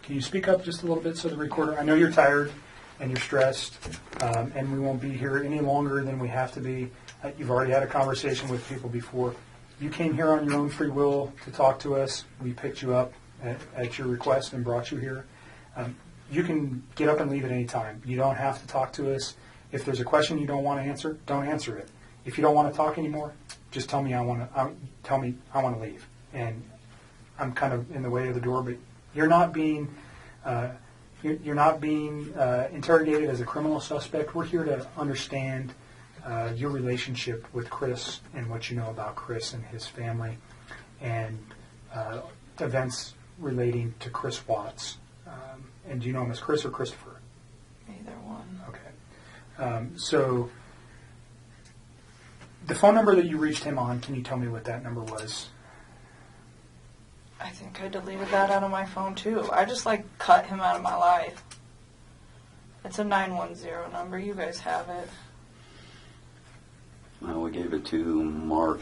Can you speak up just a little bit so the recorder, I know you're tired and you're stressed, and we won't be here any longer than we have to be. You've already had a conversation with people before. You came here on your own free will to talk to us. We picked you up at your request and brought you here. You can get up and leave at any time. You don't have to talk to us. If there's a question you don't want to answer, don't answer it. If you don't want to talk anymore, just tell me I want to leave. And I'm kind of in the way of the door, but you're not being interrogated as a criminal suspect. We're here to understand your relationship with Chris and what you know about Chris and his family, and events relating to Chris Watts. And do you know him as Chris or Christopher? Either one. Okay. So the phone number that you reached him on, can you tell me what that number was? I think I deleted that out of my phone too. I just cut him out of my life. It's a 910 number. You guys have it. Well, we gave it to Mark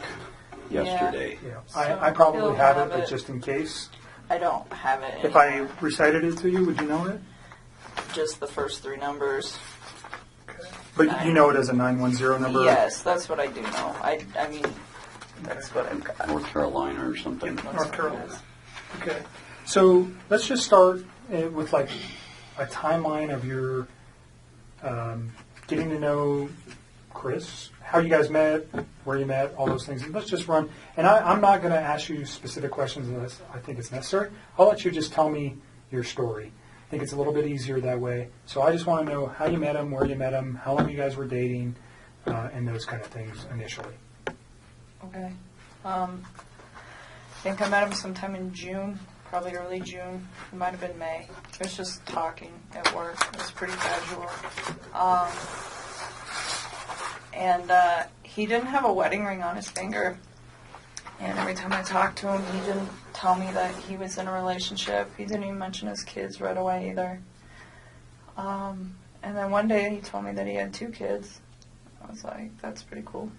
yesterday. Yeah. So I probably he'll have it, have but it. just in case. I don't have it If anymore. I recited it to you, would you know it? Just the first three numbers. Okay. But you know it as a 910 number? Yes, that's what I do know. I mean, that's what I've got. North Carolina or something. North Carolina. Okay. So let's just start with a timeline of your getting to know Chris, how you guys met, where you met, all those things. Let's just run. And I'm not going to ask you specific questions unless I think it's necessary. I'll let you just tell me your story. I think it's a little bit easier that way. So I just want to know how you met him, where you met him, how long you guys were dating, and those kind of things initially. Okay. I think I met him sometime in June, probably early June. It might have been May. It was just talking at work. It was pretty casual. And he didn't have a wedding ring on his finger. And every time I talked to him, he didn't tell me that he was in a relationship. He didn't even mention his kids right away either. And then one day he told me that he had 2 kids. I was like, that's pretty cool.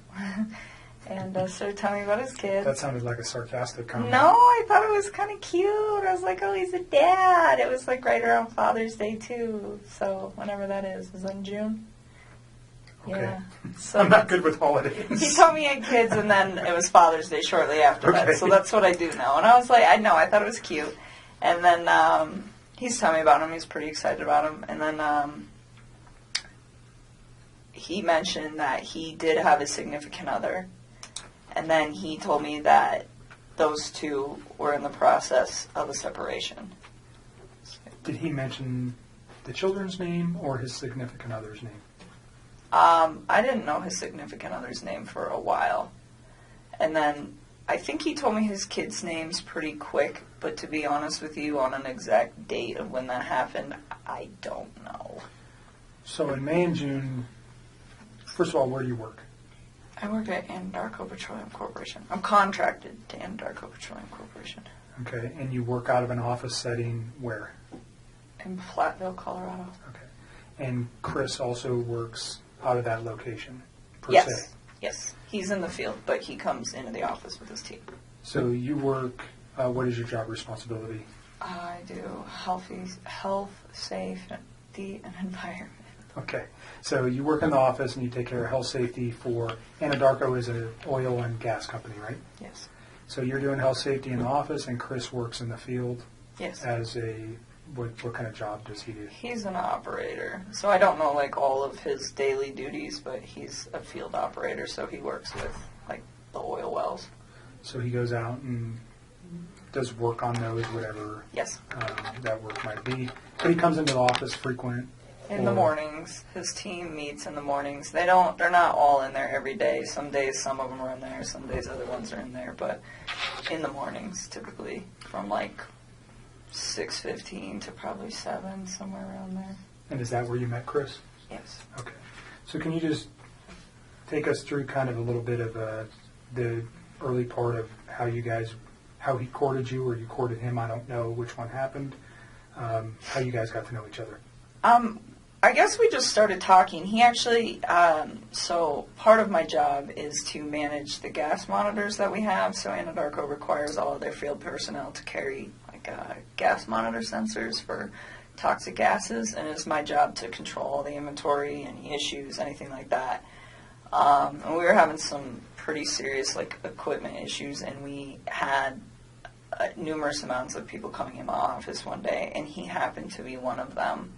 And started telling me about his kids. That sounded like a sarcastic comment. No, I thought it was kind of cute. I was like, oh, he's a dad. It was right around Father's Day too. So whenever that is in June. Okay. Yeah. So I'm not good with holidays. he told me he had kids, and then it was Father's Day shortly after Okay. that. So that's what I do know. And I was like, I thought it was cute. And then he's telling me about him. He's pretty excited about him. And then he mentioned that he did have a significant other. And then he told me that those 2 were in the process of a separation. Did he mention the children's name or his significant other's name? I didn't know his significant other's name for a while. And then I think he told me his kids' names pretty quick, but to be honest with you, on an exact date of when that happened, I don't know. So in May and June, first of all, where do you work? I work at Anadarko Petroleum Corporation. I'm contracted to Anadarko Petroleum Corporation. Okay, and you work out of an office setting where? In Platteville, Colorado. Okay. And Chris also works out of that location, per Yes. se? Yes. He's in the field, but he comes into the office with his team. So you work, what is your job responsibility? I do health, safety, and environment. Okay. So you work in the office and you take care of health safety for, Anadarko is an oil and gas company, right? Yes. So you're doing health safety in the office and Chris works in the field Yes. as what kind of job does he do? He's an operator. So I don't know all of his daily duties, but he's a field operator, so he works with the oil wells. So he goes out and does work on those, whatever Yes. that work might be. But he comes into the office frequent. In the mornings. His team meets in the mornings. They're not all in there every day. Some days some of them are in there, some days other ones are in there, but in the mornings typically from 6:15 to probably 7, somewhere around there. And is that where you met Chris? Yes. Okay. So can you just take us through kind of a little bit of the early part of how he courted you or you courted him? I don't know which one happened. How you guys got to know each other? I guess we just started talking. He actually, so part of my job is to manage the gas monitors that we have. So Anadarko requires all of their field personnel to carry gas monitor sensors for toxic gases, and it's my job to control the inventory, any issues, anything like that. And we were having some pretty serious equipment issues, and we had numerous amounts of people coming in my office one day, and he happened to be one of them.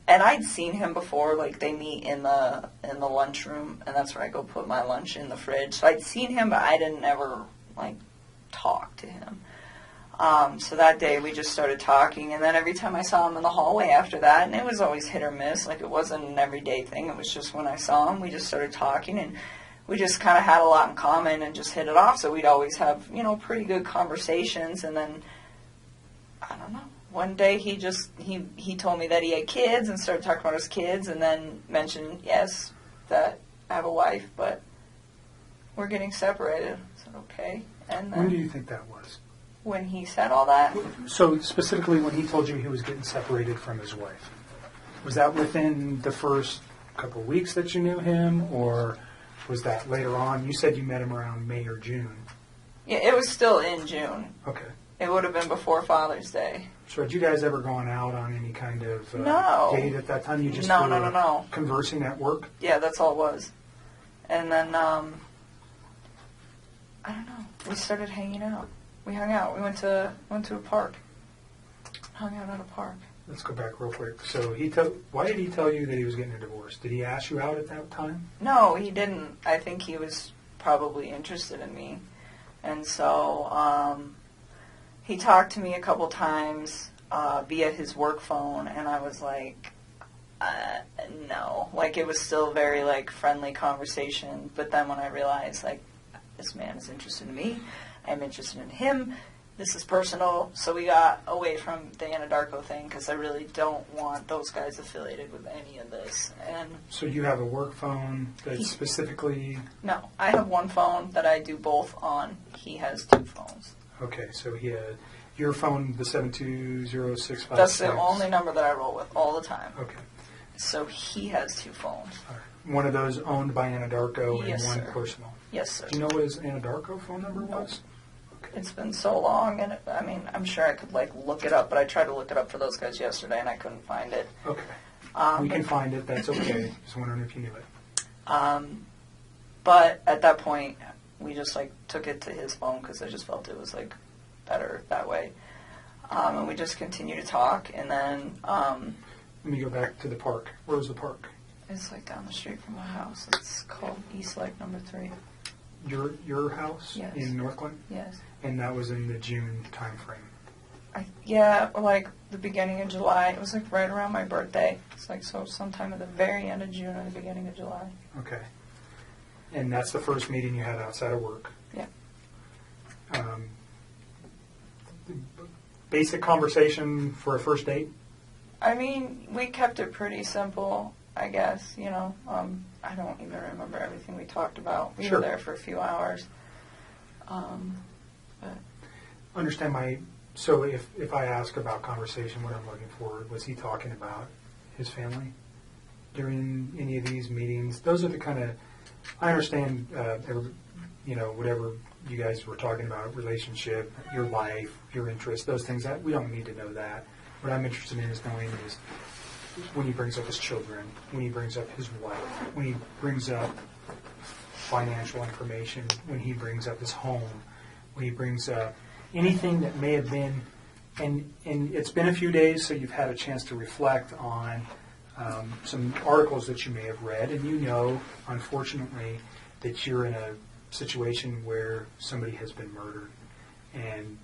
And I'd seen him before, they meet in the lunchroom, and that's where I go put my lunch in the fridge. So I'd seen him, but I didn't ever talk to him. So that day we just started talking, and then every time I saw him in the hallway after that, and it was always hit or miss, it wasn't an everyday thing, it was just when I saw him, we just started talking, and we just kind of had a lot in common and just hit it off, so we'd always have, pretty good conversations, and then, I don't know, one day he told me that he had kids and started talking about his kids, and then mentioned, yes, that I have a wife, but we're getting separated. I said, okay. And then, when do you think that was? When he said all that? So specifically when he told you he was getting separated from his wife, was that within the first couple of weeks that you knew him, or was that later on? You said you met him around May or June. Yeah, it was still in June. Okay. It would have been before Father's Day. So had you guys ever gone out on any kind of date at that time? You just No. Conversing at work? Yeah, that's all it was. And then, I don't know, we started hanging out. We hung out. We went to a park. Hung out at a park. Let's go back real quick. So why did he tell you that he was getting a divorce? Did he ask you out at that time? No, he didn't. I think he was probably interested in me. And so he talked to me a couple times via his work phone, and I was like, no. It was still very, friendly conversation. But then when I realized, this man is interested in me, I'm interested in him, this is personal, so we got away from the Anadarko thing because I really don't want those guys affiliated with any of this. And so you have a work phone that's specifically... No, I have one phone that I do both on. He has two phones. Okay, so he had your phone, the 720-656. That's the only number that I roll with all the time. Okay. So he has two phones. All right. One of those owned by Anadarko Yes, and one sir. Personal. Yes, sir. Do you know what his Anadarko phone number was? Okay. It's been so long, and I'm sure I could look it up, but I tried to look it up for those guys yesterday, and I couldn't find it. Okay. We can find it. That's okay. Just wondering if you knew it. But at that point, we just took it to his phone because I just felt it was better that way. And we just continued to talk, and then let me go back to the park. Where was the park? It's down the street from my house. It's called East Lake Number 3. Your house? Yes. In Northglenn? Yes. And that was in the June time frame? The beginning of July. It was right around my birthday. It's so sometime at the very end of June or the beginning of July. Okay. And that's the first meeting you had outside of work? Yeah. Basic conversation for a first date? We kept it pretty simple, I guess, I don't even remember everything we talked about. We Sure. were there for a few hours. But Understand so if I ask about conversation, what I'm looking for, was he talking about his family during any of these meetings? Those are the kind of, I understand, whatever you guys were talking about, relationship, your life, your interests, those things, that we don't need to know that. What I'm interested in is knowing is when he brings up his children, when he brings up his wife, when he brings up financial information, when he brings up his home, when he brings up anything that may have been, and it's been a few days, so you've had a chance to reflect on some articles that you may have read, and unfortunately, that you're in a situation where somebody has been murdered. And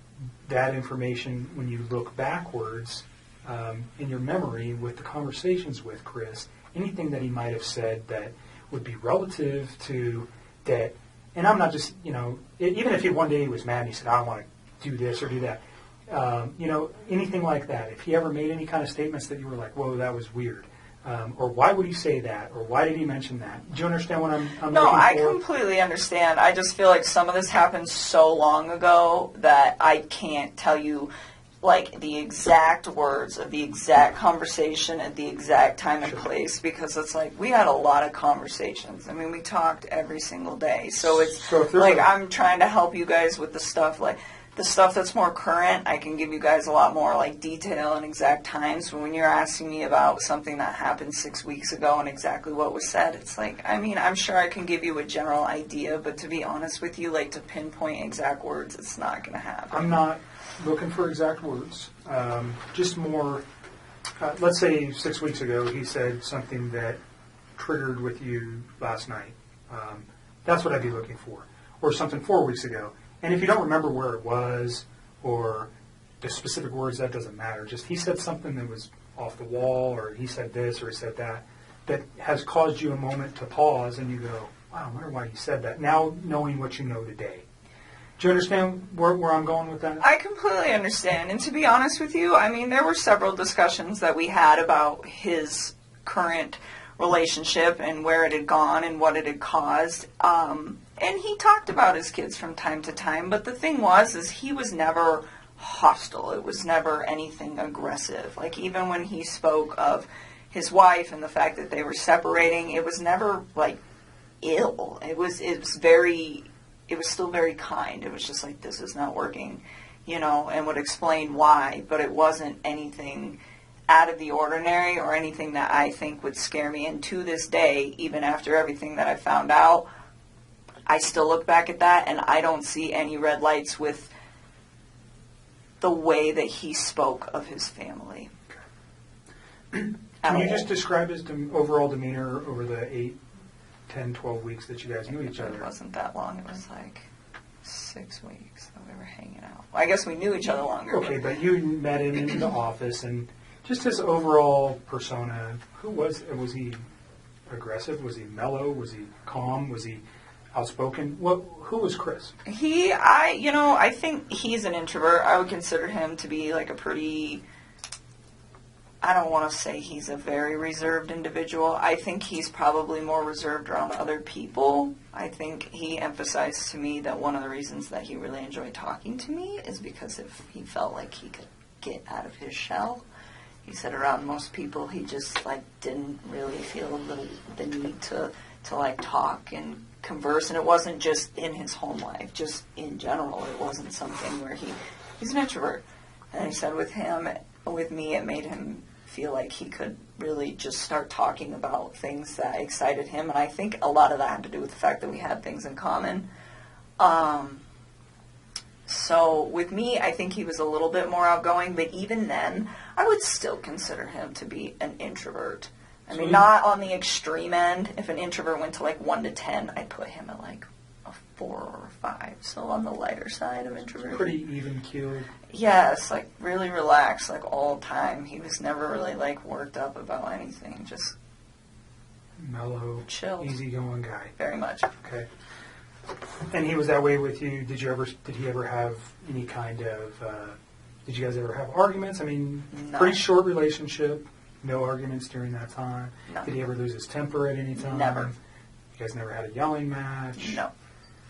that information, when you look backwards in your memory with the conversations with Chris, anything that he might have said that would be relative to that, and I'm not just, even if one day he was mad and he said, I don't want to do this or do that, anything like that, if he ever made any kind of statements that you were like, whoa, that was weird, or why would he say that, or why did he mention that? Do you understand what I'm No, looking I for? completely understand. I just feel like some of this happened so long ago that I can't tell you the exact words of the exact conversation at the exact time and place, because it's we had a lot of conversations. We talked every single day. So it's So if there's I'm trying to help you guys with the stuff the stuff that's more current, I can give you guys a lot more like detail and exact times. But when you're asking me about something that happened 6 weeks ago and exactly what was said, it's like, I mean, I'm sure I can give you a general idea, but to be honest with you, like to pinpoint exact words, it's not going to happen. I'm not looking for exact words. Just more, let's say 6 weeks ago he said something that triggered with you last night. That's what I'd be looking for. Or something 4 weeks ago. And if you don't remember where it was or the specific words, that doesn't matter. Just he said something that was off the wall, or he said this or he said that, that has caused you a moment to pause and you go, wow, I wonder why he said that. Now knowing what you know today. Do you understand where I'm going with that? I completely understand. And to be honest with you, I mean, there were several discussions that we had about his current relationship and where it had gone and what it had caused. And he talked about his kids from time to time, but the thing is he was never hostile. It was never anything aggressive. Like even when he spoke of his wife and the fact that they were separating, it was never like ill. It was still very kind. It was just like, this is not working, and would explain why, but it wasn't anything out of the ordinary or anything that I think would scare me. And to this day, even after everything that I found out, I still look back at that and I don't see any red lights with the way that he spoke of his family. Can you just describe his overall demeanor over the 8, 10, 12 weeks that you guys knew each other? It wasn't that long. It was like 6 weeks that we were hanging out. Well, I guess we knew each other longer. Okay, but you met him in the office, and just his overall persona, was he aggressive? Was he mellow? Was he calm? Was he outspoken? Who was Chris? I think he's an introvert. I would consider him to be like a pretty, I don't want to say he's a very reserved individual. I think he's probably more reserved around other people. I think he emphasized to me that one of the reasons that he really enjoyed talking to me is because if he felt like he could get out of his shell. He said around most people he just like didn't really feel the need to like talk and converse, and it wasn't just in his home life, just in general. It wasn't something where he's an introvert. And he said with me, it made him feel like he could really just start talking about things that excited him. And I think a lot of that had to do with the fact that we had things in common. So with me, I think he was a little bit more outgoing, but even then, I would still consider him to be an introvert. I mean, not on the extreme end. If an introvert went to like 1 to 10, I'd put him at like a 4 or a 5. So on the lighter side of introvert. Pretty even-keeled. Yes, like really relaxed, like all the time. He was never really like worked up about anything. Just mellow, chill, easygoing guy. Very much. Okay. And he was that way with you. Did he ever have any kind of? Did you guys ever have arguments? I mean, No. Pretty short relationship. No arguments during that time. No. Did he ever lose his temper at any time? Never. You guys never had a yelling match? No.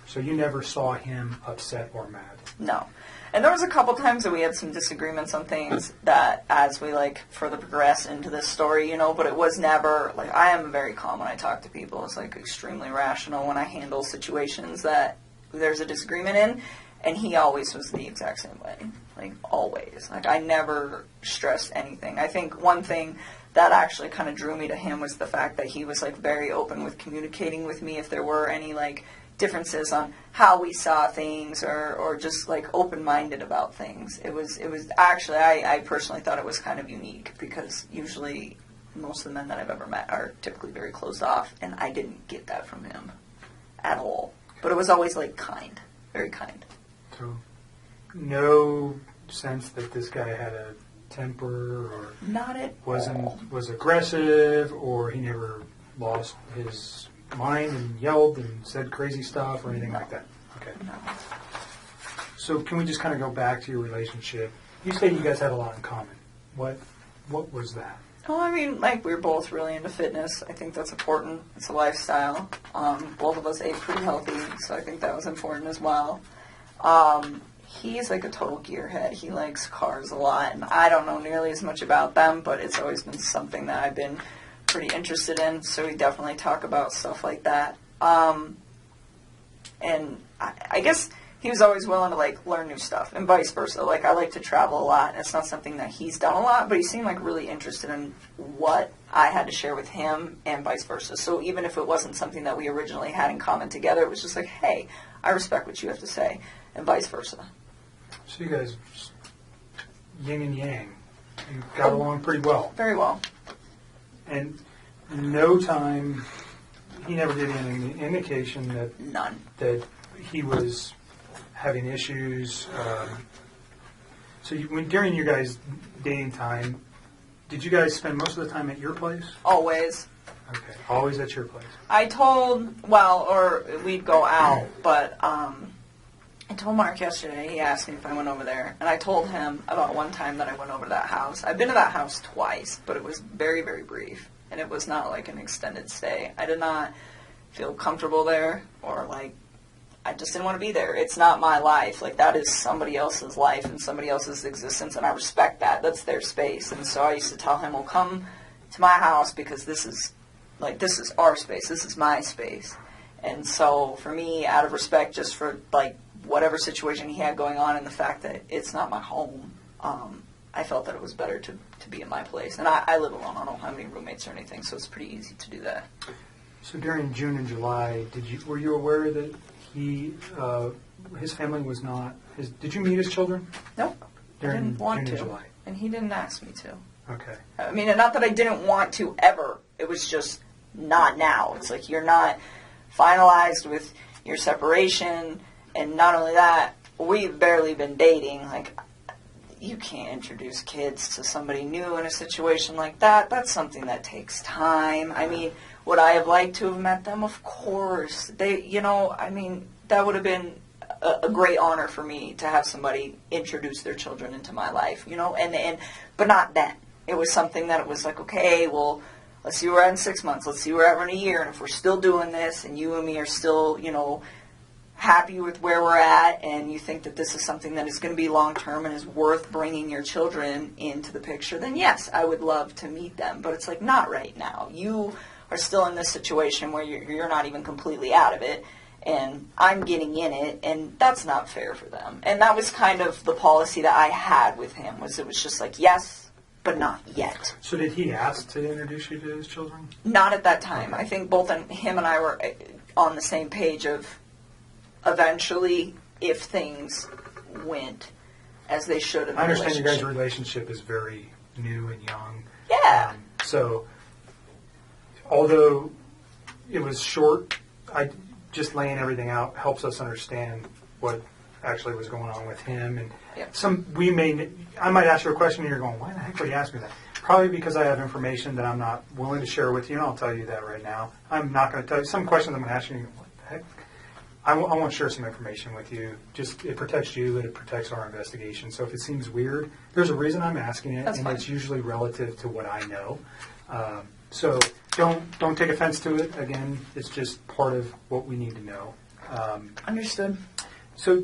So you never saw him upset or mad? No. And there was a couple times that we had some disagreements on things that as we like further progress into this story, but it was never like, I am very calm when I talk to people. It's like extremely rational when I handle situations that there's a disagreement in, and he always was the exact same way. Like always. Like I never stressed anything. I think one thing that actually kind of drew me to him was the fact that he was like very open with communicating with me if there were any like differences on how we saw things or just like open-minded about things. It was actually, I personally thought it was kind of unique because usually most of the men that I've ever met are typically very closed off, and I didn't get that from him at all. But it was always like kind, very kind. So no sense that this guy had a temper or Not at all. was aggressive, or he never lost his mind and yelled and said crazy stuff or anything like that? Okay. No. So can we just kind of go back to your relationship? You say you guys had a lot in common. What was that? Oh, I mean, like, we were both really into fitness. I think that's important. It's a lifestyle. Both of us ate pretty healthy, so I think that was important as well. He's like a total gearhead. He likes cars a lot, and I don't know nearly as much about them, but it's always been something that I've been pretty interested in, so we definitely talk about stuff like that. And I guess he was always willing to, like, learn new stuff, and vice versa. Like, I like to travel a lot, and it's not something that he's done a lot, but he seemed, like, really interested in what I had to share with him, and vice versa. So even if it wasn't something that we originally had in common together, it was just like, hey, I respect what you have to say, and vice versa. So you guys, yin and yang, you got along pretty well. Very well. And no time, he never gave you any indication that None. that he was having issues. So during your guys' dating time, did you guys spend most of the time at your place? Always. Okay, always at your place. I told, or we'd go out, but I told Mark yesterday, he asked me if I went over there, and I told him about one time that I went over to that house. I've been to that house twice, but it was very, very brief, and it was not like an extended stay. I did not feel comfortable there, or like, I just didn't want to be there. It's not my life. Like, that is somebody else's life and somebody else's existence, and I respect that. That's their space. And so I used to tell him, well, come to my house because this is our space. This is my space. And so for me, out of respect just for, like, whatever situation he had going on and the fact that it's not my home, I felt that it was better to be in my place. And I live alone. I don't have any roommates or anything, so it's pretty easy to do that. So during June and July, were you aware that his family was not did you meet his children? Nope. During I didn't want June to. and July? And he didn't ask me to. Okay. I mean, not that I didn't want to ever. It was just not now. It's like you're not finalized with your separation. And not only that, we've barely been dating. Like, you can't introduce kids to somebody new in a situation like that. That's something that takes time. I mean, would I have liked to have met them? Of course. That would have been a great honor for me to have somebody introduce their children into my life, but not then. It was something that it was like, okay, well, let's see where we're at in 6 months. Let's see where we're at in a year. And if we're still doing this and you and me are still, happy with where we're at and you think that this is something that is going to be long-term and is worth bringing your children into the picture, then yes, I would love to meet them. But it's like, not right now. You are still in this situation where you're not even completely out of it, and I'm getting in it, and that's not fair for them. And that was kind of the policy that I had with him, it was just like, yes, but not yet. So did he ask to introduce you to his children? Not at that time. I think both him and I were on the same page of eventually, if things went as they should have. I understand you guys' relationship is very new and young. Yeah. So, although it was short, just laying everything out helps us understand what actually was going on with him. And I might ask you a question and you're going, why the heck would you ask me that? Probably because I have information that I'm not willing to share with you, and I'll tell you that right now. I'm not going to tell you some questions I'm going to ask you, and you go, what the heck? I want to share some information with you. Just, it protects you and it protects our investigation. So if it seems weird, there's a reason I'm asking it, and it's usually relative to what I know. So don't take offense to it. Again, it's just part of what we need to know. Understood. So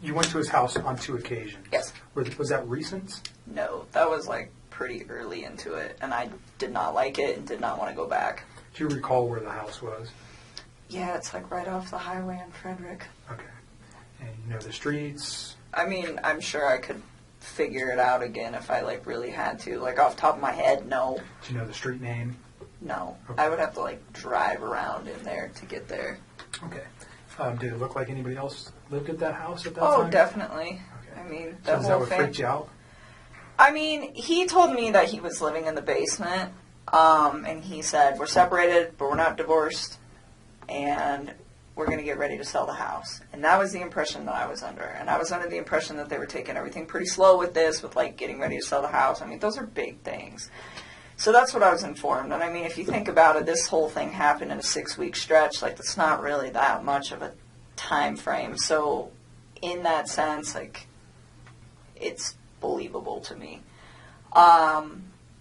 you went to his house on 2 occasions. Yes. Was that recent? No, that was like pretty early into it, and I did not like it and did not want to go back. Do you recall where the house was? Yeah, it's like right off the highway in Frederick. Okay. And you know the streets? I mean, I'm sure I could figure it out again if I like really had to. Like off the top of my head, no. Do you know the street name? No. Okay. I would have to like drive around in there to get there. Okay. Did it look like anybody else lived at that house at that time? Oh, definitely. Okay. I mean, So is that what freaked you out? I mean, he told me that he was living in the basement, and he said, we're separated, but we're not divorced, and we're going to get ready to sell the house. And that was the impression that I was under. And I was under the impression that they were taking everything pretty slow with this, with like getting ready to sell the house. I mean, those are big things. So that's what I was informed. And I mean, if you think about it, this whole thing happened in a 6-week stretch. Like, that's not really that much of a time frame. So in that sense, like, it's believable to me.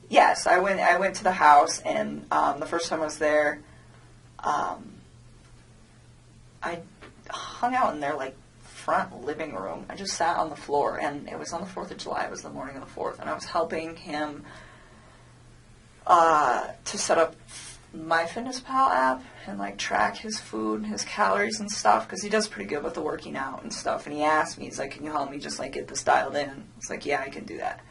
Yes, I went to the house, and the first time I was there, I hung out in their like front living room. I just sat on the floor, and it was on the 4th of July. It was the morning of the 4th, and I was helping him to set up MyFitnessPal app and like track his food, his calories and stuff, because he does pretty good with the working out and stuff. And he asked me, he's like, "Can you help me just like get this dialed in?" It's like, "Yeah, I can do that."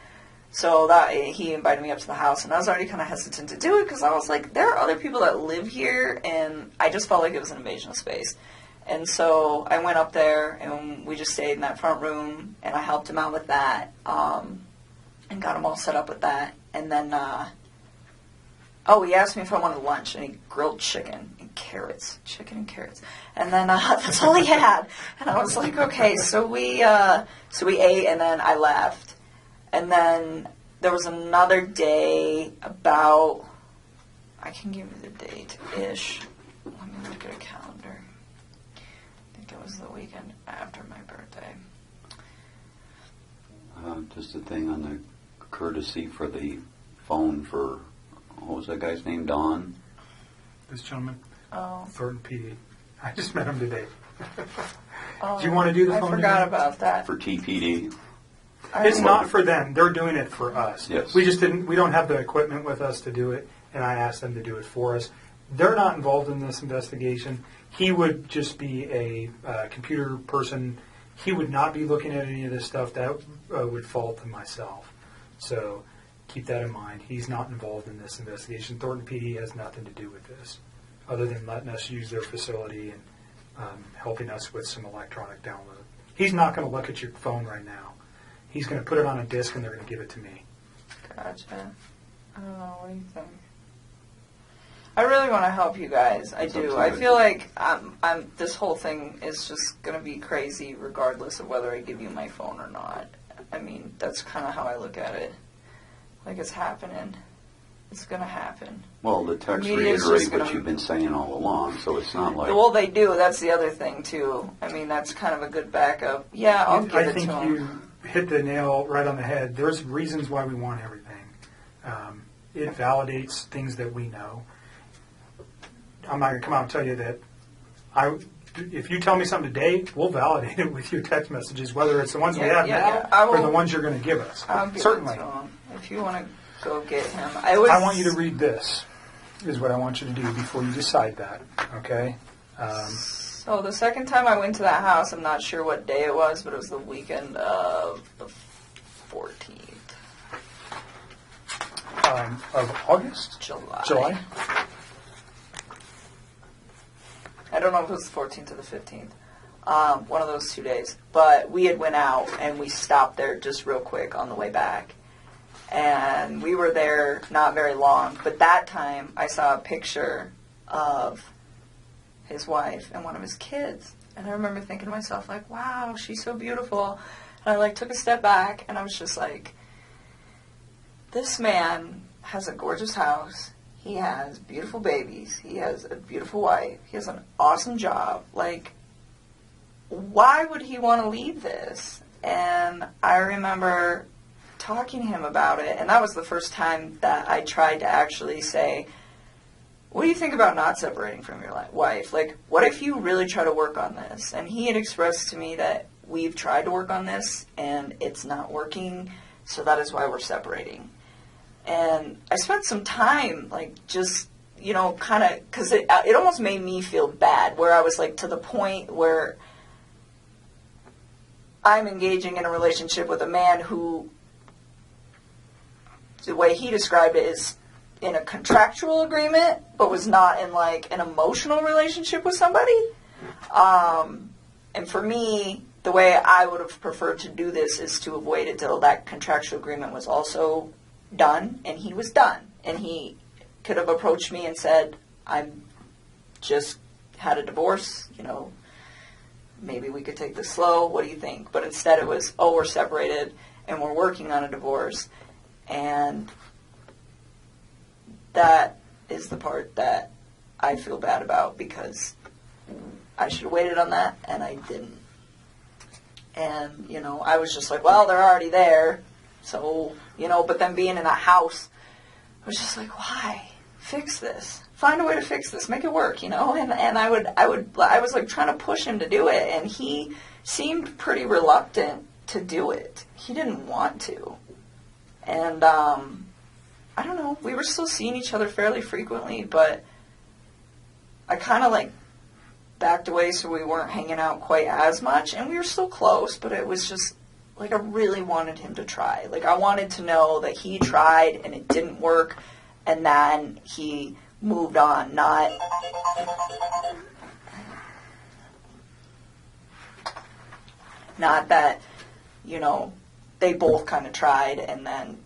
So that he invited me up to the house, and I was already kind of hesitant to do it because I was like, there are other people that live here, and I just felt like it was an invasion of space. And so I went up there, and we just stayed in that front room, and I helped him out with that, and got him all set up with that. And then, he asked me if I wanted lunch, and he grilled chicken and carrots. And then that's all he had. And I was like, okay, so we ate, and then I left. And then there was another day about, I can give you the date-ish. Let me look at a calendar. I think it was the weekend after my birthday. Just a thing on the courtesy for the phone for, what was that guy's name, Don? This gentleman, Oh. Thornton PD. I just met him today. Oh, Do you want to do the phone I forgot today? about that. For TPD. It's not for them. They're doing it for us. Yes. We don't have the equipment with us to do it, and I asked them to do it for us. They're not involved in this investigation. He would just be a computer person. He would not be looking at any of this stuff. That would fall to myself. So keep that in mind. He's not involved in this investigation. Thornton PD has nothing to do with this, other than letting us use their facility and helping us with some electronic download. He's not going to look at your phone right now. He's going to put it on a disc, and they're going to give it to me. Gotcha. I don't know. What do you think? I really want to help you guys. I do. I feel like this whole thing is just going to be crazy regardless of whether I give you my phone or not. I mean, that's kind of how I look at it. Like, it's happening. It's going to happen. Well, the texts Media's reiterate just what gonna- you've been saying all along, so it's not like... Well, they do. That's the other thing, too. I mean, that's kind of a good backup. Yeah, I'll give I it think to you him. hit the nail right on the head. There's reasons why we want everything. It validates things that we know. I'm not going to come out and tell you that if you tell me something today, we'll validate it with your text messages, whether it's the ones we have now I or will- the ones you're going to give us. I'll give Certainly. it to him. If you want to go get him. I want you to read this, is what I want you to do before you decide that, okay? So the second time I went to that house, I'm not sure what day it was, but it was the weekend of the 14th. Of August? July. I don't know if it was the 14th or the 15th. One of those 2 days. But we had went out and we stopped there just real quick on the way back. And we were there not very long. But that time I saw a picture of his wife and one of his kids. And I remember thinking to myself, like, wow, she's so beautiful. And I, like, took a step back and I was just like, this man has a gorgeous house. He has beautiful babies. He has a beautiful wife. He has an awesome job. Like, why would he want to leave this? And I remember talking to him about it, and that was the first time that I tried to actually say, what do you think about not separating from your wife? Like, what if you really try to work on this? And he had expressed to me that we've tried to work on this, and it's not working, so that is why we're separating. And I spent some time, like, just, you know, kind of, because it almost made me feel bad, where I was, like, to the point where I'm engaging in a relationship with a man who, the way he described it, is in a contractual agreement, but was not in, like, an emotional relationship with somebody. And for me, the way I would have preferred to do this is to have waited till that contractual agreement was also done, and he was done. And he could have approached me and said, I'm just had a divorce, you know, maybe we could take this slow, what do you think? But instead it was, oh, we're separated, and we're working on a divorce. And that is the part that I feel bad about, because I should have waited on that, and I didn't. And, you know, I was just like, well, they're already there. So, you know, but then being in that house, I was just like, why? Fix this. Find a way to fix this. Make it work, you know? And I was like trying to push him to do it, and he seemed pretty reluctant to do it. He didn't want to. And, I don't know, we were still seeing each other fairly frequently, but I kind of like backed away so we weren't hanging out quite as much, and we were still close, but it was just like I really wanted him to try. Like I wanted to know that he tried and it didn't work, and then he moved on, not that, you know, they both kind of tried and then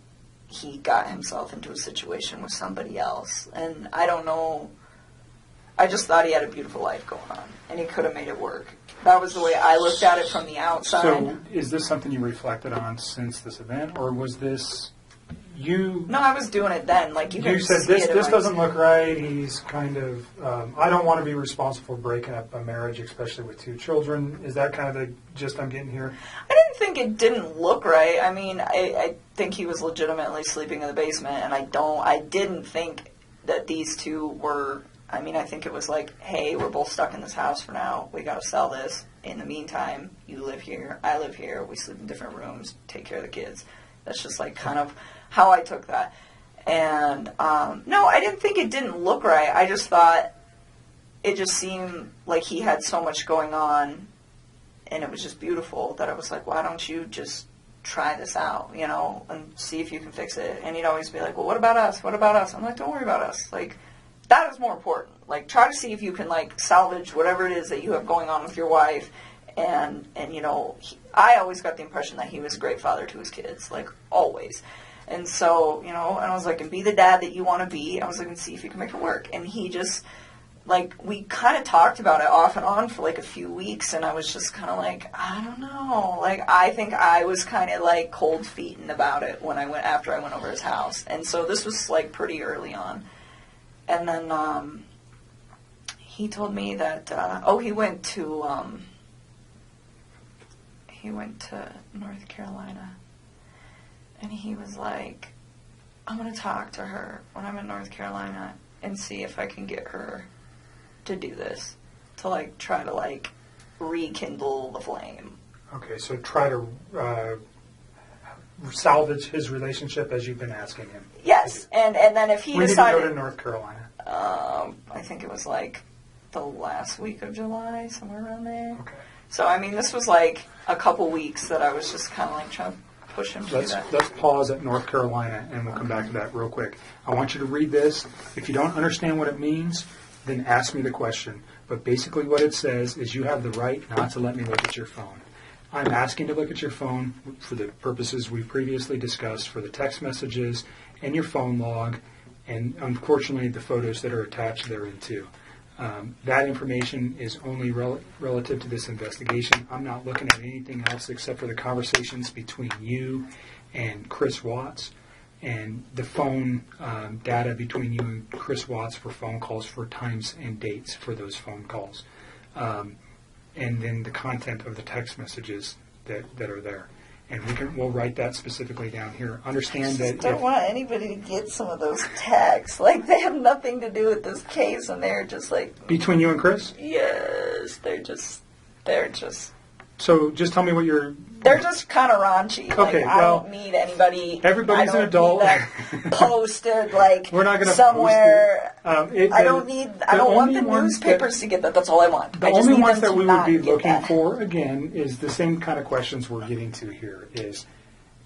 he got himself into a situation with somebody else. And I don't know, I just thought he had a beautiful life going on and he could have made it work. That was the way I looked at it from the outside. So is this something you reflected on since this event, or was this you? No, I was doing it then. Like you said, see this doesn't look right. He's kind of, I don't want to be responsible for breaking up a marriage, especially with 2 children. Is that kind of the gist I'm getting here? I didn't think it didn't look right. I mean, I think he was legitimately sleeping in the basement, and I didn't think that these 2 were, I mean, I think it was like, hey, we're both stuck in this house for now. We got to sell this. In the meantime, you live here, I live here. We sleep in different rooms, take care of the kids. That's just like kind of how I took that. And no, I didn't think it didn't look right. I just thought it just seemed like he had so much going on and it was just beautiful that I was like, why don't you just try this out, you know, and see if you can fix it. And he'd always be like, well, what about us? What about us? I'm like, don't worry about us. Like, that is more important. Like, try to see if you can, like, salvage whatever it is that you have going on with your wife. And you know, I always got the impression that he was a great father to his kids, like, always. And so, you know, and I was like, and be the dad that you want to be. I was like, and see if you can make it work. And he just, like, we kind of talked about it off and on for, like, a few weeks. And I was just kind of like, I don't know. Like, I think I was kind of, like, cold feeting about it when after I went over his house. And so this was, like, pretty early on. And then he told me that, he went to North Carolina. And he was like, I'm going to talk to her when I'm in North Carolina and see if I can get her to do this, to, like, try to, like, rekindle the flame. Okay, so try to salvage his relationship as you've been asking him. Yes, and then if he decided... When did you go to North Carolina? I think it was, like, the last week of July, somewhere around there. Okay. So, I mean, this was, like, a couple weeks that I was just kind of, like, trying to push him to do that. Let's pause at North Carolina, and we'll come back to that real quick. I want you to read this. If you don't understand what it means, then ask me the question. But basically what it says is you have the right not to let me look at your phone. I'm asking to look at your phone for the purposes we previously discussed, for the text messages and your phone log, and unfortunately the photos that are attached therein too. That information is only relative to this investigation. I'm not looking at anything else except for the conversations between you and Chris Watts and the phone data between you and Chris Watts for phone calls, for times and dates for those phone calls. And then the content of the text messages that are there. And we'll write that specifically down here. Understand that... I don't want anybody to get some of those texts. Like, they have nothing to do with this case, and they're just like... Between you and Chris? Yes, they're just... So just tell me what you're... They're just kind of raunchy. Okay, like, I don't need anybody... Everybody's an adult. Posted, like, we're not going to somewhere... Post it. I don't want the newspapers to get that. That's all I want. The only ones that we would be looking for, again, is the same kind of questions we're getting to here, is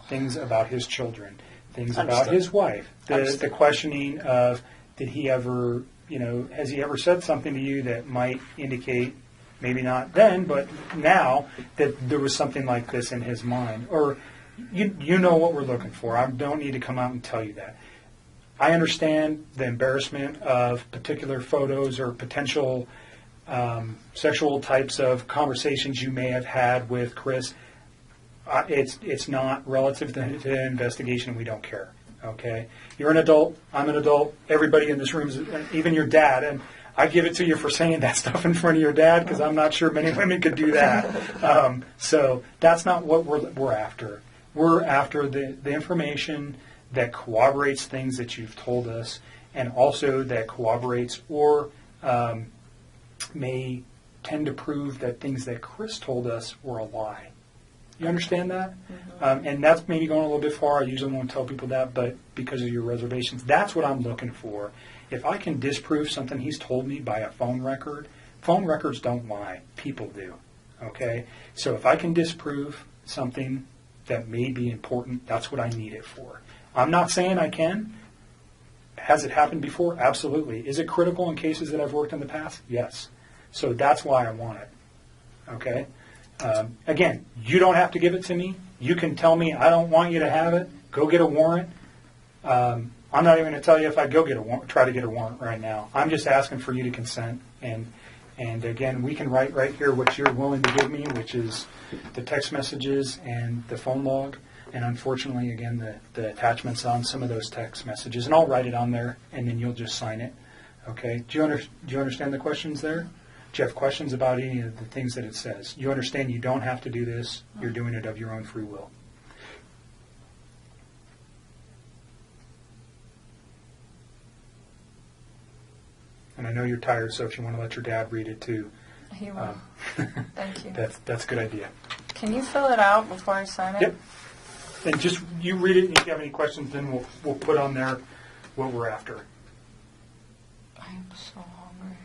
things about his children, things about his wife, the questioning of, did he ever, has he ever said something to you that might indicate, maybe not then, but now, that there was something like this in his mind? Or, you know what we're looking for. I don't need to come out and tell you that. I understand the embarrassment of particular photos or potential sexual types of conversations you may have had with Chris. It's not relative to the investigation. We don't care. Okay? You're an adult. I'm an adult. Everybody in this room is, even your dad. And I give it to you for saying that stuff in front of your dad, because I'm not sure many women could do that. So that's not what we're after. We're after the information that corroborates things that you've told us, and also that corroborates or may tend to prove that things that Chris told us were a lie. You understand that? Mm-hmm. And that's maybe going a little bit far. I usually won't tell people that, but because of your reservations, that's what I'm looking for. If I can disprove something he's told me by a phone records don't lie. People do. Okay? So if I can disprove something that may be important, that's what I need it for. I'm not saying I can. Has it happened before? Absolutely. Is it critical in cases that I've worked in the past? Yes. So that's why I want it. Okay? Again, you don't have to give it to me. You can tell me I don't want you to have it. Go get a warrant. I'm not even going to tell you if I go get a warrant, try to get a warrant right now. I'm just asking for you to consent. And again, we can write right here what you're willing to give me, which is the text messages and the phone log. And unfortunately, again, the attachments on some of those text messages. And I'll write it on there, and then you'll just sign it. Okay? Do you understand the questions there? Do you have questions about any of the things that it says? You understand you don't have to do this. You're doing it of your own free will. And I know you're tired, so if you want to let your dad read it too. He will. Thank you. That's a good idea. Can you fill it out before I sign it? Yep. And just you read it, and if you have any questions, then we'll put on there what we're after. I'm so hungry.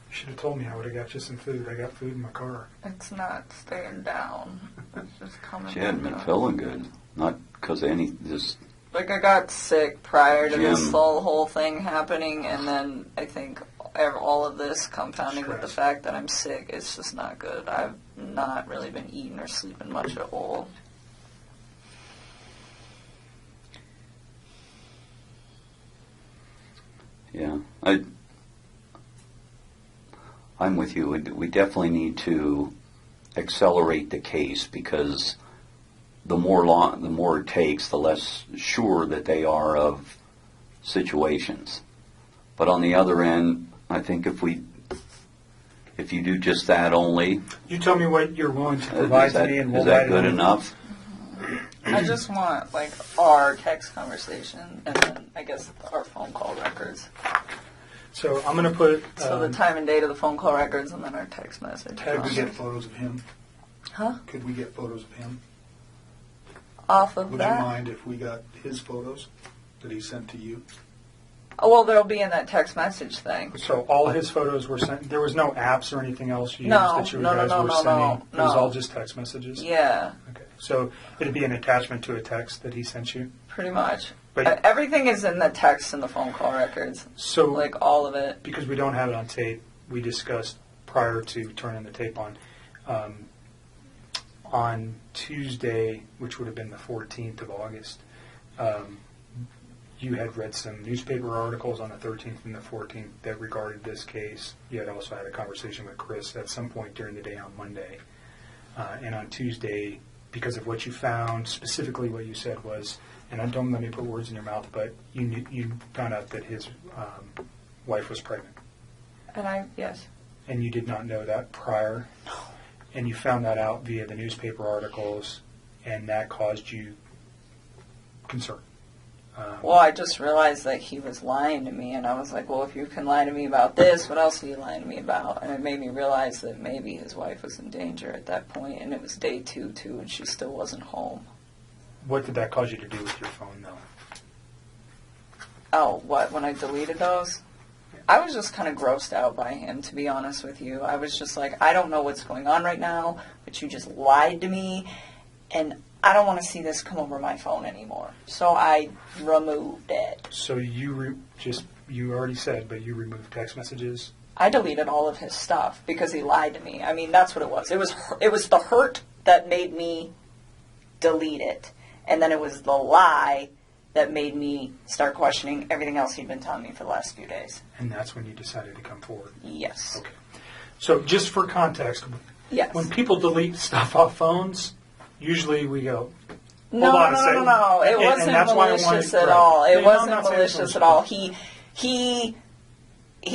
You should have told me. I would have got you some food. I got food in my car. It's not staying down. It's just coming. She hadn't been down. feeling good. Not because of any, just Like, I got sick prior to this Jim. whole thing happening, and then I think all of this compounding with the Stress. fact that I'm sick, it's just not good. I've not really been eating or sleeping much at all. yeah. I'm with you. We definitely need to accelerate the case because the more it takes, the less sure that they are of situations. But on the other end, I think if you do just that only, You tell me what you're willing to provide to me, and we'll is that write good it in. enough? I just want, like, our text conversation, and then, I guess, our phone call records. So I'm going to put. So the time and date of the phone call records, and then our text message. Could we get photos of him? Huh? Could we get photos of him? Off of Would that? you mind if we got his photos that he sent to you? Oh, well, they'll be in that text message thing. So all his photos were sent. There was no apps or anything else you No, used that you no, guys no, were no, sending. no, It was no. all just text messages. Yeah, Okay. So it'd be an attachment to a text that he sent you. pretty much. But Everything is in the text and the phone call records. so Like, all of it. because we don't have it on tape, we discussed prior to turning the tape on Tuesday, which would have been the 14th of August. You had read some newspaper articles on the 13th and the 14th that regarded this case. You had also had a conversation with Chris at some point during the day on Monday. And on Tuesday, because of what you found, specifically what you said was, and I don't let me put words in your mouth, but you found out that his wife was pregnant. And yes. And you did not know that prior. No. And you found that out via the newspaper articles, and that caused you concern. Well, I just realized that he was lying to me, and I was like, well, if you can lie to me about this, what else are you lying to me about? And it made me realize that maybe his wife was in danger at that point, and it was day 2, too, and she still wasn't home. What did that cause you to do with your phone, though? Oh, what, when I deleted those? I was just kind of grossed out by him, to be honest with you. I was just like, I don't know what's going on right now, but you just lied to me, and I don't want to see this come over my phone anymore. So I removed it. So you already said, but you removed text messages? I deleted all of his stuff because he lied to me. I mean, that's what it was. It was the hurt that made me delete it. And then it was the lie that made me start questioning everything else he'd been telling me for the last few days. And that's when you decided to come forward? Yes. Okay. So just for context, Yes. when people delete stuff off phones, usually we go, No. It wasn't malicious at all. It wasn't malicious at all. He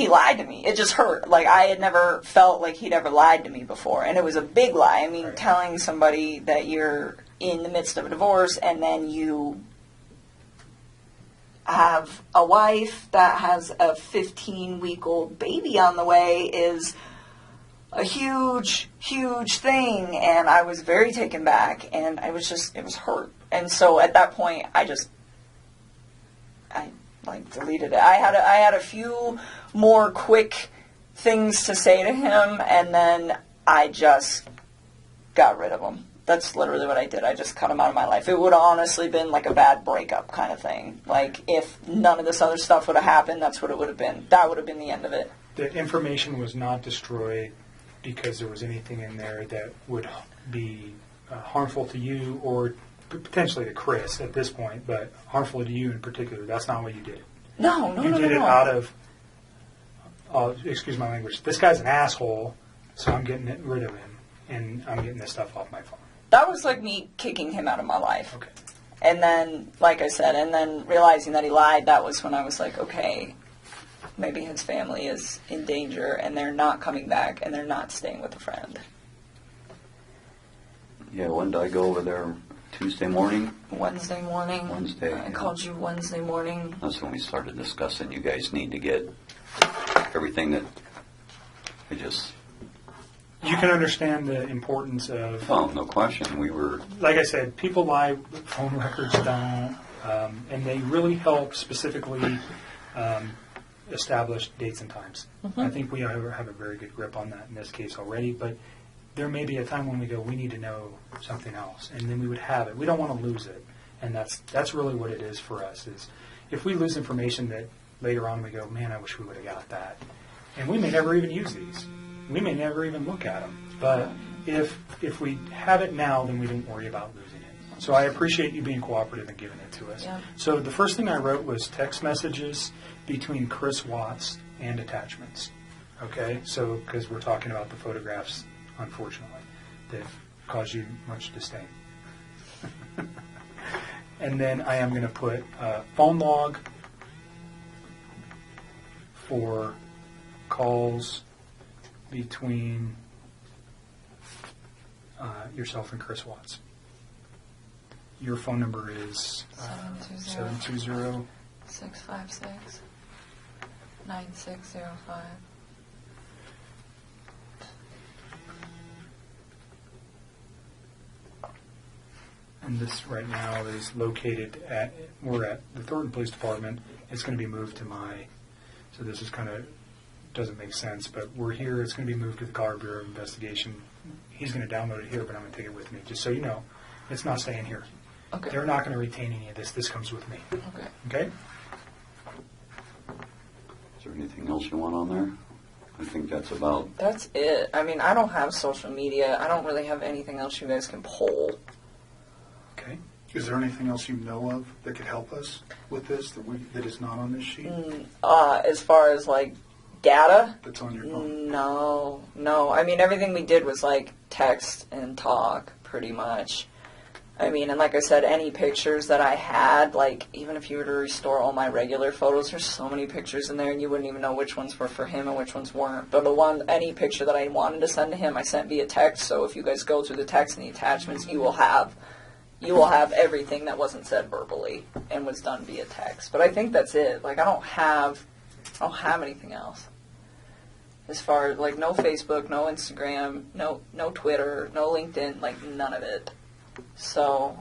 lied to me. It just hurt. Like, I had never felt like he'd ever lied to me before. And it was a big lie. I mean, Right. telling somebody that you're in the midst of a divorce and then you have a wife that has a 15-week-old baby on the way is a huge, huge thing. And I was very taken back, and it was hurt. And so at that point, I like deleted it. I had a few more quick things to say to him, and then I just got rid of him. That's literally what I did. I just cut him out of my life. It would have honestly been like a bad breakup kind of thing. Like, if none of this other stuff would have happened, that's what it would have been. That would have been the end of it. The information was not destroyed because there was anything in there that would be harmful to you or potentially to Chris at this point, but harmful to you in particular. That's not what you did. No. You did it out of, excuse my language, this guy's an asshole, so I'm getting rid of him, and I'm getting this stuff off my phone. That was like me kicking him out of my life. Okay. And then, like I said, and then realizing that he lied, that was when I was like, okay, maybe his family is in danger, and they're not coming back, and they're not staying with a friend. Yeah, when did I go over there? Tuesday morning? Wednesday morning. Wednesday, I yeah. called you Wednesday morning. That's when we started discussing you guys need to get everything that I just... You can understand the importance of... Oh, no question. We were... Like I said, people lie, phone records don't, and they really help specifically establish dates and times. Mm-hmm. I think we have a very good grip on that in this case already, but there may be a time when we go, we need to know something else, and then we would have it. We don't want to lose it, and that's really what it is for us, is if we lose information that later on we go, man, I wish we would have got that. And we may never even use these. We may never even look at them. But if we have it now, then we don't worry about losing it. So I appreciate you being cooperative and giving it to us. Yeah. So the first thing I wrote was text messages between Chris Watts and attachments. Okay? So, because we're talking about the photographs, unfortunately, that cause you much disdain. And then I am going to put phone log for calls between yourself and Chris Watts. Your phone number is 720 656 9605. And this right now is located we're at the Thornton Police Department. It's going to be moved to so this is kind of, doesn't make sense, but we're here. It's going to be moved to the Colorado Bureau of Investigation. He's going to download it here, but I'm going to take it with me, just so you know. It's not staying here. Okay. They're not going to retain any of this. This comes with me. Okay. Okay? Is there anything else you want on there? I think that's about... That's it. I mean, I don't have social media. I don't really have anything else you guys can poll. Okay. Is there anything else you know of that could help us with this that is not on this sheet? As far as, like, data? That's on your phone? No. I mean, everything we did was, like, text and talk, pretty much. I mean, and like I said, any pictures that I had, like, even if you were to restore all my regular photos, there's so many pictures in there, and you wouldn't even know which ones were for him and which ones weren't. But any picture that I wanted to send to him, I sent via text, so if you guys go through the text and the attachments, you will have everything that wasn't said verbally and was done via text. But I think that's it. Like, I don't have anything else. As far as, like, no Facebook, no Instagram, no Twitter, no LinkedIn, like, none of it. So,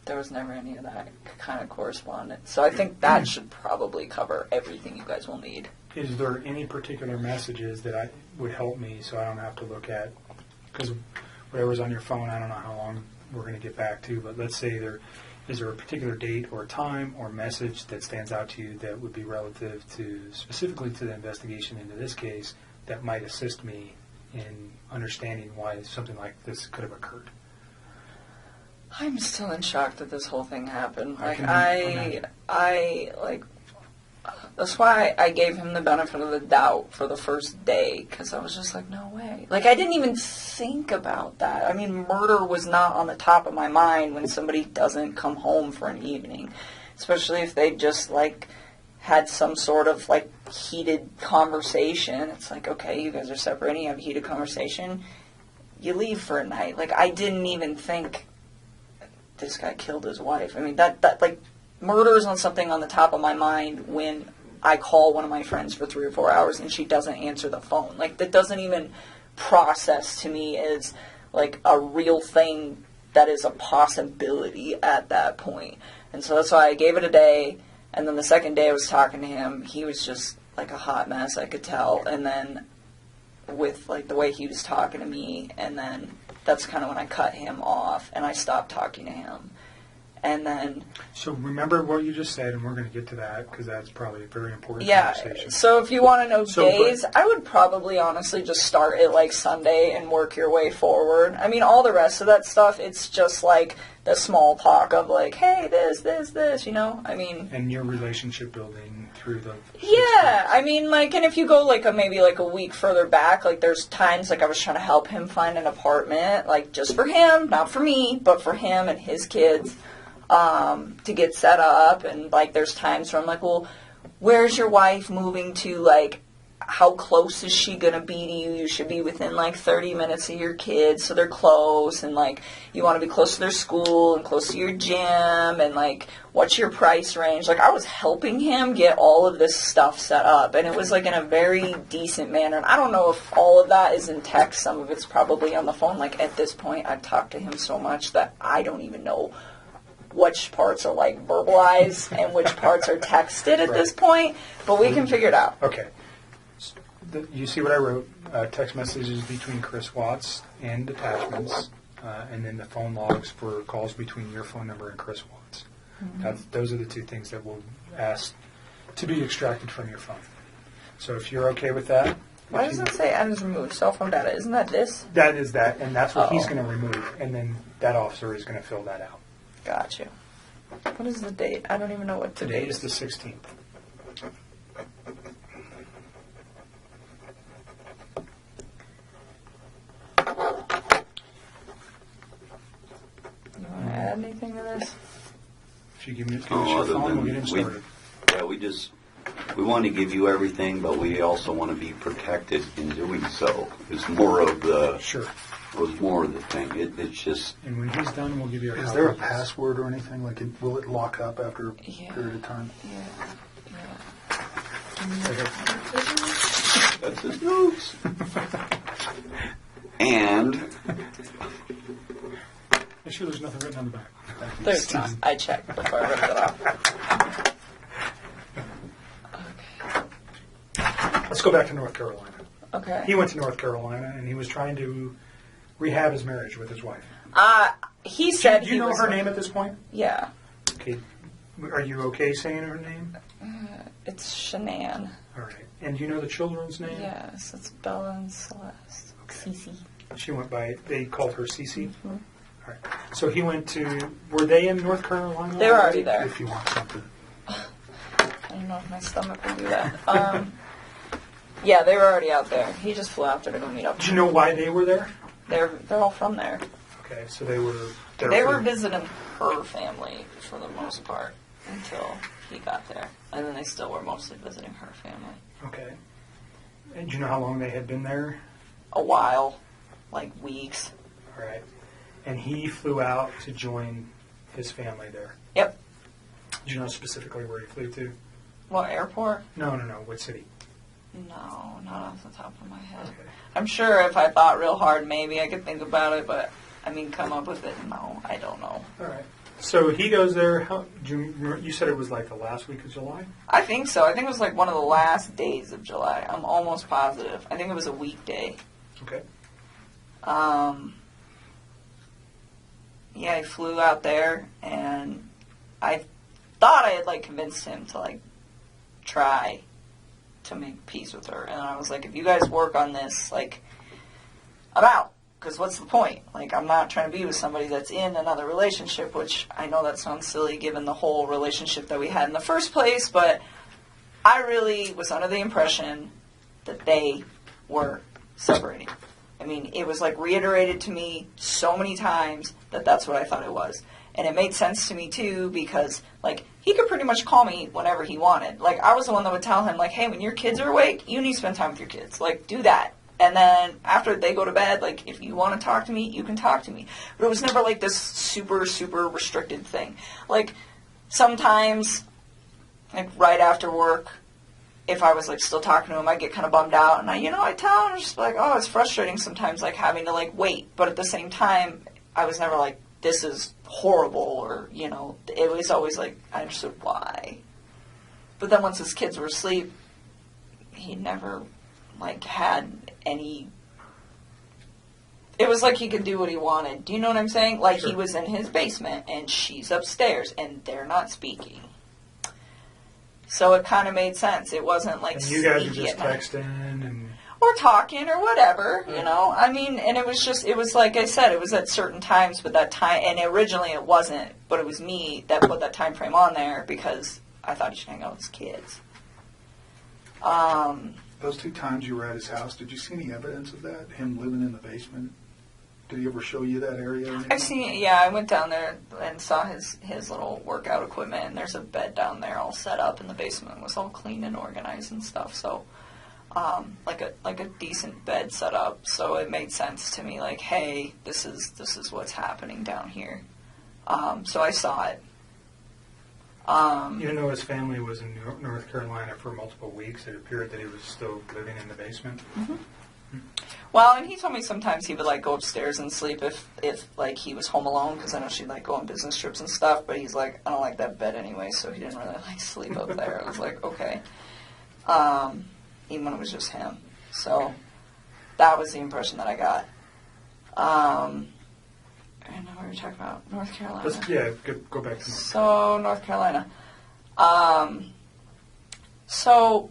there was never any of that kind of correspondence. So I think that should probably cover everything you guys will need. Is there any particular messages that would help me so I don't have to look at? Because whatever's on your phone, I don't know how long we're going to get back to, but let's say is there a particular date or time or message that stands out to you that would be relative to, specifically to the investigation into this case, that might assist me in understanding why something like this could have occurred? I'm still in shock that this whole thing happened. Like, that's why I gave him the benefit of the doubt for the first day, because I was just like, no way. Like, I didn't even think about that. I mean, murder was not on the top of my mind when somebody doesn't come home for an evening, especially if they just, like, had some sort of, like, heated conversation. It's like, okay, you guys are separating, you have a heated conversation, you leave for a night. Like, I didn't even think this guy killed his wife. I mean, that like, murder is on something on the top of my mind when I call one of my friends for 3 or 4 hours and she doesn't answer the phone. Like, that doesn't even process to me as, like, a real thing that is a possibility at that point. And so that's why I gave it a day. And then the second day I was talking to him, he was just like a hot mess, I could tell. And then with like the way he was talking to me, and then that's kind of when I cut him off and I stopped talking to him. And then... So remember what you just said, and we're going to get to that because that's probably a very important Yeah, conversation. so if you want to know So, days, I would probably honestly just start at like Sunday and work your way forward. I mean, all the rest of that stuff, it's just like the small talk of like, hey, this, you know? I mean... And your relationship building through the... Yeah, I mean, like, and if you go like maybe like a week further back, like there's times like I was trying to help him find an apartment, like just for him, not for me, but for him and his kids. To get set up, and like there's times where I'm like, well, where's your wife moving to? Like, how close is she gonna be to you? You should be within like 30 minutes of your kids, so they're close, and like you want to be close to their school and close to your gym, and like what's your price range? Like I was helping him get all of this stuff set up, and it was like in a very decent manner. And I don't know if all of that is in text. Some of it's probably on the phone. Like at this point, I've talked to him so much that I don't even know which parts are like verbalized and which parts are texted at this point, but we can figure it out. Okay. You see what I wrote? Text messages between Chris Watts and attachments, and then the phone logs for calls between your phone number and Chris Watts. Mm-hmm. Those are the two things that we'll ask to be extracted from your phone. So if you're okay with that. Why does it say items removed? Cell phone data. Isn't that this? That is that, and that's what he's going to remove, and then that officer is going to fill that out. Got you. What is the date? I don't even know what Today is the 16th. You want to add anything to this? If you give us your phone, we'll get him started. We want to give you everything, but we also want to be protected in doing so. It's more of the... Sure. Was more of the thing. It's just... And when he's done, we'll give you a Is there a password or anything? Like, will it lock up after a period of time? Yeah. That's his notes. And... Make sure there's nothing written on the back. There's not. I checked before I ripped it off. Okay. Let's go back to North Carolina. Okay. He went to North Carolina, and he was trying to rehab his marriage with his wife. He said Do you know her name at this point? Yeah. Okay. Are you okay saying her name? It's Shanann. All right. And do you know the children's name? Yes, it's Bella and Celeste. Okay. Cece. She went by, they called her Cece? Mm-hmm. All right. So he went to, were they in North Carolina? They were already there. If you want something. I don't know if my stomach will do that. Yeah, they were already out there. He just flew out there to go meet up. Do you know why they were there? They're all from there. Okay, so they were there. They were visiting her family for the most part until he got there. And then they still were mostly visiting her family. Okay. And do you know how long they had been there? A while. Like weeks. All right. And he flew out to join his family there. Yep. Do you know specifically where he flew to? What, airport? No. What city? No, not off the top of my head. Okay. I'm sure if I thought real hard, maybe I could think about it, but, I mean, come up with it, no, I don't know. All right. So he goes there. You said it was like the last week of July? I think so. I think it was like one of the last days of July. I'm almost positive. I think it was a weekday. Okay. Yeah, I flew out there, and I thought I had, like, convinced him to, like, try to make peace with her. And I was like, if you guys work on this, like, I'm out. Because what's the point? Like, I'm not trying to be with somebody that's in another relationship, which I know that sounds silly given the whole relationship that we had in the first place, but I really was under the impression that they were separating. I mean, it was, like, reiterated to me so many times that that's what I thought it was. And it made sense to me, too, because, like, he could pretty much call me whenever he wanted. Like, I was the one that would tell him, like, hey, when your kids are awake, you need to spend time with your kids. Like, do that. And then after they go to bed, like, if you want to talk to me, you can talk to me. But it was never, like, this super, super restricted thing. Like, sometimes, like, right after work, if I was, like, still talking to him, I'd get kind of bummed out. And I tell him, just like, oh, it's frustrating sometimes, like, having to, like, wait. But at the same time, I was never like, this is horrible, or, it was always like, I understood why. But then once his kids were asleep, he never, like, had any... It was like he could do what he wanted. Do you know what I'm saying? Like, Sure. he was in his basement, and she's upstairs, and they're not speaking. So it kind of made sense. It wasn't, like, And you guys are sneaky just at night. texting and... Or talking or whatever, you Right. know. I mean, and it was like I said, it was at certain times, but that time, and originally it wasn't, but it was me that put that time frame on there because I thought he should hang out with his kids. Those 2 times you were at his house, did you see any evidence of that? Him living in the basement? Did he ever show you that area? Or anything? I've seen, yeah, I went down there and saw his little workout equipment, and there's a bed down there all set up in the basement. It was all clean and organized and stuff, so, like a decent bed set up, so it made sense to me, like, hey, this is what's happening down here. So I saw it. Even though his family was in North Carolina for multiple weeks, it appeared that he was still living in the basement. Well, and he told me sometimes he would, like, go upstairs and sleep if like, he was home alone, because I know she'd, like, go on business trips and stuff, but he's like, I don't like that bed anyway, so he didn't really, like, sleep up there. I was like, okay. Even when it was just him. So that was the impression that I got. I don't know what we were talking about. North Carolina. Go back to North So, North Carolina. So,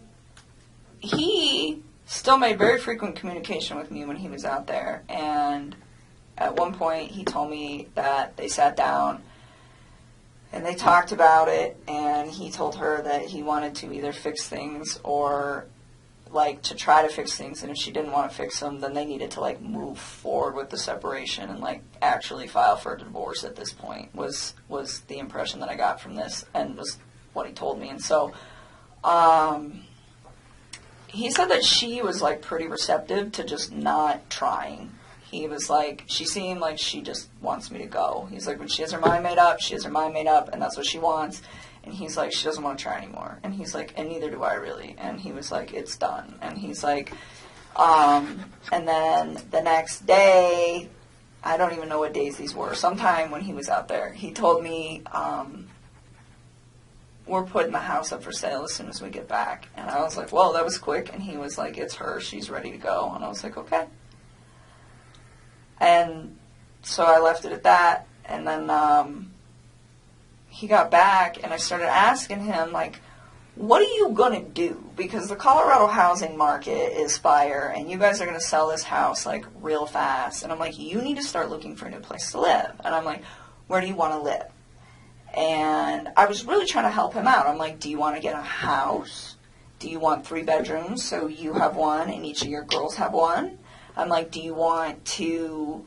he still made very frequent communication with me when he was out there. And at one point, he told me that they sat down and they talked about it. And he told her that he wanted to either fix things or, like, to try to fix things. And if she didn't want to fix them, then they needed to, like, move forward with the separation and, like, actually file for a divorce at this point was the impression that I got from this and was what he told me. And so, he said that she was, like, pretty receptive to just not trying. He was like, she seemed like she just wants me to go. He's like, when she has her mind made up, she has her mind made up, and that's what she wants. And he's like, she doesn't want to try anymore. And he's like, and neither do I really. And he was like, it's done. And he's like, and then the next day, I don't even know what days these were. Sometime when he was out there, he told me, we're putting the house up for sale as soon as we get back. And I was like, well, that was quick. And he was like, it's her. She's ready to go. And I was like, okay. And so I left it at that. And then he got back, and I started asking him, like, what are you going to do? Because the Colorado housing market is fire, and you guys are going to sell this house, like, real fast. And I'm like, you need to start looking for a new place to live. And I'm like, where do you want to live? And I was really trying to help him out. I'm like, do you want to get a house? Do you want 3 bedrooms so you have one and each of your girls have one? I'm like, do you want to,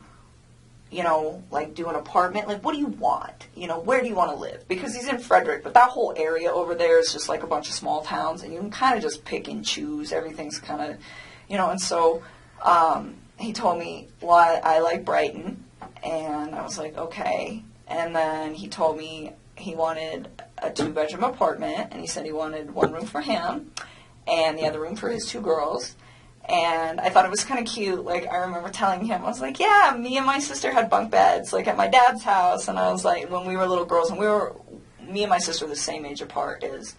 you know, like, do an apartment? Like, what do you want? You know, where do you want to live? Because he's in Frederick, but that whole area over there is just like a bunch of small towns, and you can kind of just pick and choose. Everything's kind of, you know, and so he told me, well, I like Brighton, and I was like, okay. And then he told me he wanted a 2-bedroom apartment, and he said he wanted 1 room for him and the other room for his 2 girls. And I thought it was kind of cute. Like, I remember telling him, I was like, yeah, me and my sister had bunk beds, like, at my dad's house. And I was like, when we were little girls, and me and my sister were the same age apart as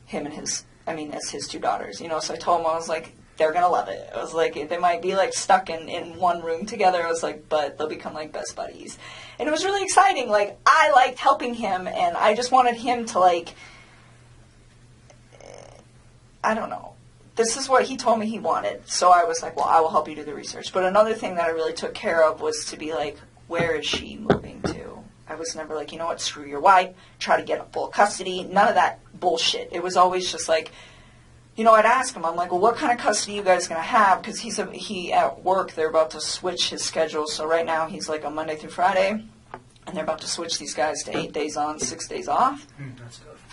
him and as his 2 daughters, you know. So I told him, I was like, they're going to love it. I was like, they might be, like, stuck in one room together. I was like, but they'll become, like, best buddies. And it was really exciting. Like, I liked helping him, and I just wanted him to, like, I don't know. This is what he told me he wanted. So I was like, well, I will help you do the research. But another thing that I really took care of was to be like, where is she moving to? I was never like, you know what, screw your wife, try to get full custody. None of that bullshit. It was always just like, you know, I'd ask him, I'm like, well, what kind of custody are you guys going to have? Because he at work, they're about to switch his schedule. So right now he's like on Monday through Friday, and they're about to switch these guys to 8 days on, 6 days off. That's tough.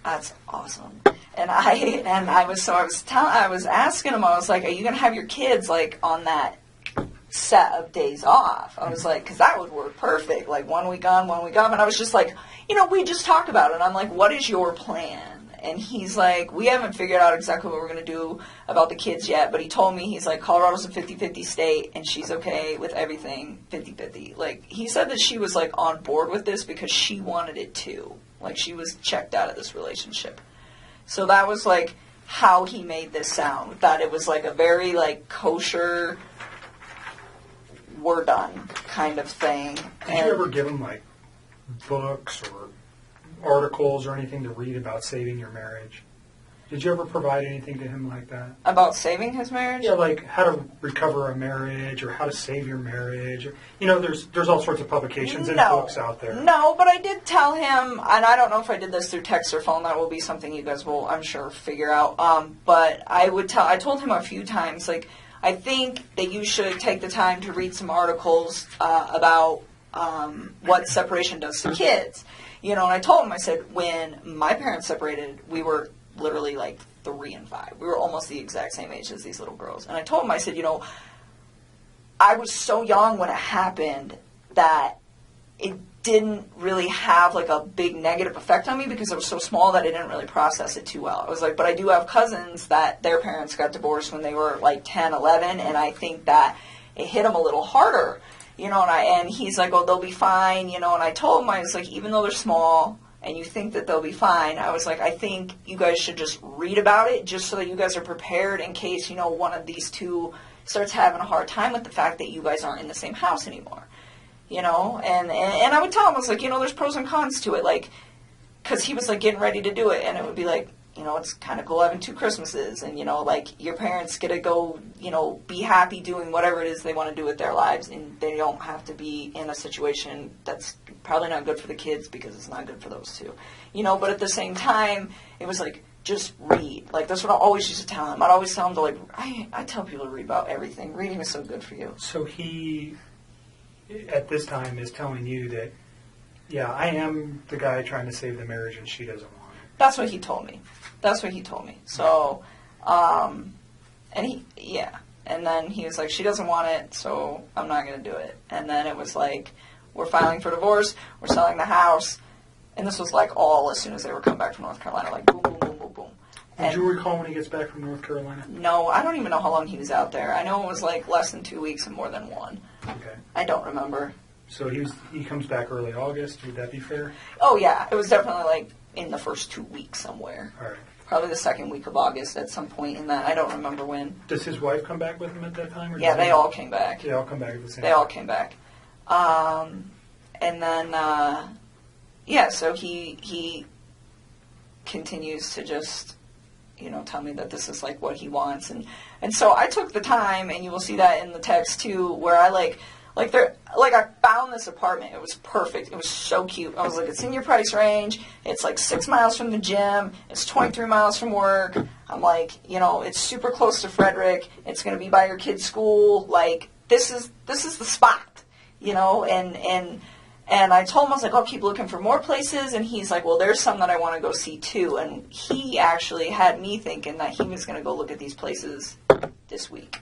That's awesome. And I was asking him, I was like, are you going to have your kids, like, on that set of days off? I was like, because that would work perfect. Like, 1 week on, 1 week off. And I was just like, you know, we just talked about it. And I'm like, what is your plan? And he's like, we haven't figured out exactly what we're going to do about the kids yet. But he told me, he's like, Colorado's a 50-50 state, and she's okay with everything 50-50. Like, he said that she was, like, on board with this because she wanted it too. Like, she was checked out of this relationship. So that was like how he made this sound. That it was like a very like kosher, we're done kind of thing. Did you ever give him like books or articles or anything to read about saving your marriage? Did you ever provide anything to him like that? About saving his marriage? Yeah, like how to recover a marriage or how to save your marriage. Or, there's all sorts of publications and books out there. No, but I did tell him, and I don't know if I did this through text or phone. That will be something you guys will, I'm sure, figure out. But I told him a few times, like, I think that you should take the time to read some articles about what separation does to kids. And I told him, I said, when my parents separated, we were literally like 3 and 5. We were almost the exact same age as these little girls. And I told him, I said, I was so young when it happened that it didn't really have like a big negative effect on me because I was so small that I didn't really process it too well. I was like, but I do have cousins that their parents got divorced when they were like 10, 11, and I think that it hit them a little harder, and he's like, oh, they'll be fine, and I told him, I was like, even though they're small, and you think that they'll be fine, I was like, I think you guys should just read about it just so that you guys are prepared in case, one of these two starts having a hard time with the fact that you guys aren't in the same house anymore. And I would tell him, I was like, there's pros and cons to it, like, because he was like getting ready to do it, and it would be like, it's kind of cool having 2 Christmases, and, like, your parents get to go, be happy doing whatever it is they want to do with their lives, and they don't have to be in a situation that's probably not good for the kids because it's not good for those two. But at the same time, it was like, just read. Like, that's what I always used to tell him. I'd always tell him to, like, I tell people to read about everything. Reading is so good for you. So he, at this time, is telling you that, yeah, I am the guy trying to save the marriage and she doesn't want it. That's what he told me. So, and and then he was like, she doesn't want it, so I'm not going to do it. And then it was like, we're filing for divorce, we're selling the house, and this was like all as soon as they were coming back from North Carolina, like boom, boom, boom, boom, boom. Did you recall when he gets back from North Carolina? No, I don't even know how long he was out there. I know it was like less than 2 weeks and more than 1. Okay. I don't remember. So he comes back early August, would that be fair? Oh yeah, it was definitely like in the first 2 weeks somewhere. All right. Probably the second week of August at some point in that. I don't remember when. Does his wife come back with him at that time? Or Yeah, they all came back. They all come back at the same time? They all came back. And then, so he continues to just, tell me that this is like what he wants. And so I took the time, and you will see that in the text too, where I I found this apartment. It was perfect. It was so cute. I was like, it's in your price range. It's like 6 miles from the gym. It's 23 miles from work. I'm like, it's super close to Frederick. It's going to be by your kid's school. Like, this is the spot, and I told him, I was like, I'll keep looking for more places. And he's like, well, there's some that I want to go see too. And he actually had me thinking that he was going to go look at these places this week.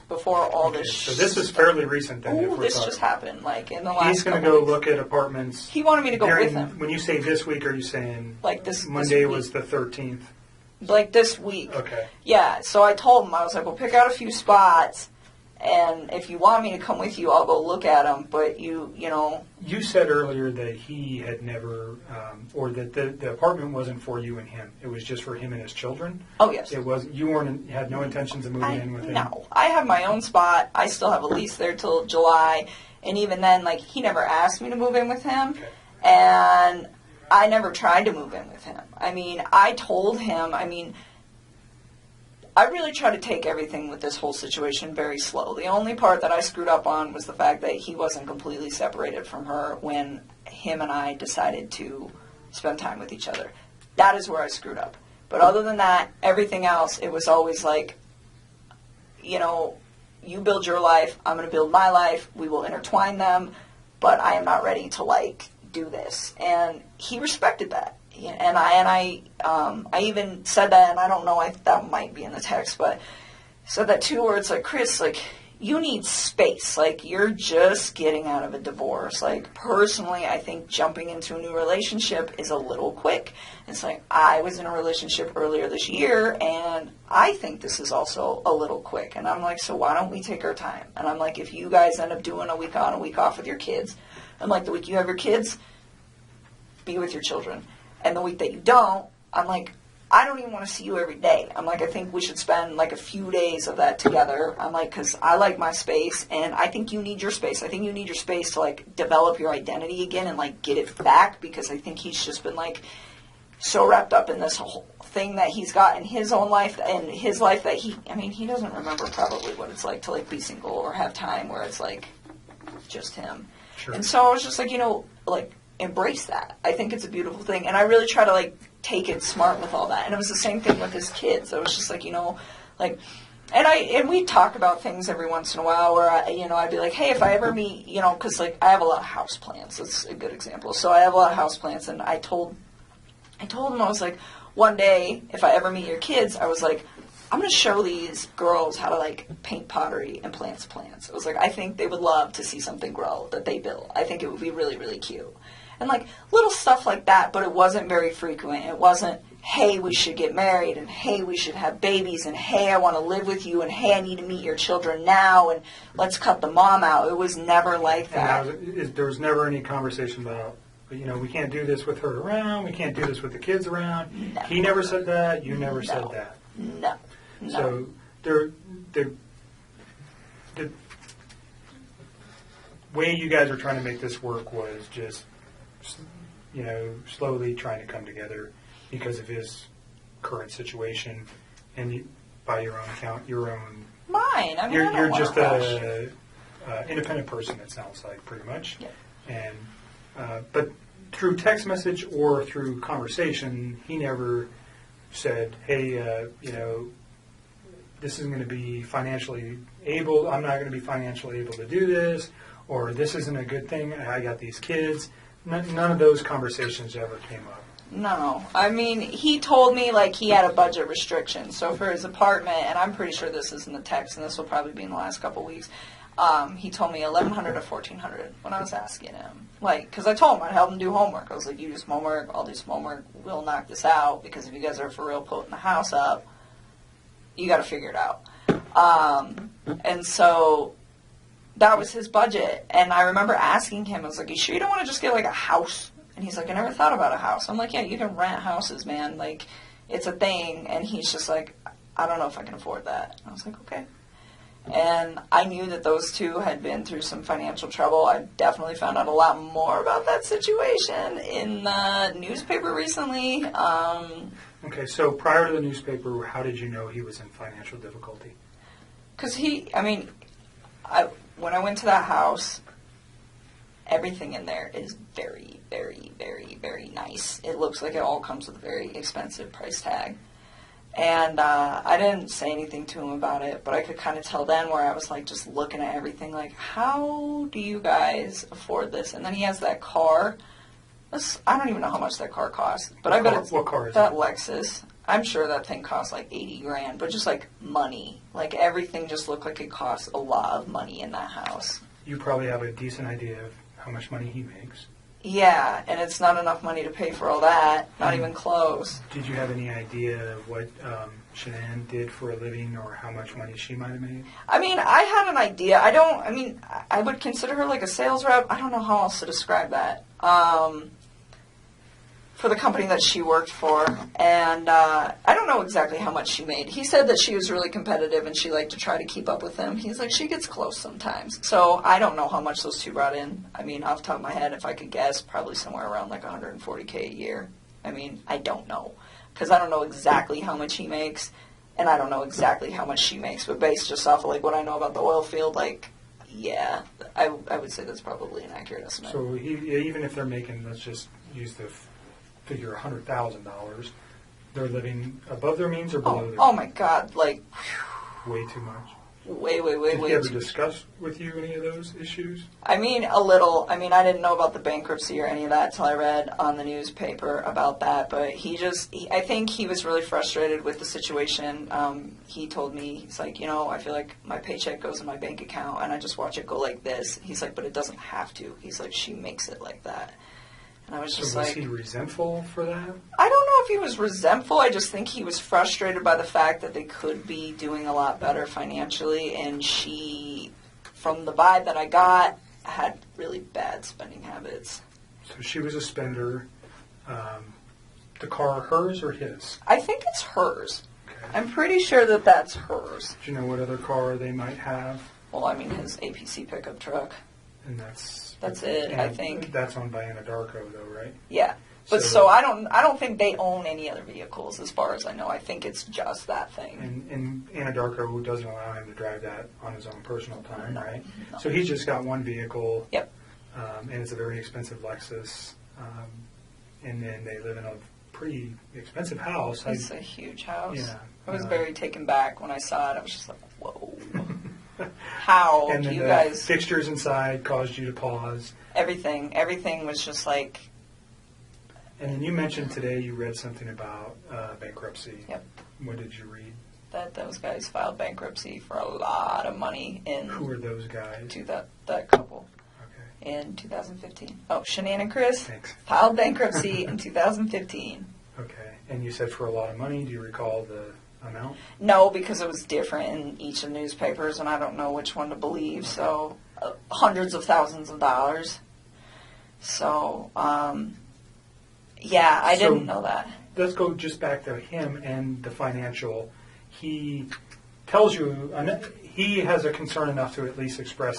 Before all this. So this is fairly recent then. Ooh, this just happened, like in the last. He's going to go look at apartments. He wanted me to go with him. When you say this week, are you saying like this? Monday this was the 13th. Like this week. Okay. Yeah. So I told him, I was like, well, pick out a few spots, and if you want me to come with you, I'll go look at them. But you know. You said earlier that he had never, or that the apartment wasn't for you and him. It was just for him and his children. Oh yes. It was. You had no intentions of moving in with him. No, I have my own spot. I still have a lease there till July, and even then, like, he never asked me to move in with him, Okay. and I never tried to move in with him. I mean, I told him. I mean, I really try to take everything with this whole situation very slow. The only part that I screwed up on was the fact that he wasn't completely separated from her when him and I decided to spend time with each other. That is where I screwed up. But other than that, everything else, it was always like, you build your life, I'm going to build my life, we will intertwine them, but I am not ready to, like, do this. And he respected that. And I even said that, and I don't know, that might be in the text, but said that too, where it's like, Chris, like, you need space. Like, you're just getting out of a divorce. Like, personally, I think jumping into a new relationship is a little quick. It's like, I was in a relationship earlier this year, and I think this is also a little quick. And I'm like, so why don't we take our time? And I'm like, if you guys end up doing a week on, a week off with your kids, I'm like, the week you have your kids, be with your children. And the week that you don't, I'm like, I don't even want to see you every day. I'm like, I think we should spend like a few days of that together. I'm like, because I like my space, and I think you need your space. I think you need your space to like develop your identity again and like get it back, because I think he's just been like so wrapped up in this whole thing that he's got in his own life and his life that he doesn't remember probably what it's like to like be single or have time where it's like just him. Sure. And so I was just like, like embrace that. I think it's a beautiful thing, and I really try to like take it smart with all that. And it was the same thing with his kids. I was just like, like, and we talk about things every once in a while where I'd be like, hey, if I ever meet, because like I have a lot of house plants. That's a good example. So I have a lot of house plants, and I told him, I was like, one day if I ever meet your kids, I was like, I'm going to show these girls how to like paint pottery and plants. I was like, I think they would love to see something grow that they built. I think it would be really, really cute. And like little stuff like that, but it wasn't very frequent. It wasn't, hey, we should get married, and hey, we should have babies, and hey, I want to live with you, and hey, I need to meet your children now, and let's cut the mom out. It was never like that. And there was never any conversation about, we can't do this with her around, we can't do this with the kids around. No. He never said that, you never said that. No. So the way you guys were trying to make this work was just, slowly trying to come together because of his current situation, and by your own account, Mine. I mean, you're just a independent person. It sounds like pretty much, yeah. And but through text message or through conversation, he never said, hey, this isn't going to be financially able, I'm not going to be financially able to do this, or this isn't a good thing, I got these kids. None of those conversations ever came up. No. I mean, he told me, like, he had a budget restriction. So for his apartment, and I'm pretty sure this is in the text, and this will probably be in the last couple weeks, he told me $1,100 to $1,400 when I was asking him. Like, because I told him I'd help him do homework. I was like, you do some homework, I'll do some homework, we'll knock this out, because if you guys are for real putting the house up, you got to figure it out. And so that was his budget. And I remember asking him, I was like, you sure you don't want to just get like a house? And he's like, I never thought about a house. I'm like, yeah, you can rent houses, man. Like, it's a thing. And he's just like, I don't know if I can afford that. I was like, okay. And I knew that those two had been through some financial trouble. I definitely found out a lot more about that situation in the newspaper recently. Okay, so prior to the newspaper, how did you know he was in financial difficulty? Because when I went to that house, everything in there is very, very, very, very nice. It looks like it all comes with a very expensive price tag. And I didn't say anything to him about it, but I could kind of tell then where I was like just looking at everything like, how do you guys afford this? And then he has that car. I don't even know how much that car costs, but I bet it's what car is that it? Lexus. I'm sure that thing costs like $80,000, but just like money. Like everything just looked like it costs a lot of money in that house. You probably have a decent idea of how much money he makes. Yeah, and it's not enough money to pay for all that. Not even close. Did you have any idea of what Shanann did for a living or how much money she might have made? I mean, I had an idea. I would consider her like a sales rep. I don't know how else to describe that. For the company that she worked for. And I don't know exactly how much she made. He said that she was really competitive and she liked to try to keep up with him. He's like, she gets close sometimes. So I don't know how much those two brought in. I mean, off the top of my head, if I could guess, probably somewhere around like $140K a year. I mean, I don't know. Because I don't know exactly how much he makes. And I don't know exactly how much she makes. But based just off of like what I know about the oil field, like, yeah, I would say that's probably an accurate estimate. So even if they're making, let's just use the figure $100,000, they're living above their means or below their means? Oh my God, like, way too much. Way Did he ever too. discuss with you any of those issues? I mean, a little. I mean, I didn't know about the bankruptcy or any of that until I read on the newspaper about that. But I think he was really frustrated with the situation. He told me, he's like, I feel like my paycheck goes in my bank account and I just watch it go like this. He's like, but it doesn't have to. He's like, she makes it like that. And I was just so was like, he resentful for that? I don't know if he was resentful. I just think he was frustrated by the fact that they could be doing a lot better financially. And she, from the vibe that I got, had really bad spending habits. So she was a spender. the car hers or his? I think it's hers. Okay. I'm pretty sure that that's hers. Do you know what other car they might have? Well, I mean, his APC pickup truck. And that's it, and I think. That's owned by Anadarko, though, right? Yeah. But so I don't think they own any other vehicles, as far as I know. I think it's just that thing. And Anadarko doesn't allow him to drive that on his own personal time, No, right? no. So he's just got one vehicle. Yep. And it's a very expensive Lexus. And then they live in a pretty expensive house. It's a huge house. Yeah. I was very taken back when I saw it. I was just like, whoa. How And do then you the guys... fixtures inside caused you to pause. Everything was just like... And then you mentioned today you read something about bankruptcy. Yep. What did you read? That those guys filed bankruptcy for a lot of money in... Who are those guys? To that couple. Okay. In 2015. Oh, Shanann and Chris Thanks. filed bankruptcy in 2015. Okay. And you said for a lot of money. Do you recall the amount? No, because it was different in each of the newspapers, and I don't know which one to believe. So, hundreds of thousands of dollars. So, yeah, I didn't know that. Let's go just back to him and the financial. He tells you, he has a concern enough to at least express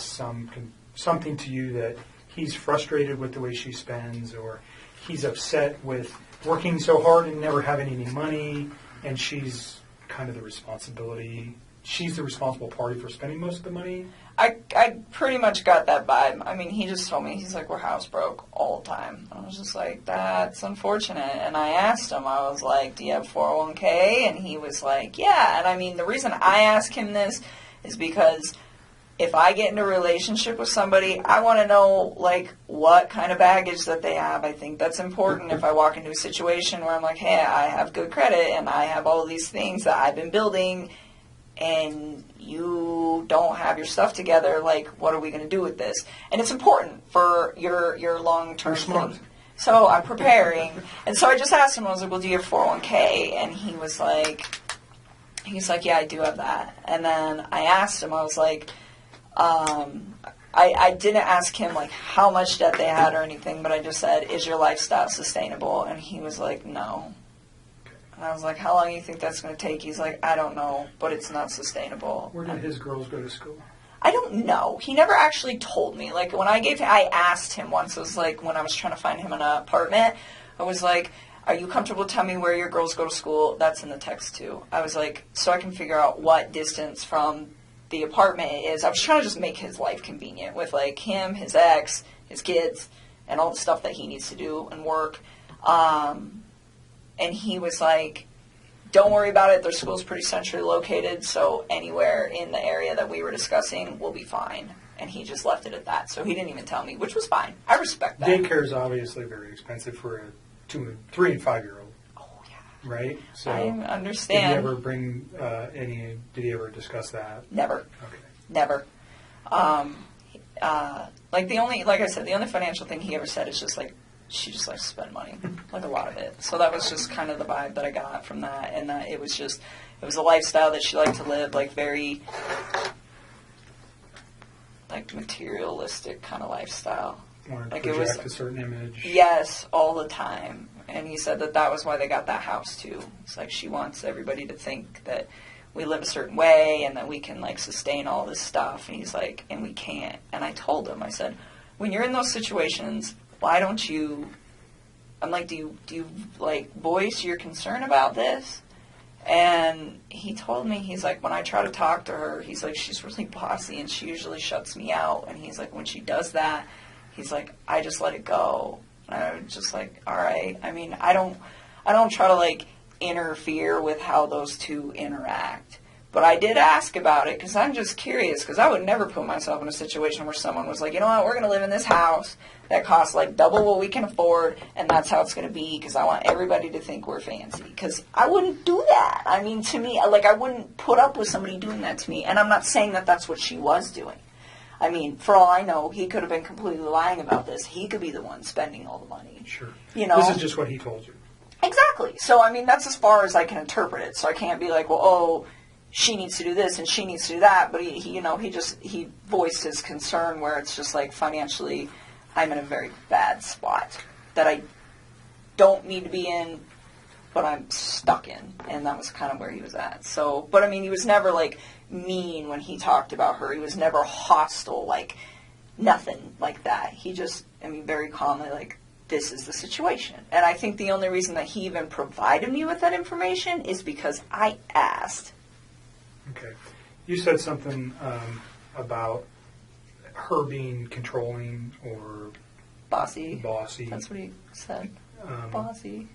something to you that he's frustrated with the way she spends, or he's upset with working so hard and never having any money, and she's kind of the responsibility. She's the responsible party for spending most of the money. I pretty much got that vibe. I mean, he just told me, he's like, we're house broke all the time. I was just like, that's unfortunate. And I asked him, I was like, do you have 401k? And he was like, yeah. And I mean, the reason I ask him this is because if I get into a relationship with somebody, I want to know, like, what kind of baggage that they have. I think that's important if I walk into a situation where I'm like, hey, I have good credit and I have all these things that I've been building, and you don't have your stuff together, like, what are we going to do with this? And it's important for your long-term You're smart. thing. So I'm preparing. And so I just asked him, I was like, well, do you have 401k? And he was like, yeah, I do have that. And then I asked him, I was like, I didn't ask him, like, how much debt they had or anything, but I just said, is your lifestyle sustainable? And he was like, no. And I was like, how long do you think that's going to take? He's like, I don't know, but it's not sustainable. Where did his girls go to school? I don't know. He never actually told me. Like, when I asked him once, it was like when I was trying to find him an apartment, I was like, are you comfortable telling me where your girls go to school? That's in the text, too. I was like, so I can figure out what distance from the apartment it is. I was trying to just make his life convenient with, like, him, his ex, his kids, and all the stuff that he needs to do and work. And he was like, don't worry about it. Their school's pretty centrally located, so anywhere in the area that we were discussing will be fine. And he just left it at that. So he didn't even tell me, which was fine. I respect that. Daycare is obviously very expensive for a 3 and 5 year old. Oh, yeah. Right? So I understand. Did he ever bring did he ever discuss that? Never. Okay. Never. Like I said, the only financial thing he ever said is just like, she just likes to spend money, like a lot of it. So that was just kind of the vibe that I got from that, and that it was a lifestyle that she liked to live, like very, like materialistic kind of lifestyle. Wanted to Like project it was a certain image. Yes, all the time. And he said that was why they got that house too. It's like she wants everybody to think that we live a certain way and that we can like sustain all this stuff. And he's like, and we can't. And I told him, I said, when you're in those situations, why don't you, I'm like, do you like voice your concern about this? And he told me, he's like, when I try to talk to her, he's like, she's really bossy and she usually shuts me out. And he's like, when she does that, he's like, I just let it go. And I was just like, all right. I mean, I don't try to like interfere with how those two interact. But I did ask about it because I'm just curious, because I would never put myself in a situation where someone was like, you know what, we're going to live in this house that costs like double what we can afford, and that's how it's going to be because I want everybody to think we're fancy. Because I wouldn't do that. I mean, to me, like, I wouldn't put up with somebody doing that to me. And I'm not saying that that's what she was doing. I mean, for all I know, he could have been completely lying about this. He could be the one spending all the money. Sure. You know? This is just what he told you. Exactly. So, I mean, that's as far as I can interpret it. So I can't be like, well, oh, she needs to do this and she needs to do that. But he voiced his concern where it's just like financially, I'm in a very bad spot that I don't need to be in but I'm stuck in. And that was kind of where he was at. So, but I mean, he was never like mean when he talked about her. He was never hostile, like nothing like that. He just, I mean, very calmly, like, this is the situation. And I think the only reason that he even provided me with that information is because I asked. Okay. You said something about her being controlling or Bossy. bossy. That's what he said. Bossy.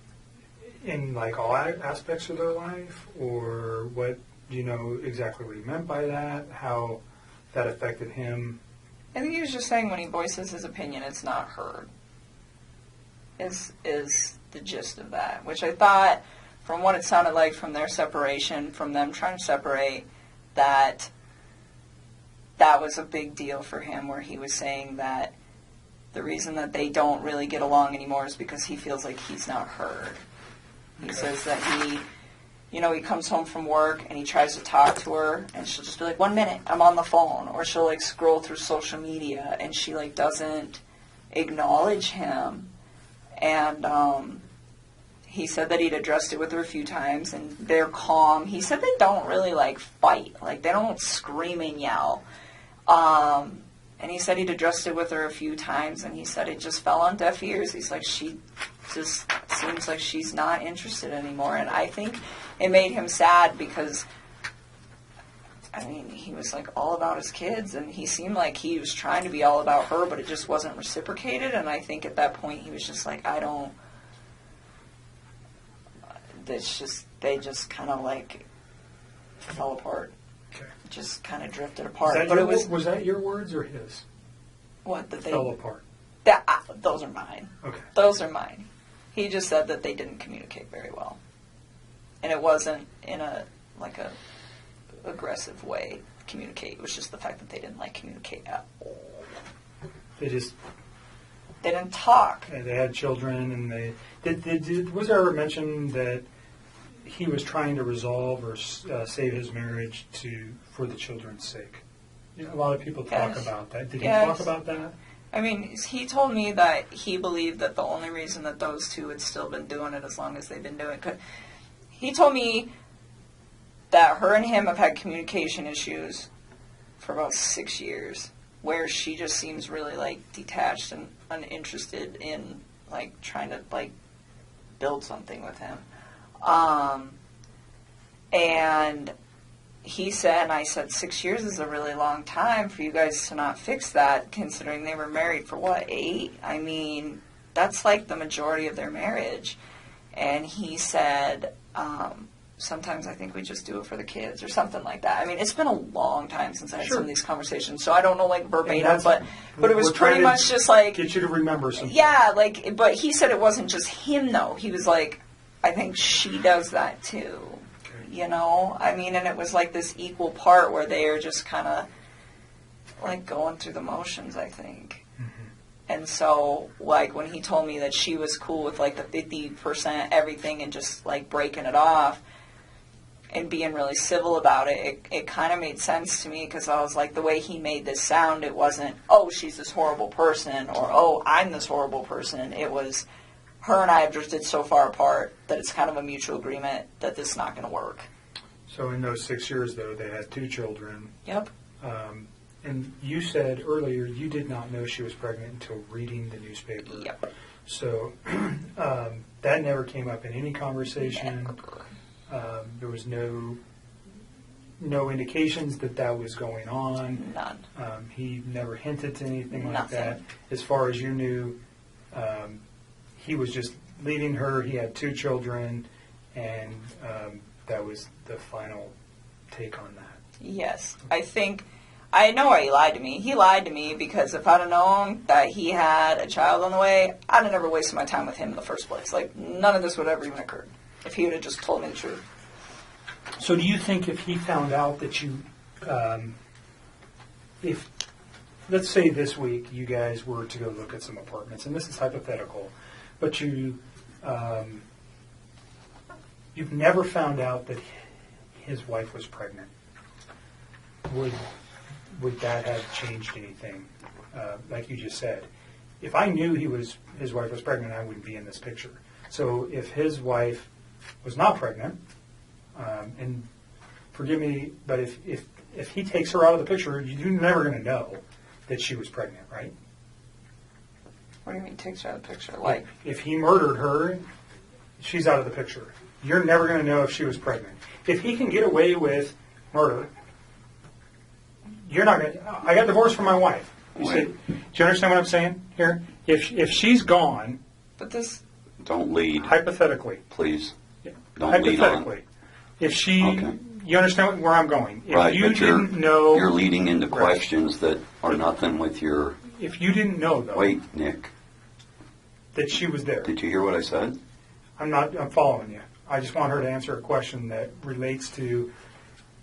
In like all aspects of their life, or what? Do you know exactly what he meant by that? How that affected him? I think he was just saying when he voices his opinion, it's not heard. Is the gist of that, which I thought, from what it sounded like from their separation, from them trying to separate, that was a big deal for him, where he was saying that the reason that they don't really get along anymore is because he feels like he's not heard. He says that he comes home from work and he tries to talk to her and she'll just be like, 1 minute, I'm on the phone. Or she'll like scroll through social media and she like doesn't acknowledge him. And he said that he'd addressed it with her a few times and they're calm. He said they don't really like fight. Like they don't scream and yell. And he said he'd addressed it with her a few times and he said it just fell on deaf ears. He's like, she just seems like she's not interested anymore. And I think it made him sad because, I mean, he was like all about his kids and he seemed like he was trying to be all about her, but it just wasn't reciprocated. And I think at that point he was just like, they just kind of like fell apart. Okay. Just kind of drifted apart. Was that your words or his? What, that they fell apart. Those are mine. Okay. Those are mine. He just said that they didn't communicate very well, and it wasn't in a aggressive way. Communicate. It was just the fact that they didn't communicate at all. They didn't talk. They had children, and was there ever mention that he was trying to resolve or save his marriage for the children's sake? A lot of people talk about that. Did he talk about that? I mean, he told me that he believed that the only reason that those two had still been doing it as long as they've been doing it, he told me that her and him have had communication issues for about 6 years, where she just seems really detached and uninterested in trying to build something with him. And he said, and I said, 6 years is a really long time for you guys to not fix that, considering they were married for, 8? I mean, that's the majority of their marriage. And he said, sometimes I think we just do it for the kids, or something like that. I mean, it's been a long time since I had some of these conversations, so I don't know verbatim, but it was pretty much just get you to remember something. Yeah, but he said it wasn't just him, though. He was I think she does that, too. I mean, and it was this equal part where they are just kind of going through the motions, I think. Mm-hmm. And so when he told me that she was cool with the 50% everything and just breaking it off and being really civil about it, it kind of made sense to me, because I was the way he made this sound, it wasn't, oh, she's this horrible person, or oh, I'm this horrible person. It was, her and I have drifted so far apart that it's kind of a mutual agreement that this is not going to work. So in those 6 years, though, they had 2 children. Yep. And you said earlier you did not know she was pregnant until reading the newspaper. Yep. So that never came up in any conversation. There was no indications that was going on. None. He never hinted to anything like Nothing. that. As far as you knew, he was just leaving her. He had 2 children, and that was the final take on that. Yes. I know why he lied to me. He lied to me because if I'd have known that he had a child on the way, I'd have never wasted my time with him in the first place. None of this would have ever even occurred if he would have just told me the truth. So do you think if he found out that you, if, let's say this week you guys were to go look at some apartments, and this is hypothetical, but you've never found out that his wife was pregnant, would that have changed anything? Like you just said, if I knew his wife was pregnant, I wouldn't be in this picture. So if his wife was not pregnant, and forgive me, but if he takes her out of the picture, you're never going to know that she was pregnant, right? What do you mean takes her out of the picture? Like, if he murdered her, she's out of the picture. You're never going to know if she was pregnant. If he can get away with murder, you're not going to. I got divorced from my wife. You see, do you understand what I'm saying here? If she's gone, but this. Don't lead. Hypothetically. Please. Don't lead on. Hypothetically. If she. Okay. You understand where I'm going. If Right, you but didn't know. You're leading into questions that are nothing with your. If you didn't know, though. Wait, Nick. That she was there. Did you hear what I said? I'm following you. I just want her to answer a question that relates to.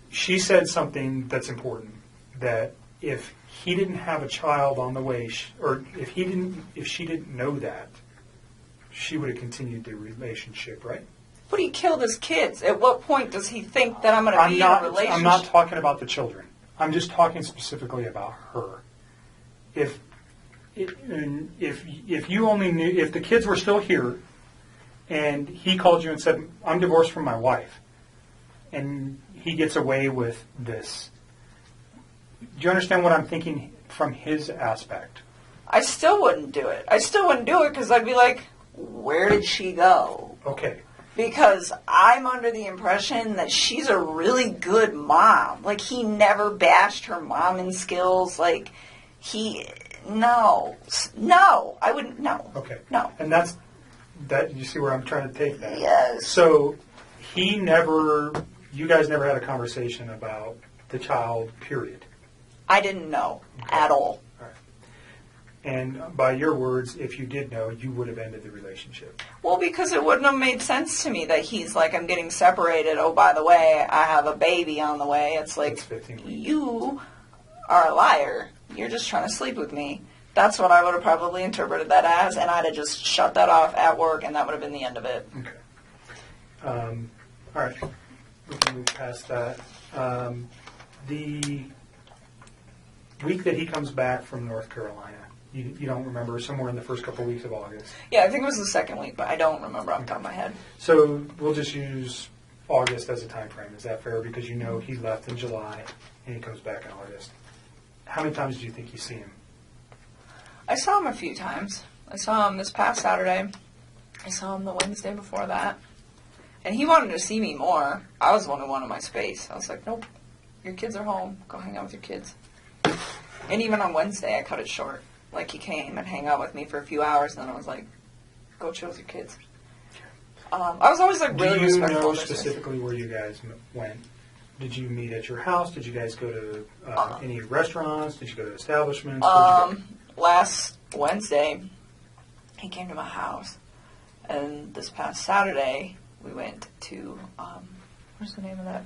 She said something that's important. That if he didn't have a child on the way, or if she didn't know that, she would have continued the relationship, right? But he killed his kids. At what point does he think that I'm going to be in a relationship? I'm not talking about the children. I'm just talking specifically about her. If you only knew, if the kids were still here, and he called you and said, "I'm divorced from my wife," and he gets away with this, do you understand what I'm thinking from his aspect? I still wouldn't do it. I still wouldn't do it because I'd be like, where did she go? Okay. Because I'm under the impression that she's a really good mom. Like, he never bashed her momming skills. Like, no, I wouldn't, no. Okay. No. And that, you see where I'm trying to take that? Yes. So, you guys never had a conversation about the child, period. I didn't know at all. All right. And by your words, if you did know, you would have ended the relationship. Well, because it wouldn't have made sense to me that he's like, I'm getting separated. Oh, by the way, I have a baby on the way. It's like, 15 weeks. You are a liar. You're just trying to sleep with me. That's what I would have probably interpreted that as, and I'd have just shut that off at work, and that would have been the end of it. Okay. All right. We can move past that. The week that he comes back from North Carolina, you don't remember, somewhere in the first couple of weeks of August. Yeah, I think it was the second week, but I don't remember off the top of my head. So we'll just use August as a time frame. Is that fair? Because you know he left in July and he comes back in August. How many times do you think you see him? I saw him a few times. I saw him this past Saturday. I saw him the Wednesday before that. And he wanted to see me more. I was the one who wanted my space. I was like, nope, your kids are home. Go hang out with your kids. And even on Wednesday, I cut it short. Like, he came and hang out with me for a few hours, and then I was like, go chill with your kids. I was always, like, really respectful. Do you know of their space. specifically where you guys went? Did you meet at your house? Did you guys go to any restaurants? Did you go to establishments? Last Wednesday, he came to my house. And this past Saturday, we went to, where's the name of that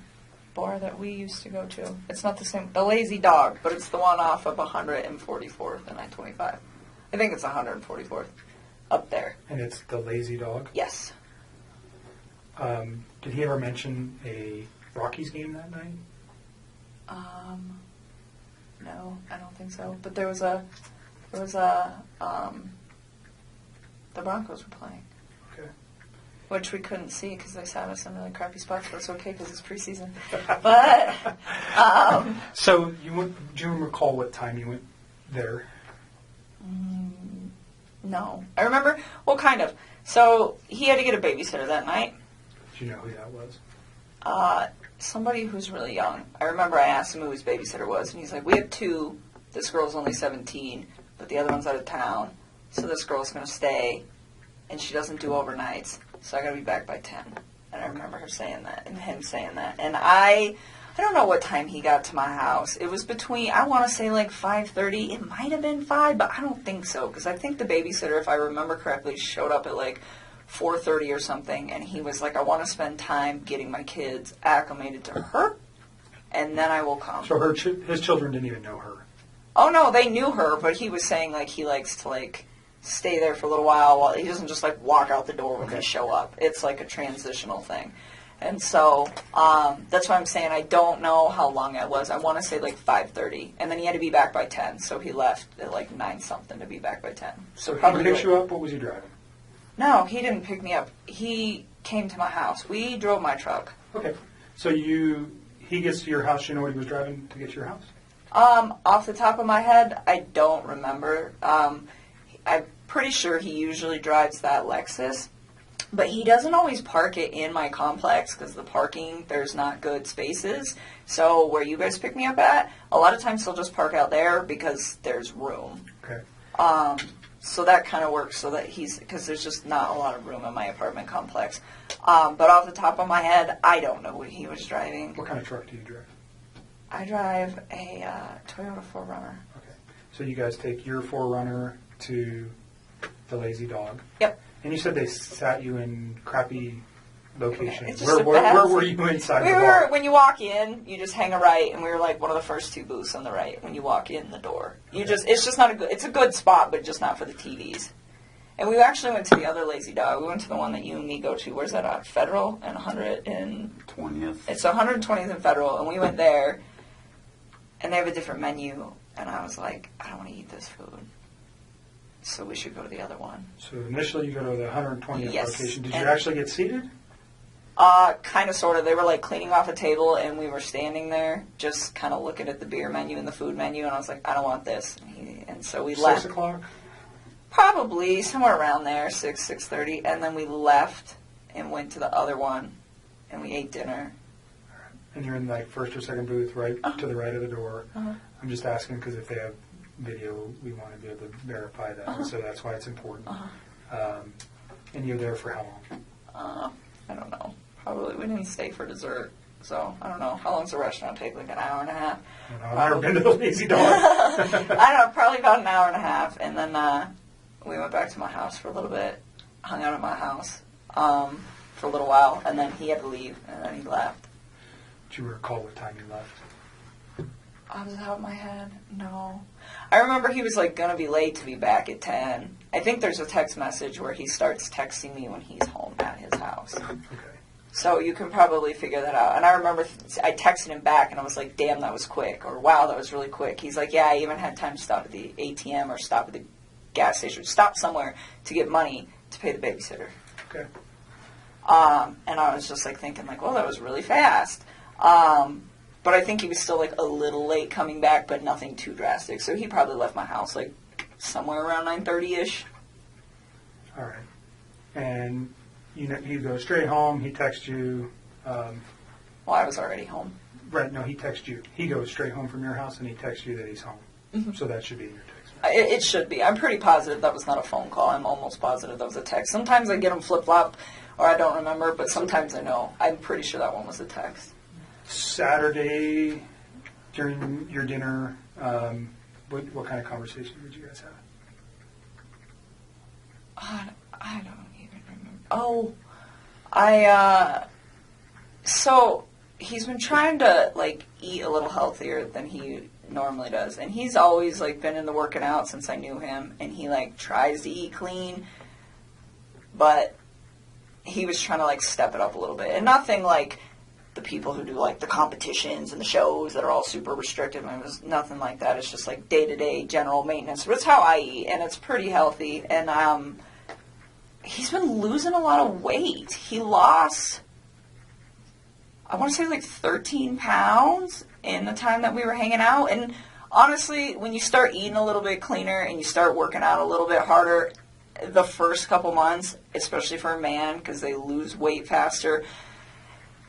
bar that we used to go to? It's not the same, the Lazy Dog, but it's the one off of 144th and I-25. I think it's 144th, up there. And it's the Lazy Dog? Yes. Did he ever mention a Rockies game that night? No, I don't think so. But there was the Broncos were playing. Okay. Which we couldn't see because they sat us in really crappy spots, but it's okay because it's preseason. But, So, do you recall what time you went there? no. I remember, well, kind of. So, he had to get a babysitter that night. Do you know who that was? Somebody who's really young. I remember I asked him who his babysitter was, and he's like, we have two. This girl's only 17, but the other one's out of town. So this girl's going to stay, and she doesn't do overnights. So I got to be back by 10. And I remember her saying that, and him saying that. And I don't know what time he got to my house. It was between, I want to say like 5:30. It might have been 5, but I don't think so. Because I think the babysitter, if I remember correctly, showed up at like 4:30 or something, and he was like, I want to spend time getting my kids acclimated to her, and then I will come. So his children didn't even know her? Oh, no, they knew her, but he was saying, like, he likes to, like, stay there for a little while. He doesn't just, like, walk out the door when they show up. It's, like, a transitional thing. And so that's why I'm saying I don't know how long it was. I want to say, like, 5:30, and then he had to be back by 10, so he left at, like, 9-something to be back by 10. So he picked you up? What was he driving? No, he didn't pick me up. He came to my house. We drove my truck. Okay. So he gets to your house, you know what he was driving to get to your house? Off the top of my head, I don't remember. I'm pretty sure he usually drives that Lexus. But he doesn't always park it in my complex because the parking, there's not good spaces. So where you guys pick me up at, a lot of times he'll just park out there because there's room. Okay. So that kind of works so that because there's just not a lot of room in my apartment complex. But off the top of my head, I don't know what he was driving. What kind of truck do you drive? I drive a Toyota 4Runner. Okay. So you guys take your 4Runner to the Lazy Dog. Yep. And you said they sat you in crappy locations. It's just Where were you inside the bar? When you walk in, you just hang a right, and we were like one of the first 2 booths on the right when you walk in the door. It's just not it's a good spot, but just not for the TVs. And we actually went to the other Lazy Dog. We went to the one that you and me go to. Where's that at? Federal and 100 and 20th. It's 120th and Federal, and we went there, and they have a different menu, and I was like, I don't want to eat this food. So we should go to the other one. So initially you go to the 120th Yes. location. Did you actually get seated? Kind of, sort of. They were like cleaning off a table, and we were standing there, just kind of looking at the beer menu and the food menu, and I was like, I don't want this. And so we left. 6 o'clock? Probably somewhere around there, 6:30, and then we left and went to the other one, and we ate dinner. And you're in like first or second booth, right to the right of the door. Uh-huh. I'm just asking because if they have video, we want to be able to verify that. So that's why it's important. And you're there for how long? I don't know. Probably we didn't stay for dessert, so I don't know. How long does the restaurant take? Like an hour and a half? I don't know. I've never been to the Lazy Dog. I don't know. Probably about an hour and a half, and then we went back to my house for a little bit. Hung out at my house for a little while, and then he had to leave, and then he left. Do you recall what time you left? Off the top of my head, no. I remember he was like gonna be late to be back at 10. I think there's a text message where he starts texting me when he's home at his house. Okay. So you can probably figure that out. And I remember I texted him back and I was like, damn, that was quick. Or wow, that was really quick. He's like, yeah, I even had time to stop at the ATM or stop at the gas station, stop somewhere to get money to pay the babysitter. Okay. And I was just like thinking like, well, that was really fast. But I think he was still like a little late coming back, but nothing too drastic. So he probably left my house like somewhere around 9:30ish. All right. And you go straight home. He texts you. Well, I was already home. Right. No, he texts you. He goes straight home from your house, and he texts you that he's home. Mm-hmm. So that should be in your text. It should be. I'm pretty positive that was not a phone call. I'm almost positive that was a text. Sometimes I get them flip-flop, or I don't remember, but sometimes I know. I'm pretty sure that one was a text. Saturday, during your dinner, what kind of conversation did you guys have? I don't even remember. Oh, so he's been trying to, like, eat a little healthier than he normally does. And he's always, like, been into working out since I knew him. And he, like, tries to eat clean. But he was trying to, like, step it up a little bit. And nothing like the people who do, like, the competitions and the shows that are all super restrictive. I mean, it was nothing like that. It's just, like, day-to-day general maintenance. But it's how I eat. And it's pretty healthy. And he's been losing a lot of weight. He lost, I want to say, like 13 pounds in the time that we were hanging out. And honestly, when you start eating a little bit cleaner and you start working out a little bit harder, the first couple months, especially for a man, because they lose weight faster,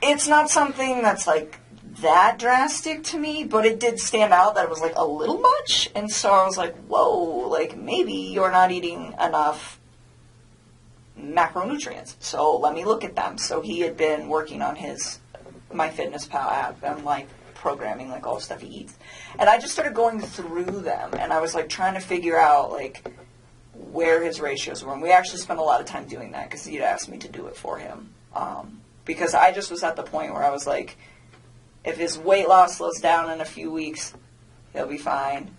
it's not something that's like that drastic to me, but it did stand out that it was like a little much. And so I was like, whoa, like maybe you're not eating enough macronutrients. So let me look at them. So he had been working on his MyFitnessPal app and like programming like all the stuff he eats. And I just started going through them and I was like trying to figure out like where his ratios were. And we actually spent a lot of time doing that because he'd asked me to do it for him. Because I just was at the point where I was like, if his weight loss slows down in a few weeks, he'll be fine.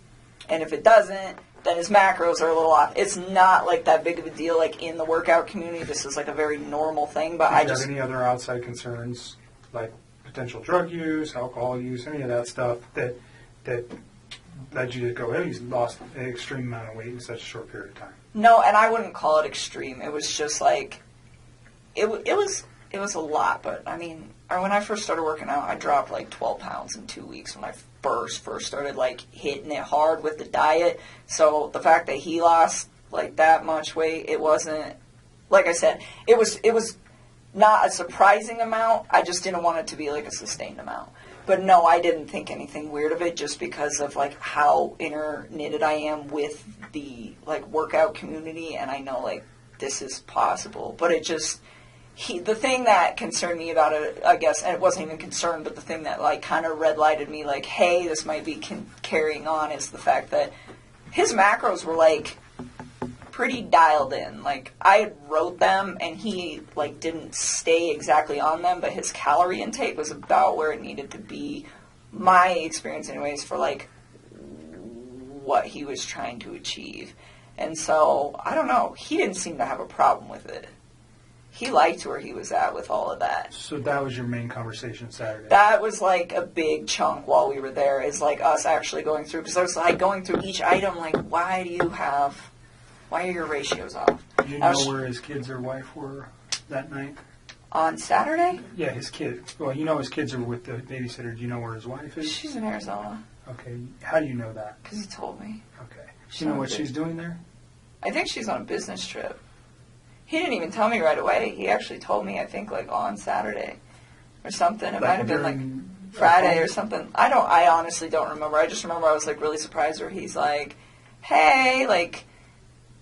And if it doesn't, then his macros are a little off. It's not like that big of a deal like in the workout community. This is like a very normal thing. But Do you have any other outside concerns like potential drug use, alcohol use, any of that stuff that led you to go, hey, he's lost an extreme amount of weight in such a short period of time? No, and I wouldn't call it extreme. It was just like it was a lot, but I mean, when I first started working out, I dropped like 12 pounds in 2 weeks when I first started like hitting it hard with the diet. So the fact that he lost like that much weight, it wasn't, like I said, it was not a surprising amount. I just didn't want it to be like a sustained amount. But no, I didn't think anything weird of it just because of like how knitted I am with the like workout community, and I know like this is possible. But it just, the thing that concerned me about it, I guess, and it wasn't even concerned, but the thing that like kind of red lighted me like, hey, this might be carrying on, is the fact that his macros were like pretty dialed in. Like I wrote them and he like didn't stay exactly on them, but his calorie intake was about where it needed to be, my experience anyways, for like what he was trying to achieve. And so I don't know, he didn't seem to have a problem with it. He liked where he was at with all of that. So that was your main conversation Saturday? That was like a big chunk while we were there, is like us actually going through, because I was like going through each item like, why are your ratios off? Do you know where his kids or wife were that night? On Saturday? Yeah, his kids. Well, you know his kids are with the babysitter. Do you know where his wife is? She's in Arizona. Okay. How do you know that? Because he told me. Okay. Do you know what she's doing there? I think she's on a business trip. He didn't even tell me right away. He actually told me, I think, like on Saturday or something. It might have been like Friday or something. I honestly don't remember. I just remember I was like really surprised where he's like, hey, like,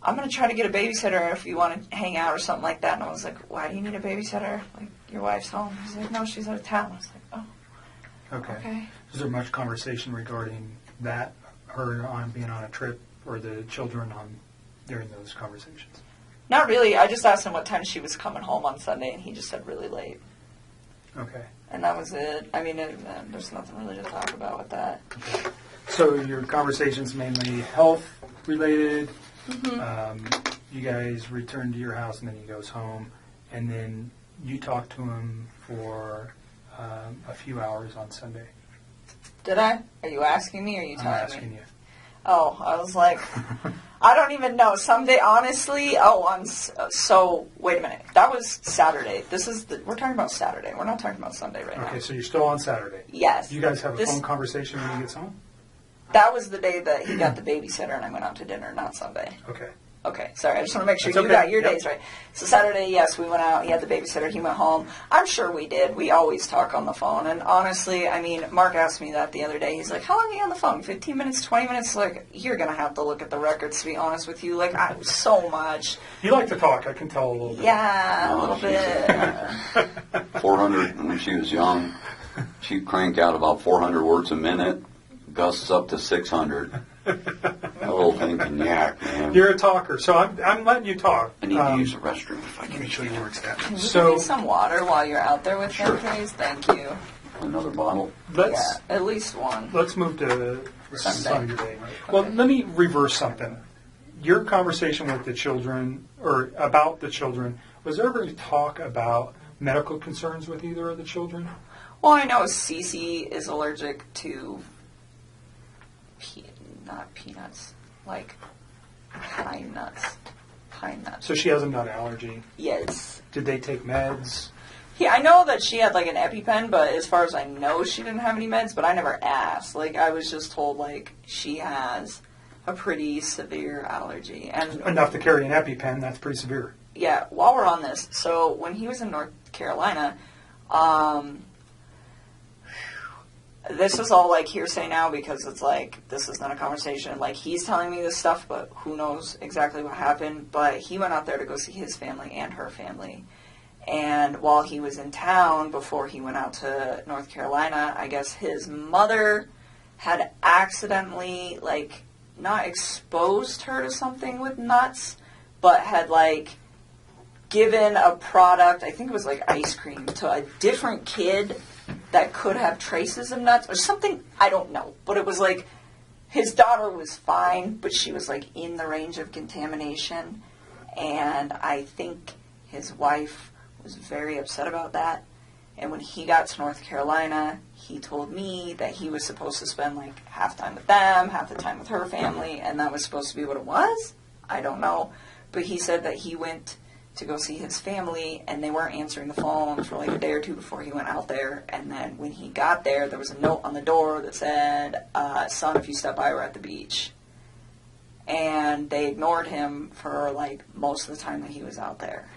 I'm going to try to get a babysitter if you want to hang out or something like that. And I was like, why do you need a babysitter? Like, your wife's home. He's like, no, she's out of town. I was like, oh, okay. Is there much conversation regarding that, her on being on a trip, or the children during those conversations? Not really. I just asked him what time she was coming home on Sunday, and he just said really late. Okay. And that was it. I mean, there's nothing really to talk about with that. Okay. So your conversations mainly health-related. Mm-hmm. You guys return to your house, and then he goes home. And then you talk to him for a few hours on Sunday. Did I? Are you asking me, or are you telling me? I'm asking you. Oh, I was like, I don't even know. Someday, honestly, so, wait a minute. That was Saturday. We're talking about Saturday. We're not talking about Sunday right now. Okay, so you're still on Saturday. Yes. You guys have a phone conversation when he gets home? That was the day that he got the babysitter and I went out to dinner, not Sunday. Okay. Okay, sorry. I just want to make sure That's you okay. got your days right. So Saturday, yes, we went out. He had the babysitter. He went home. I'm sure we did. We always talk on the phone. And honestly, I mean, Mark asked me that the other day. He's like, how long are you on the phone? 15 minutes, 20 minutes? Like, you're going to have to look at the records, to be honest with you. Like, so much. You like to talk. I can tell a little bit. Yeah, a little bit. 400 when she was young. She'd crank out about 400 words a minute. Gus up to 600. That little thing can yak, man. You're a talker, so I'm letting you talk. I need to use the restroom if I Let me can. show you where it's at. Can you So- give me some water while you're out there with him, please? Thank you. Another bottle. Let's At least one. move to Sunday. Sunday. Well, let me reverse something. Your conversation with the children, or about the children, was there ever talk about medical concerns with either of the children? Well, I know Cece is allergic to not peanuts, like pine nuts. Pine nuts. So she has a nut allergy. Yes. Did they take meds? Yeah, I know that she had like an EpiPen, but as far as I know, she didn't have any meds, but I never asked. Like, I was just told, like, she has a pretty severe allergy. And Enough to carry an EpiPen, that's pretty severe. yeah, while we're on this, so when he was in North Carolina, this is all like hearsay now because it's like, this is not a conversation. Like, he's telling me this stuff, but who knows exactly what happened. But he went out there to go see his family and her family. And while he was in town, before he went out to North Carolina, I guess his mother had accidentally, like, not exposed her to something with nuts, but had, like, given a product, I think it was like ice cream, to a different kid that could have traces of nuts or something. I don't know. But it was like, his daughter was fine, but she was like in the range of contamination. And I think his wife was very upset about that. And when he got to North Carolina, he told me that he was supposed to spend like half time with them, half the time with her family, and that was supposed to be what it was. I don't know. But he said that he went to go see his family, and they weren't answering the phone for like a day or two before he went out there. And then when he got there, there was a note on the door that said, son, if you step by, we're at the beach. And they ignored him for like most of the time that he was out there.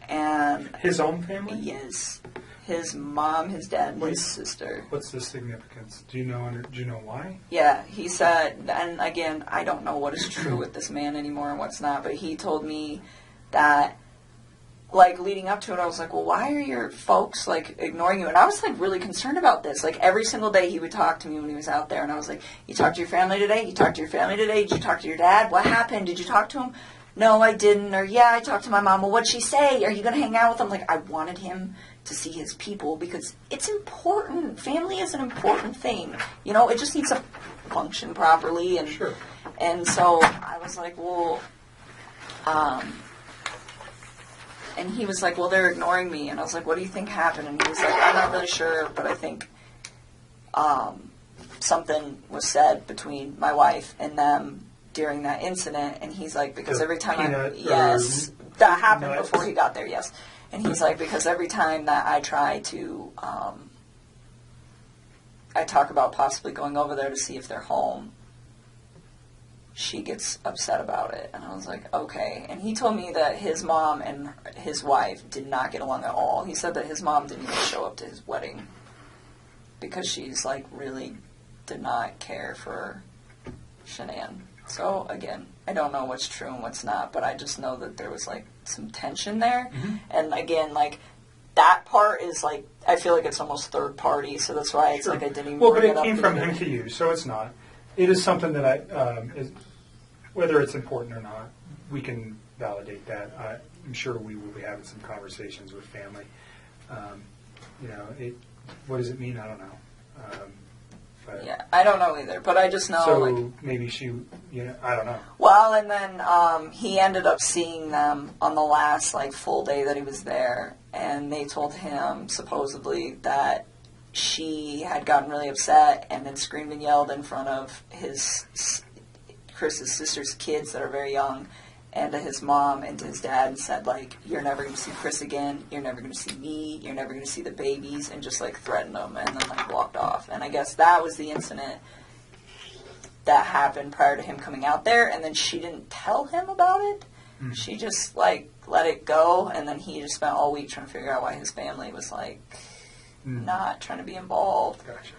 And His own family? yes, his mom, his dad, and his sister. What's the significance? Do you know why? Yeah, he said, and again, I don't know what is true with this man anymore and what's not, but he told me that, like, leading up to it, I was like, well, why are your folks, like, ignoring you? And I was, like, really concerned about this. Like, every single day he would talk to me when he was out there, and I was like, you talked to your family today? You talked to your family today? Did you talk to your dad? What happened? Did you talk to him? No, I didn't. Or, yeah, I talked to my mom. Well, what'd she say? Are you going to hang out with him? Like, I wanted him to see his people because it's important. Family is an important thing. You know, it just needs to function properly. And, Sure. And so I was like, well, and he was like, well, they're ignoring me. And I was like, what do you think happened? And he was like, I'm not really sure, but I think something was said between my wife and them during that incident. And he's like, because every time yes, that happened before he got there, yes. And he's like, because every time that I try to, I talk about possibly going over there to see if they're home, she gets upset about it. And I was like, okay. And he told me that his mom and his wife did not get along at all. He said that his mom didn't even show up to his wedding because she's like really did not care for Shanann. So again, I don't know what's true and what's not, but I just know that there was like some tension there. Mm-hmm. And again, like that part is like, I feel like it's almost third party. So that's why it's like I didn't even Well, but bring it up came from either. him to you, so it's not. It is something that whether it's important or not, we can validate that. I'm sure we will be having some conversations with family. What does it mean? I don't know. But Yeah, I don't know either, but I just know so like. maybe I don't know. Well, and then he ended up seeing them on the last like full day that he was there, and they told him supposedly that she had gotten really upset and then screamed and yelled in front of Chris's sister's kids that are very young, and to his mom and to his dad, and said like, you're never going to see Chris again, you're never going to see me, you're never going to see the babies, and just like threatened them, and then like walked off. And I guess that was the incident that happened prior to him coming out there, and then she didn't tell him about it. Mm. She just like let it go, and then he just spent all week trying to figure out why his family was like not trying to be involved. Gotcha.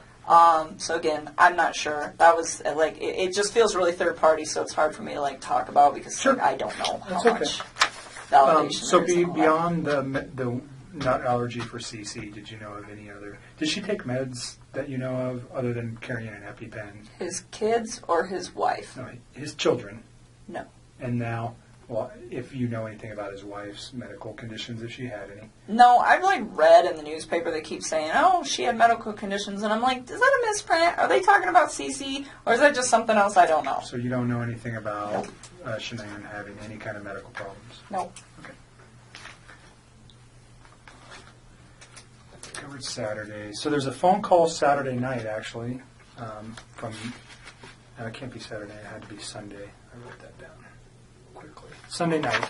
So again, I'm not sure. That was like it just feels really third party, so it's hard for me to like talk about because Sure. like, I don't know how That's okay. much validation. So there is and all that. beyond the nut allergy for CC, did you know of any other? Did she take meds that you know of other than carrying an EpiPen? His kids or his wife? No, his children. No. And now, well, if you know anything about his wife's medical conditions, if she had any. No, I've like read in the newspaper they keep saying, oh, she had medical conditions, and I'm like, is that a misprint? Are they talking about CC, or is that just something else I don't know? So you don't know anything about Shanann having any kind of medical problems? Nope. Okay. Covered Saturday. So there's a phone call Saturday night, actually, from, it can't be Saturday, it had to be Sunday. I wrote that down quickly. Sunday night.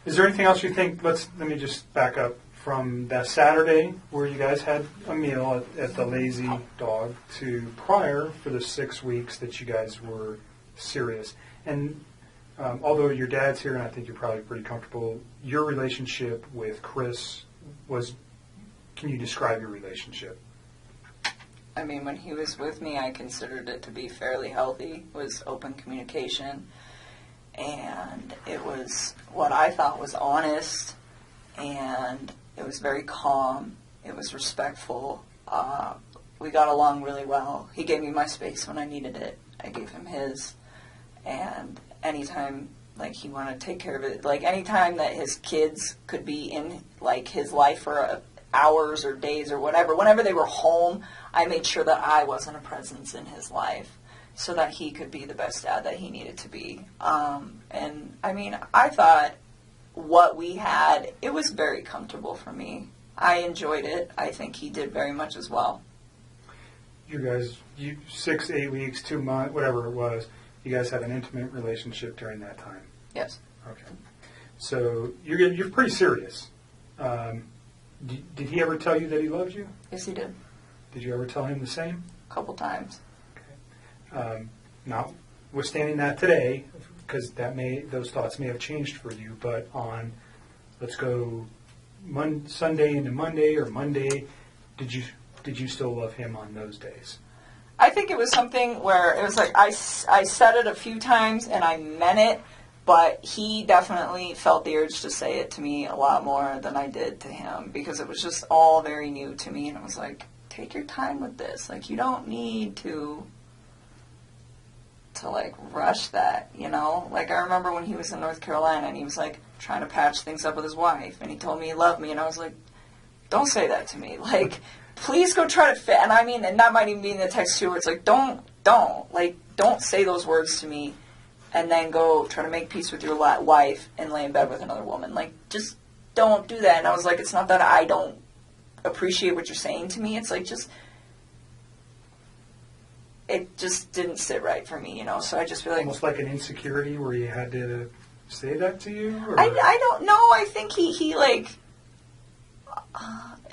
Is there anything else you think, let me just back up, from that Saturday where you guys had a meal at the Lazy Dog to prior for the 6 weeks that you guys were serious? And although your dad's here and I think you're probably pretty comfortable, your relationship with Chris was, can you describe your relationship? I mean, when he was with me, I considered it to be fairly healthy. It was open communication, and it was what I thought was honest, and it was very calm. It was respectful. We got along really well. He gave me my space when I needed it. I gave him his, and anytime like he wanted to take care of it, like anytime that his kids could be in like his life for hours or days or whatever, whenever they were home, I made sure that I wasn't a presence in his life so that he could be the best dad that he needed to be. And I mean, I thought what we had, it was very comfortable for me. I enjoyed it. I think he did very much as well. You guys, 6, 8 weeks, 2 months, whatever it was, you guys had an intimate relationship during that time? Yes. Okay. So you're pretty serious. Did he ever tell you that he loves you? Yes, he did. Did you ever tell him the same? A couple times. Notwithstanding that today, because those thoughts may have changed for you, but on, let's go Sunday into Monday or Monday, did you still love him on those days? I think it was something where it was like I said it a few times and I meant it, but he definitely felt the urge to say it to me a lot more than I did to him because it was just all very new to me, and it was like, take your time with this. Like, you don't need to like rush that, you know? Like, I remember when he was in North Carolina and he was like trying to patch things up with his wife, and he told me he loved me, and I was like, don't say that to me. Like, please go try to fit. And I mean, and that might even be in the text too, where it's like, don't say those words to me and then go try to make peace with your wife and lay in bed with another woman. Like, just don't do that. And I was like, it's not that I don't appreciate what you're saying to me. It's like, it just didn't sit right for me, you know? So I just feel like... Almost like an insecurity where you had to say that to you? Or? I don't know. I think he like...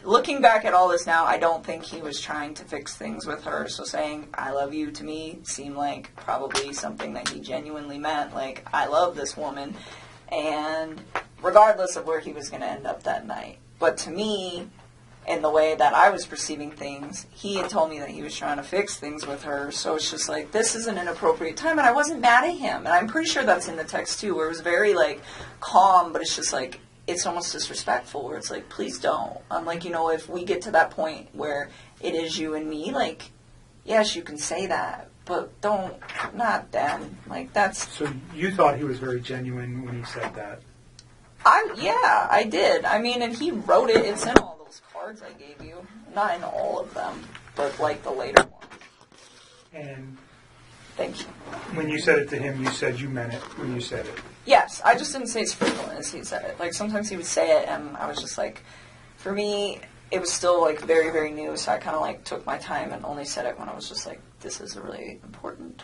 looking back at all this now, I don't think he was trying to fix things with her. So saying, I love you, to me, seemed like probably something that he genuinely meant. Like, I love this woman. And regardless of where he was going to end up that night. But to me... in the way that I was perceiving things, he had told me that he was trying to fix things with her, so it's just like, this is an inappropriate time, and I wasn't mad at him, and I'm pretty sure that's in the text too, where it was very, like, calm, but it's just like, it's almost disrespectful, where it's like, please don't. I'm like, you know, if we get to that point where it is you and me, like, yes, you can say that, but not then. Like, that's... So you thought he was very genuine when he said that? I did. I mean, and he wrote it, it's in all those cards I gave you. Not in all of them, but like the later ones. And thank you. When you said it to him, you said you meant it when you said it. Yes, I just didn't say as frequently as he said it. Like, sometimes he would say it, and I was just like, for me, it was still like very, very new, so I kind of like took my time and only said it when I was just like, this is a really important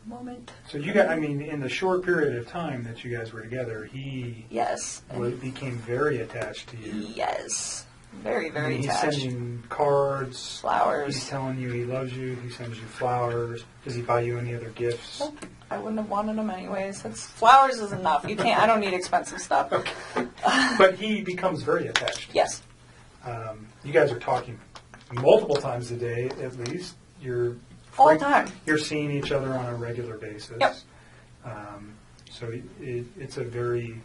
moment. So you got, I mean, in the short period of time that you guys were together, he yes became very attached to you. Yes, very, very he's attached. He's sending cards, flowers. He's telling you he loves you. He sends you flowers. Does he buy you any other gifts? Nope. I wouldn't have wanted them anyways. Flowers is enough. You can't. I don't need expensive stuff. Okay. But he becomes very attached. Yes. You guys are talking multiple times a day, at least. You're all the time. You're seeing each other on a regular basis. Yep. So it's a very...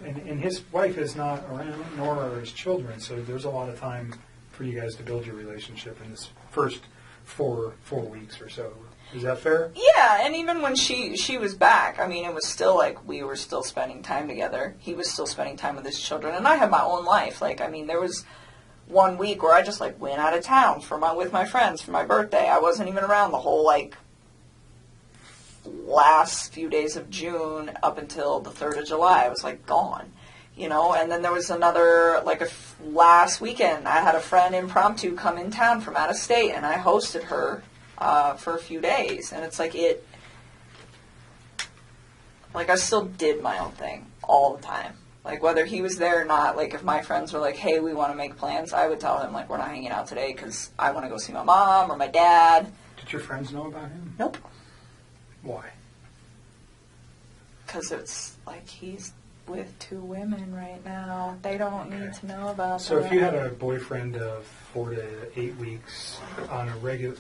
and his wife is not around, nor are his children, so there's a lot of time for you guys to build your relationship in this first four weeks or so. Is that fair? Yeah, and even when she was back, I mean, it was still like we were still spending time together. He was still spending time with his children, and I had my own life. Like, I mean, there was 1 week where I just like went out of town with my friends for my birthday. I wasn't even around the whole like last few days of June up until the 3rd of July. I was like gone, you know. And then there was another like last weekend. I had a friend impromptu come in town from out of state, and I hosted her for a few days. And it's like I still did my own thing all the time. Like, whether he was there or not, like, if my friends were like, hey, we want to make plans, I would tell him, like, we're not hanging out today because I want to go see my mom or my dad. Did your friends know about him? Nope. Why? Because it's like he's with 2 women right now. They don't need to know about So that. if you had a boyfriend of 4 to 8 weeks on a regular...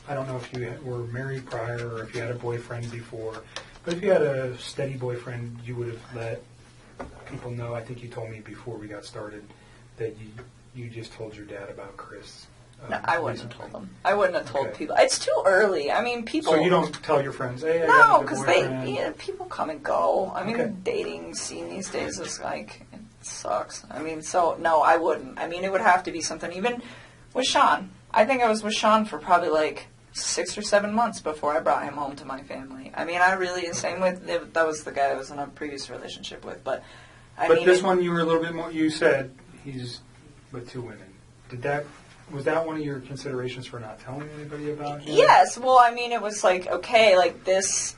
I don't know if you were married prior or if you had a boyfriend before, but if you had a steady boyfriend, you would have let people know. I think you told me before we got started that you just told your dad about Chris. No, I wouldn't have told them. I wouldn't have told people. It's too early. I mean, people... So you don't tell your friends, hey, I no, got a because boyfriend. people come and go. I mean, Okay. dating scene these days is like, it sucks. I mean, so, no, I wouldn't. I mean, it would have to be something, even with Sean. I think I was with Sean for probably like 6 or 7 months before I brought him home to my family. I mean, I really, same with, that was the guy I was in a previous relationship with, but I mean... But this one you were a little bit more, you said he's with 2 women. Was that one of your considerations for not telling anybody about him? Yes, well, I mean, it was like, okay, like this,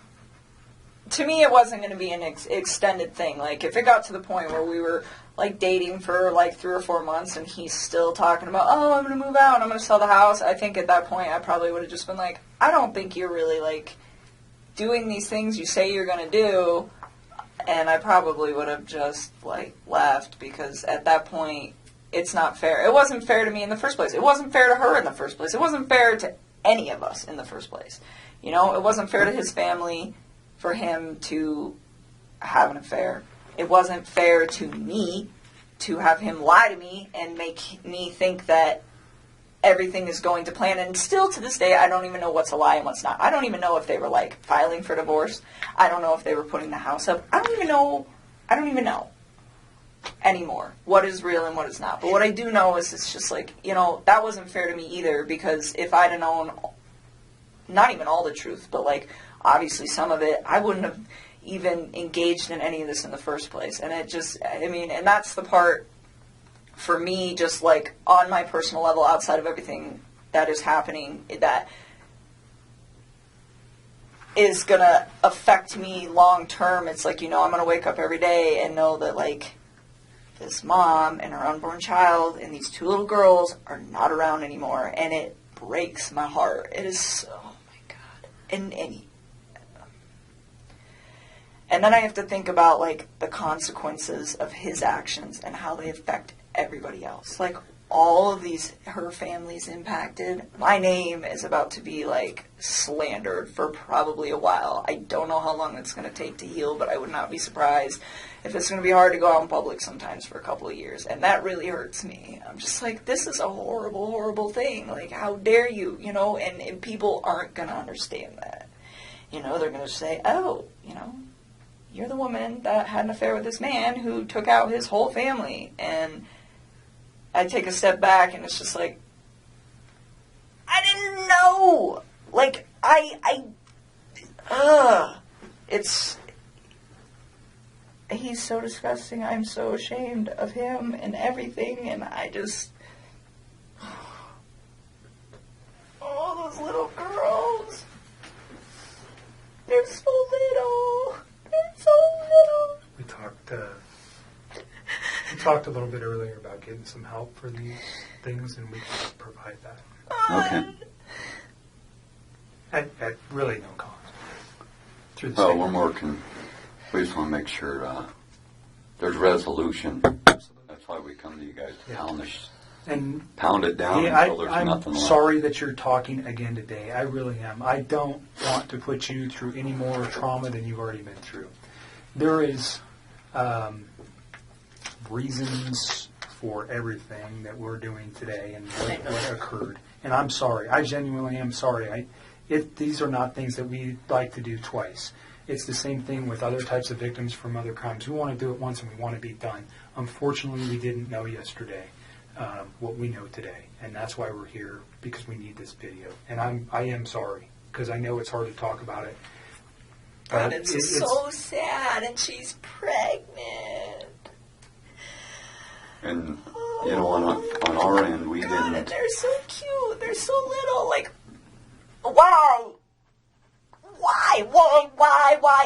to me, it wasn't going to be an extended thing. Like, if it got to the point where we were, like, dating for, like, 3 or 4 months and he's still talking about, oh, I'm going to move out and I'm going to sell the house, I think at that point I probably would have just been like, I don't think you're really, like, doing these things you say you're going to do. And I probably would have just, like, left because at that point, it's not fair. It wasn't fair to me in the first place. It wasn't fair to her in the first place. It wasn't fair to any of us in the first place. You know, it wasn't fair to his family for him to have an affair. It wasn't fair to me to have him lie to me and make me think that everything is going to plan. And still to this day, I don't even know what's a lie and what's not. I don't even know if they were, like, filing for divorce. I don't know if they were putting the house up. I don't even know anymore what is real and what is not. But what I do know is it's just like, you know, that wasn't fair to me either, because if I'd have known not even all the truth, but, like, obviously some of it, I wouldn't have even engaged in any of this in the first place. And it just, I mean, and that's the part for me, just like on my personal level, outside of everything that is happening, that is going to affect me long term. It's like, you know, I'm going to wake up every day and know that, like, this mom and her unborn child and these 2 little girls are not around anymore. And it breaks my heart. It is so, oh my God. And then I have to think about, like, the consequences of his actions and how they affect everybody else. Like, all of these, her family's impacted. My name is about to be, like, slandered for probably a while. I don't know how long it's going to take to heal, but I would not be surprised if it's going to be hard to go out in public sometimes for a couple of years. And that really hurts me. I'm just like, this is a horrible, horrible thing. Like, how dare you, you know? And people aren't going to understand that. You know, they're going to say, oh, you know, you're the woman that had an affair with this man who took out his whole family. And I take a step back and it's just like, I didn't know. Like, he's so disgusting. I'm so ashamed of him and everything. And I just, oh, those little girls. They're so little. They're so little. We talked a little bit earlier about getting some help for these things, and we can provide that Okay. at really no cost. Through the Well, state. one more we just want to make sure there's resolution. Absolutely. That's why we come to you guys to Yeah. pound it down Yeah, until there's I'm nothing left. sorry that you're talking again today. I really am. I don't want to put you through any more trauma than you've already been through. There is reasons for everything that we're doing today and what occurred. And I'm sorry. I genuinely am sorry. These are not things that we like to do twice. It's the same thing with other types of victims from other crimes. We want to do it once and we want to be done. Unfortunately, we didn't know yesterday what we know today. And that's why we're here, because we need this video. And I am sorry, because I know it's hard to talk about it. God, it's so sad, and she's pregnant. And, you know, on our end, we God, didn't. and they're so cute. They're so little. Like, wow. Why?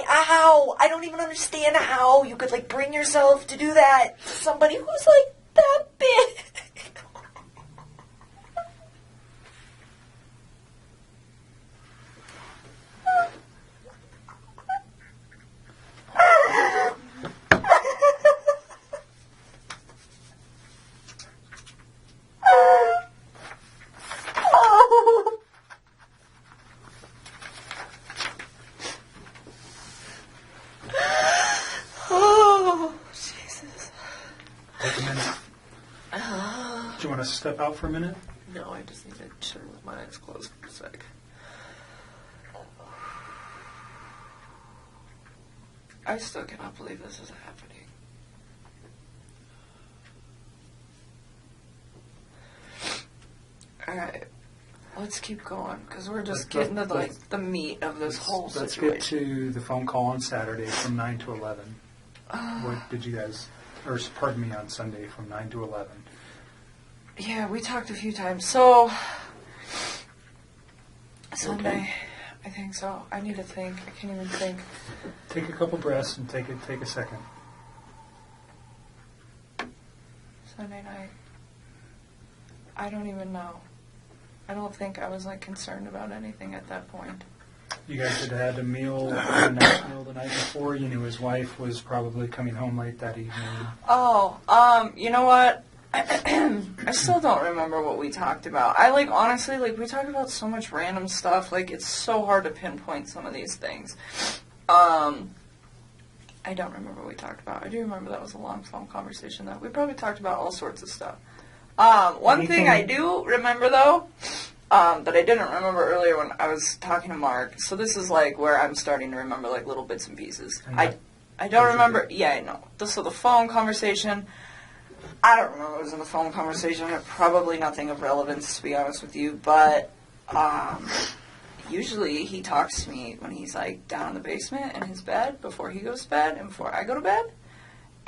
How? I don't even understand how you could, like, bring yourself to do that to somebody who's, like, that big. Oh, Jesus. Take a minute. Do you want to step out for a minute? No, I just need to chill with my eyes closed for a sec. I still cannot believe this is happening. Alright, let's keep going, because we're just getting to, like, the meat of this whole Let's situation. get to the phone call on Saturday from 9 to 11. What did you guys, or pardon me, on Sunday from 9 to 11. Yeah, we talked a few times. So, Sunday, I think so. I need to think. I can't even think. Take a couple breaths and take a second. Sunday night. I don't even know. I don't think I was, like, concerned about anything at that point. You guys had had a meal, the night before. You knew his wife was probably coming home late that evening. Oh, you know what? I still don't remember what we talked about. I, like, honestly, like, we talk about so much random stuff. Like, it's so hard to pinpoint some of these things. I don't remember what we talked about. I do remember that was a long phone conversation, though. We probably talked about all sorts of stuff. One thing I do remember, though, that I didn't remember earlier when I was talking to Mark, so this is, like, where I'm starting to remember, like, little bits and pieces. I don't remember, yeah, I know. So the phone conversation, I don't remember what was in the phone conversation. Probably nothing of relevance, to be honest with you, but usually he talks to me when he's, like, down in the basement in his bed before he goes to bed and before I go to bed.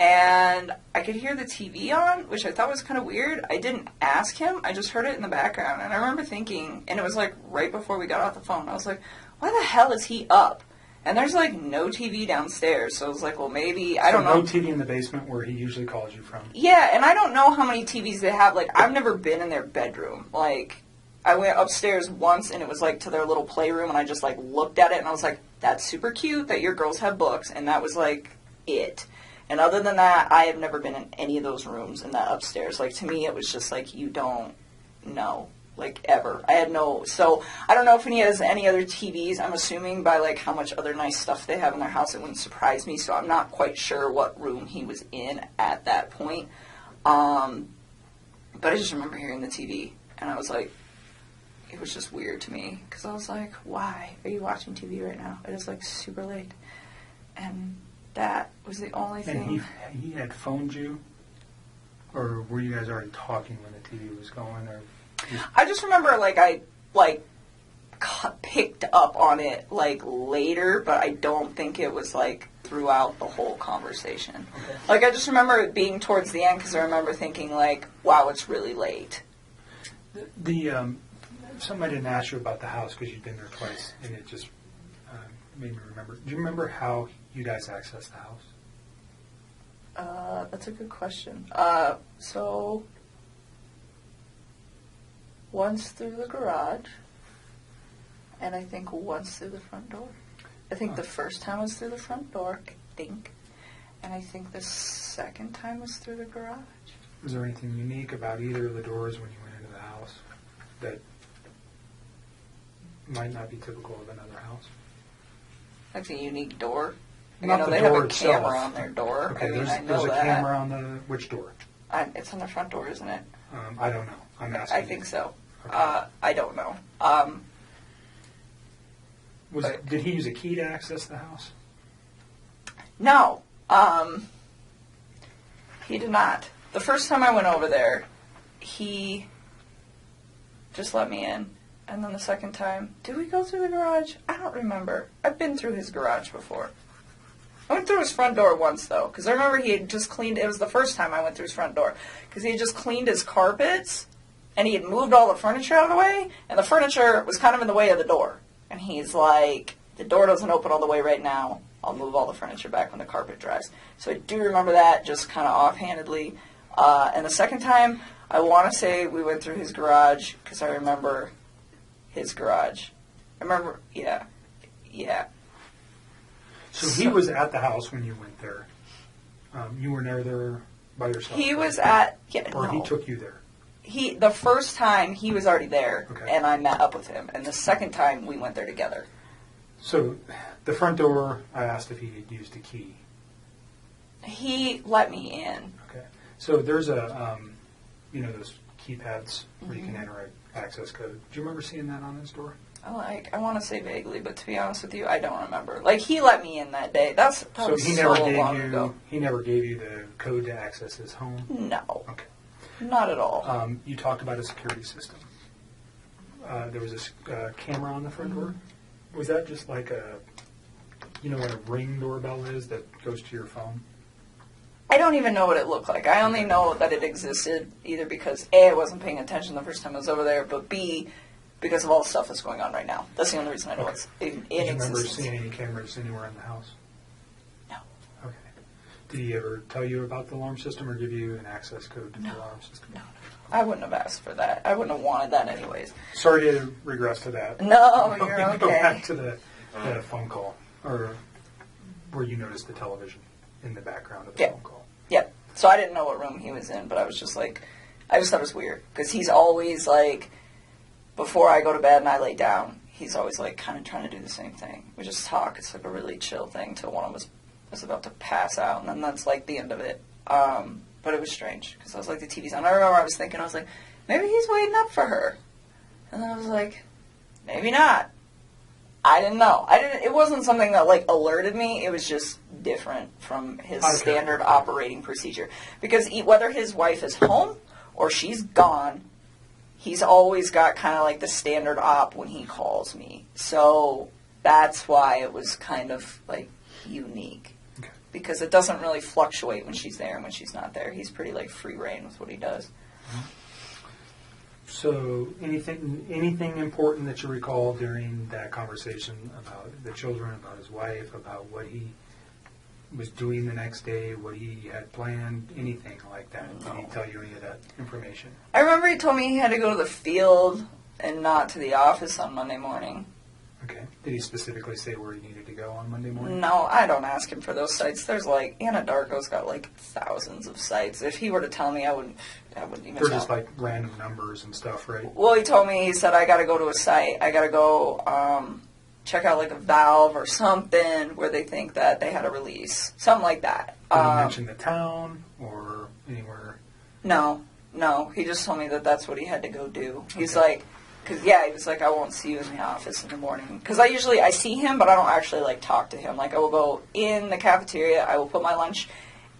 And I could hear the TV on, which I thought was kind of weird. I didn't ask him. I just heard it in the background. And I remember thinking, and it was like right before we got off the phone, I was like, why the hell is he up? And there's like no TV downstairs. So I was like, well, maybe, I don't know. No TV in the basement where he usually calls you from. Yeah, and I don't know how many TVs they have. Like, I've never been in their bedroom. Like, I went upstairs once, and it was like to their little playroom, and I just like looked at it, and I was like, that's super cute that your girls have books. And that was like it. And other than that, I have never been in any of those rooms in that upstairs. Like, to me, it was just like, you don't know, like, ever. I had no, so I don't know if he has any other TVs. I'm assuming by, like, how much other nice stuff they have in their house, it wouldn't surprise me. So I'm not quite sure what room he was in at that point. But I just remember hearing the TV, and I was like, it was just weird to me. Because I was like, why are you watching TV right now? It is, like, super late. And that was the only thing. And he had phoned you? Or were you guys already talking when the TV was going? Or I just remember, like, I, like, picked up on it, like, later, but I don't think it was, like, throughout the whole conversation. Okay. Like, I just remember it being towards the end, because I remember thinking, like, wow, it's really late. Something I didn't ask you about the house, because you've been there twice, and it just made me remember. Do you remember how you guys accessed the house? That's a good question. So, once through the garage, and I think once through the front door. I think the first time was through the front door, I think. And I think the second time was through the garage. Was there anything unique about either of the doors when you went into the house that might not be typical of another house? Like a unique door. Not the they door have a itself. camera on their door. Okay, I mean, I know there's a that. camera on the which door? It's on the front door, isn't it? I don't know. I'm asking. I think so. Okay. I don't know. Did he use a key to access the house? No. He did not. The first time I went over there, he just let me in. And then the second time, did we go through the garage? I don't remember. I've been through his garage before. I went through his front door once, though, because I remember he had just cleaned, it was the first time I went through his front door, because he had just cleaned his carpets, and he had moved all the furniture out of the way, and the furniture was kind of in the way of the door. And he's like, the door doesn't open all the way right now. I'll move all the furniture back when the carpet dries. So I do remember that, just kind of offhandedly. And the second time, I want to say we went through his garage, because I remember his garage. I remember, yeah. So he was at the house when you went there. You were never there by yourself. He was at, or he took you there. The first time he was already there, okay. And I met up with him. And the second time we went there together. So the front door, I asked if he had used a key. He let me in. Okay. So there's a, those keypads where you can enter an access code. Do you remember seeing that on his door? I want to say vaguely, but to be honest with you, I don't remember. Like, he let me in that day. That was he so never long ago. He never gave you the code to access his home? No. Okay. Not at all. You talked about a security system. There was a camera on the front door. Was that just like what a Ring doorbell is that goes to your phone? I don't even know what it looked like. I only know that it existed either because, A, I wasn't paying attention the first time I was over there, but B, because of all the stuff that's going on right now. That's the only reason I know Okay. it's in Did you remember existence. seeing any cameras anywhere in the house? No. Okay. Did he ever tell you about the alarm system or give you an access code to No. the alarm system? No. I wouldn't have asked for that. I wouldn't have wanted that anyways. Sorry to regress to that. No, you're Go back okay. to the phone call, or where you noticed the television in the background of the Yeah. phone call. Yep. So I didn't know what room he was in, but I was just like, I just thought it was weird. Because he's always like, before I go to bed and I lay down, he's always like kind of trying to do the same thing. We just talk. It's like a really chill thing till one of us was about to pass out, and then that's like the end of it. But it was strange because I was like, the TV's on. I remember I was thinking, I was like, maybe he's waiting up for her. And then I was like, maybe not. I didn't know. It wasn't something that like alerted me. It was just different from his Okay. standard operating procedure. Because whether his wife is home or she's gone, he's always got kind of like the standard op when he calls me. So that's why it was kind of like unique. Okay. Because it doesn't really fluctuate when she's there and when she's not there. He's pretty like free reign with what he does. So anything important that you recall during that conversation about the children, about his wife, about what he was doing the next day, what he had planned, anything like that? Did he tell you any of that information? I remember he told me he had to go to the field and not to the office on Monday morning. Okay. Did he specifically say where he needed to go on Monday morning? No, I don't ask him for those sites. There's like, Anadarko's got like thousands of sites. If he were to tell me, I wouldn't even They're know. just like random numbers and stuff, right? Well, he told me, he said, I got to go to a site. I got to go check out like a valve or something where they think that they had a release. Something like that. Did he mention the town or anywhere? No. He just told me that that's what he had to go do. He's like, he was like, I won't see you in the office in the morning. Because I see him, but I don't actually like talk to him. Like I will go in the cafeteria, I will put my lunch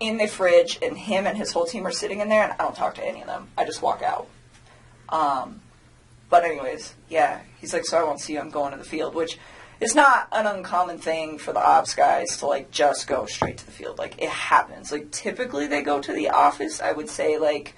in the fridge, and him and his whole team are sitting in there, and I don't talk to any of them. I just walk out. But anyways, yeah, he's like, so I won't see you, I'm going to the field, which is not an uncommon thing for the ops guys to like just go straight to the field. Like it happens. Like typically they go to the office, I would say like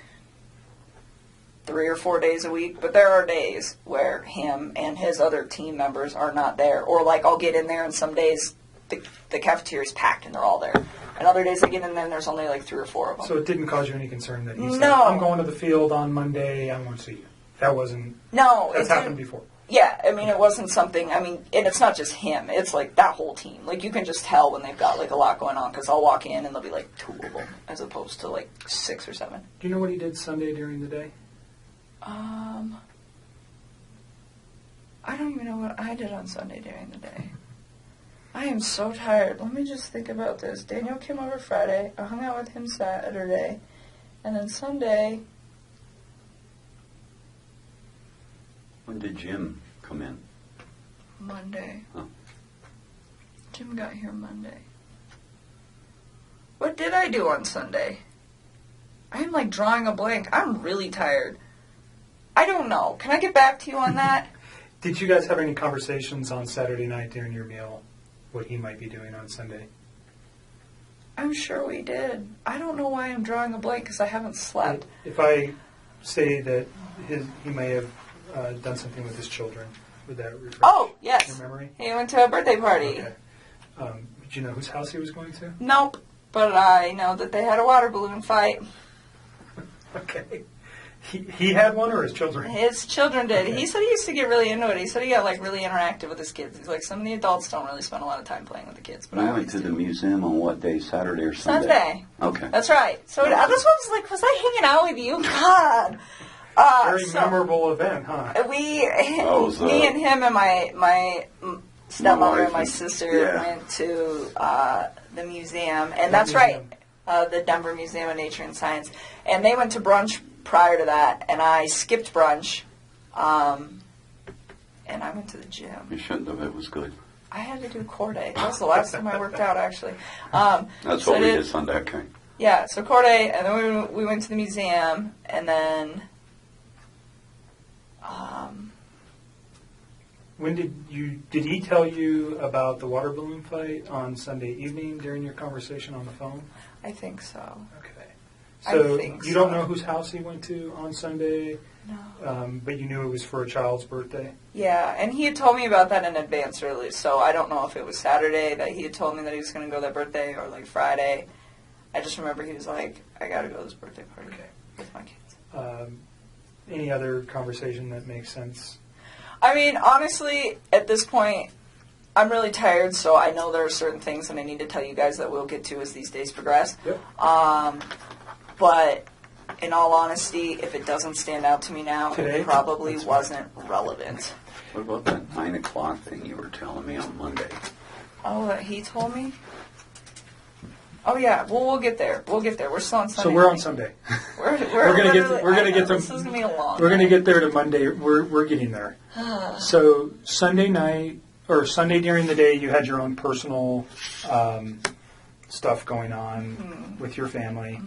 3 or 4 days a week, but there are days where him and his other team members are not there. Or like I'll get in there and some days the cafeteria's packed and they're all there. And other days I get in there and there's only like 3 or 4 of them. So it didn't cause you any concern that he said, No. I'm going to the field on Monday, I won't see you. That wasn't, No, that's it happened didn't. before. Yeah, I mean, it wasn't something, and it's not just him, it's like that whole team. Like, you can just tell when they've got, like, a lot going on, because I'll walk in and there'll be, like, 2 of them, as opposed to, like, 6 or 7. Do you know what he did Sunday during the day? I don't even know what I did on Sunday during the day. I am so tired. Let me just think about this. Daniel came over Friday, I hung out with him Saturday, and then Sunday, When did Jim come in? Monday. Oh. Jim got here Monday. What did I do on Sunday? I am like drawing a blank. I'm really tired. I don't know. Can I get back to you on that? Did you guys have any conversations on Saturday night during your meal, what he might be doing on Sunday? I'm sure we did. I don't know why I'm drawing a blank because I haven't slept. If I say that he may have done something with his children, would that refresh Oh, yes. your memory? He went to a birthday party. Okay. Did you know whose house he was going to? Nope. But I know that they had a water balloon fight. Okay. He had one, or his children? His children did. Okay. He said he used to get really into it. He said he got like really interactive with his kids. He's like, some of the adults don't really spend a lot of time playing with the kids. But We I went always to the do. museum on what day? Saturday or Sunday? Sunday. Okay. That's right. So that's what I was like, was I hanging out with you? God. Very memorable event, huh? Me was, and him and my stepmother and my wife sister yeah. went to the museum. And that's right, the Denver Museum of Nature and Science. And they went to brunch prior to that, and I skipped brunch, and I went to the gym. You shouldn't have. It was good. I had to do core day. That was the last time I worked out, actually. That's so what I we did- did Sunday. Okay. Yeah, so core day, and then we went to the museum, and then... When did he tell you about the water balloon fight on Sunday evening during your conversation on the phone? I think so. Okay. So I think you don't know whose house he went to on Sunday, No. but you knew it was for a child's birthday? Yeah, and he had told me about that in advance early, so I don't know if it was Saturday that he had told me that he was going to go that birthday or like Friday. I just remember he was like, I got to go to this birthday party with my kids. Any other conversation that makes sense? I mean, honestly, at this point, I'm really tired, so I know there are certain things that I need to tell you guys that we'll get to as these days progress. Yep. But in all honesty, if it doesn't stand out to me now, Today? it probably That's wasn't relevant. What about that 9 o'clock thing you were telling me on Monday? Oh, that he told me? Oh, yeah. Well, we'll get there. We're still on Sunday. So we're on night. Sunday. We're gonna get literally- we're gonna I get know, to This is going to be a long we're gonna night. get there to Monday. We're getting there. So Sunday night or Sunday during the day, you had your own personal stuff going on with your family.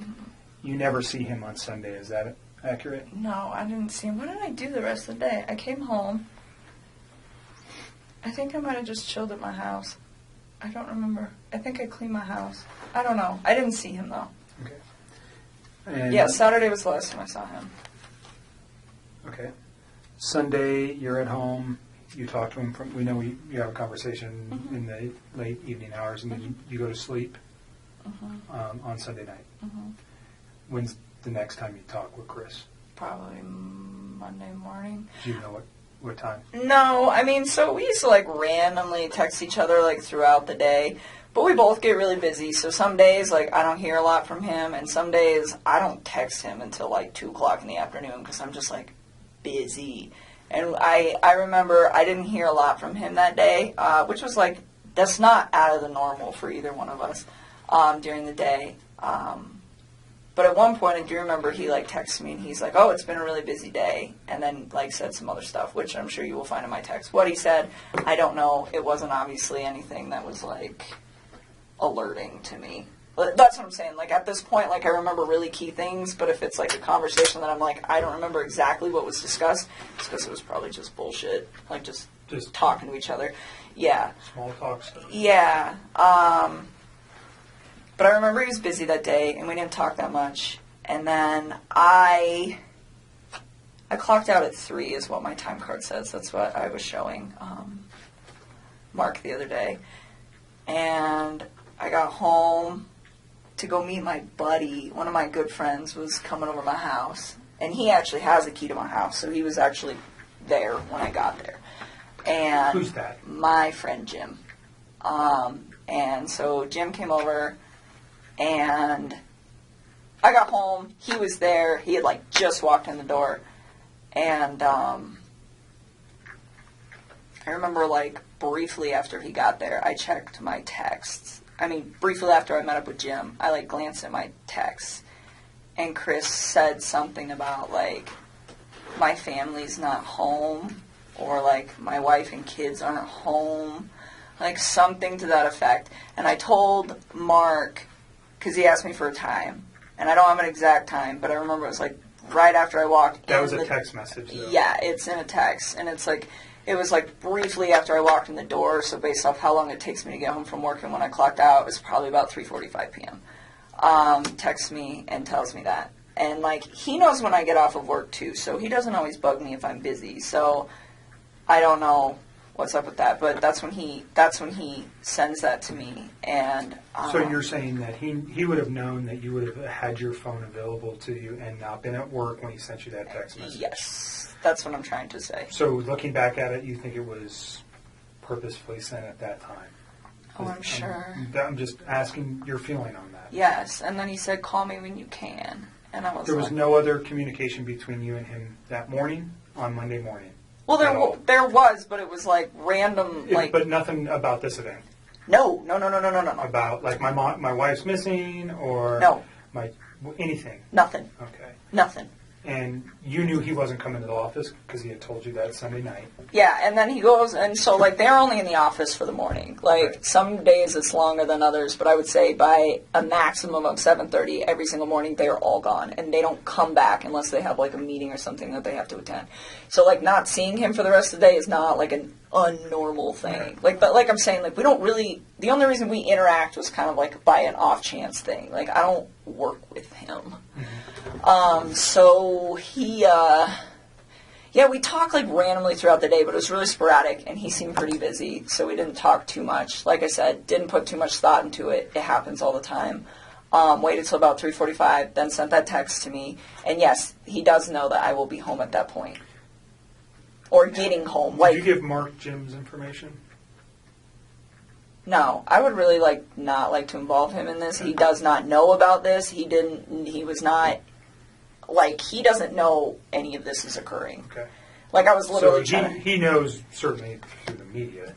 You never see him on Sunday. Is that accurate? No, I didn't see him. What did I do the rest of the day? I came home. I think I might have just chilled at my house. I don't remember. I think I cleaned my house. I don't know. I didn't see him, though. Okay. And Yeah, Saturday was the last time I saw him. Okay. Sunday, you're at home. You talk to him. We know you have a conversation in the late evening hours, and then you go to sleep on Sunday night. When's the next time you talk with Chris? Probably Monday morning. Do you know what time? No, I mean, so we used to, like, randomly text each other, like, throughout the day. But we both get really busy, so some days, like, I don't hear a lot from him, and some days I don't text him until, like, 2 o'clock in the afternoon because I'm just, like, busy. And I remember I didn't hear a lot from him that day, which was, like, that's not out of the normal for either one of us during the day. But at one point, I do remember he, like, texted me, and he's like, oh, it's been a really busy day, and then, like, said some other stuff, which I'm sure you will find in my text. What he said, I don't know. It wasn't obviously anything that was, like, alerting to me. But that's what I'm saying. Like, at this point, like, I remember really key things, but if it's, like, a conversation that I'm like, I don't remember exactly what was discussed, it's because it was probably just bullshit. Like, just talking to each other. Yeah. Small talk stuff. Yeah. But I remember he was busy that day, and we didn't talk that much. And then I clocked out at 3 is what my time card says. That's what I was showing Mark the other day. And I got home to go meet my buddy. One of my good friends was coming over to my house. And he actually has a key to my house, so he was actually there when I got there. And Who's that? My friend Jim. And so Jim came over, and I got home. He was there. He had, like, just walked in the door. And I remember, like, briefly after he got there, I checked my texts. I mean, briefly after I met up with Jim, I, like, glanced at my texts. And Chris said something about, like, my family's not home, or, like, my wife and kids aren't home, like, something to that effect. And I told Mark, because he asked me for a time, and I don't have an exact time, but I remember it was, like, right after I walked in. That was a text message, though. Yeah, it's in a text, and it's, like, it was, like, briefly after I walked in the door, so based off how long it takes me to get home from work and when I clocked out, it was probably about 3:45 p.m. Texts me and tells me that. And, like, he knows when I get off of work, too, so he doesn't always bug me if I'm busy. So I don't know what's up with that, but that's when he sends that to me. And So you're saying that he would have known that you would have had your phone available to you and not been at work when he sent you that text message? Yes, that's what I'm trying to say. So looking back at it, you think it was purposefully sent at that time? Oh, I'm sure. I'm just asking your feeling on that. Yes, and then he said, call me when you can. And I was There was like, no other communication between you and him that morning, on Monday morning? well, at all? there was, but it was, like, random, like... But nothing about this event? No. About, like, my wife's missing, or... No. Anything? Nothing. Okay. Nothing. And you knew he wasn't coming to the office because he had told you that Sunday night. Yeah, and then he goes, and so, like, they're only in the office for the morning. Like, Right. some days it's longer than others, but I would say by a maximum of 7:30 every single morning, they're all gone. And they don't come back unless they have, like, a meeting or something that they have to attend. So, like, not seeing him for the rest of the day is not, like, an unnormal thing. Right. Like, but like I'm saying, like, we don't really, the only reason we interact was kind of, like, by an off-chance thing. Like, I don't work with him. So he, yeah, we talked like randomly throughout the day, but it was really sporadic, and he seemed pretty busy, so we didn't talk too much. Like I said, didn't put too much thought into it. It happens all the time. Waited till about 3:45, then sent that text to me, and yes, he does know that I will be home at that point. Or getting home. Did you give Mark Jim's information? No, I would really not like to involve him in this. He does not know about this. He doesn't know any of this is occurring. Okay. Like, I was literally So trying to... he knows, certainly through the media,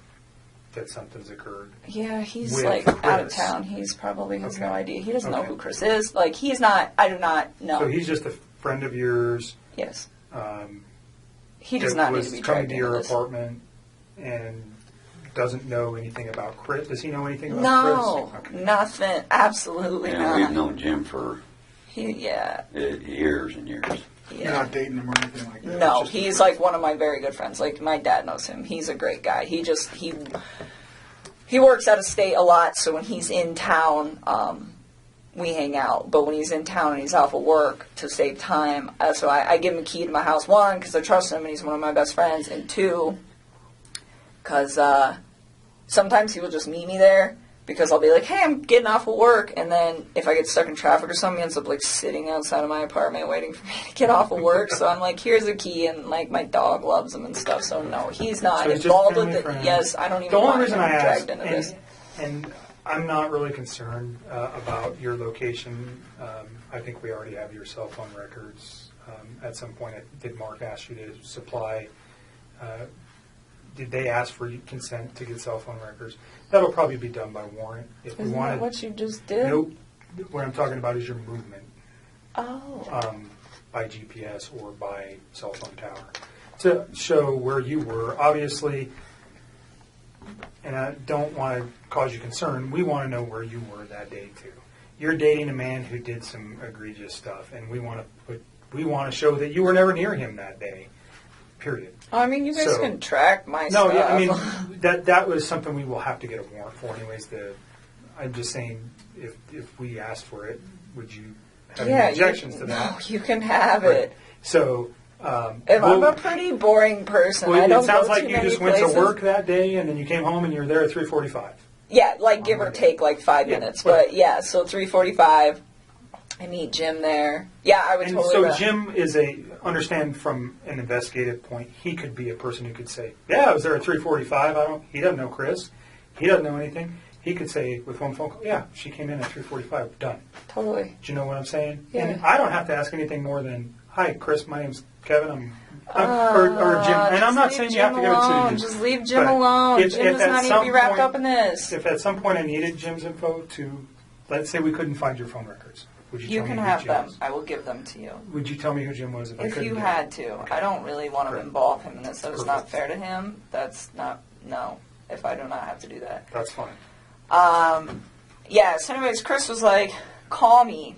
that something's occurred. Yeah, he's, with like, out of Chris. town. He's probably has no Okay. idea. He doesn't know Okay. who Chris is. Like, he's not... I do not know. So he's just a friend of yours. Yes. Um, He does that not need was to be coming dragged to into your this. apartment and doesn't know anything about Chris. Does he know anything about No, Chris? Okay. nothing. Absolutely And not. we've known Jim for Yeah. years and years. You're not dating him or anything like that? No, It's just- he's like one of my very good friends. Like, my dad knows him. He's a great guy. He works out of state a lot, so when he's in town, we hang out. But when he's in town and he's off of work, to save time, so I give him a key to my house, one, because I trust him and he's one of my best friends, and two, because sometimes he will just meet me there, because I'll be like, hey, I'm getting off of work, and then if I get stuck in traffic or something, he ends up, like, sitting outside of my apartment waiting for me to get off of work, so I'm like, here's a key, and, like, my dog loves him and stuff, so no, he's not So he's just involved with family it. friend. Yes, I don't even The only want reason him I asked, dragged into this. and I'm not really concerned about your location. I think we already have your cell phone records. At some point, did Mark ask you to supply? Did they ask for consent to get cell phone records? That'll probably be done by warrant. If we Isn't that wanted, what you just did? nope. What I'm talking about is your movement Oh. by GPS or by cell phone tower to show where you were. Obviously, and I don't want to cause you concern, we want to know where you were that day too. You're dating a man who did some egregious stuff, and we want to show that you were never near him that day. Period. Oh, I mean, you guys So- can track my No, stuff. yeah, I mean that was something we will have to get a warrant for, anyways. I'm just saying, if we asked for it, would you have any objections to that? No, you can have Right. it. So, If I'm a pretty boring person, well, I don't it sounds go like too you many just went places. to work that day, and then you came home, and you were there at 3:45. Yeah, like give or take like 5 Yeah, minutes. right. But yeah, so 3:45, I meet Jim there. Yeah, I would And totally. so rather- Jim is understand from an investigative point, he could be a person who could say, yeah, I was there at 3:45. He doesn't know Chris. He doesn't know anything. He could say with one phone call, yeah, she came in at 3:45. Done. Totally. Do you know what I'm saying? Yeah. And I don't have to ask anything more than, hi, Chris, my name's Kevin. Or Jim. And I'm not just saying leave you have to Jim give it alone. to you. Just leave Jim But alone. if Jim does at not need to some be wrapped point- up in this. If at some point I needed Jim's info to, let's say we couldn't find your phone records, would you You tell can me have who Jim them. was? I will give them to you. Would you tell me who Jim was if I If couldn't you get had it? to. I don't really want to Correct. involve him in this. That is not Perfect. fair to him. That's not, no, if I do not have to do that. That's fine. Yeah, so anyways, Chris was like, call me.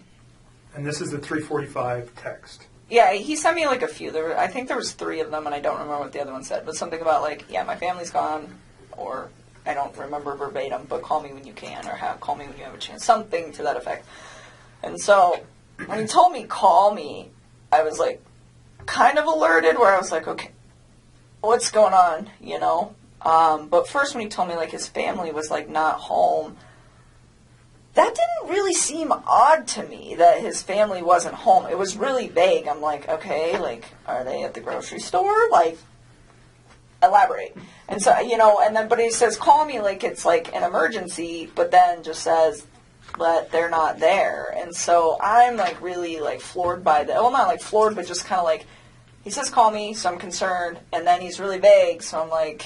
And this is the 3:45 text. Yeah, he sent me like a few. I think there was 3 of them, and I don't remember what the other one said. But something about like, yeah, my family's gone, or I don't remember verbatim, but call me when you can, or call me when you have a chance. Something to that effect. And so when he told me call me, I was like kind of alerted, where I was like, okay, what's going on, you know? But first when he told me like his family was like not home, that didn't really seem odd to me that his family wasn't home. It was really vague. I'm like, okay, like, are they at the grocery store? Like, elaborate. And so, you know, and then, but he says, call me like it's like an emergency, but then just says that they're not there. And so I'm like really like floored by that. Well, not like floored, but just kind of like, he says, call me, so I'm concerned. And then he's really vague, so I'm like,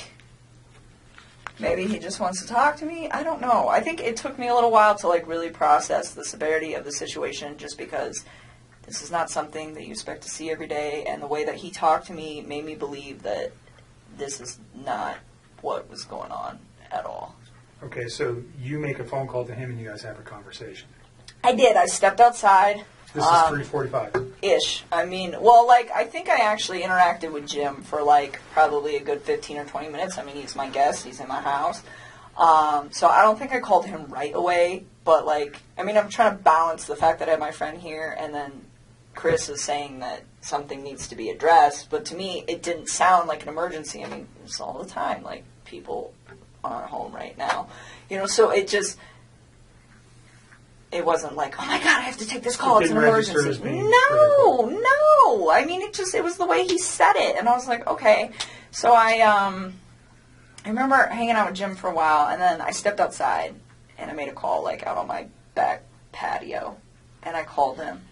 maybe he just wants to talk to me? I don't know. I think it took me a little while to like really process the severity of the situation, just because This is not something that you expect to see every day. And the way that he talked to me made me believe that this is not what was going on at all. Okay, so you make a phone call to him and you guys have a conversation. I did. I stepped outside. This is 3:45. Ish. I mean, well, like, I think I actually interacted with Jim for, like, probably a good 15 or 20 minutes. I mean, he's my guest. He's in my house. So I don't think I called him right away. But, like, I mean, I'm trying to balance the fact that I have my friend here, and then Chris is saying that something needs to be addressed. But to me, it didn't sound like an emergency. I mean, it's all the time. Like, people aren't home right now. You know, so it just... It wasn't like, oh my God, I have to take this call. It's an emergency. No. I mean, it was the way he said it. And I was like, okay. So I remember hanging out with Jim for a while, and then I stepped outside, and I made a call, like, out on my back patio. And I called him.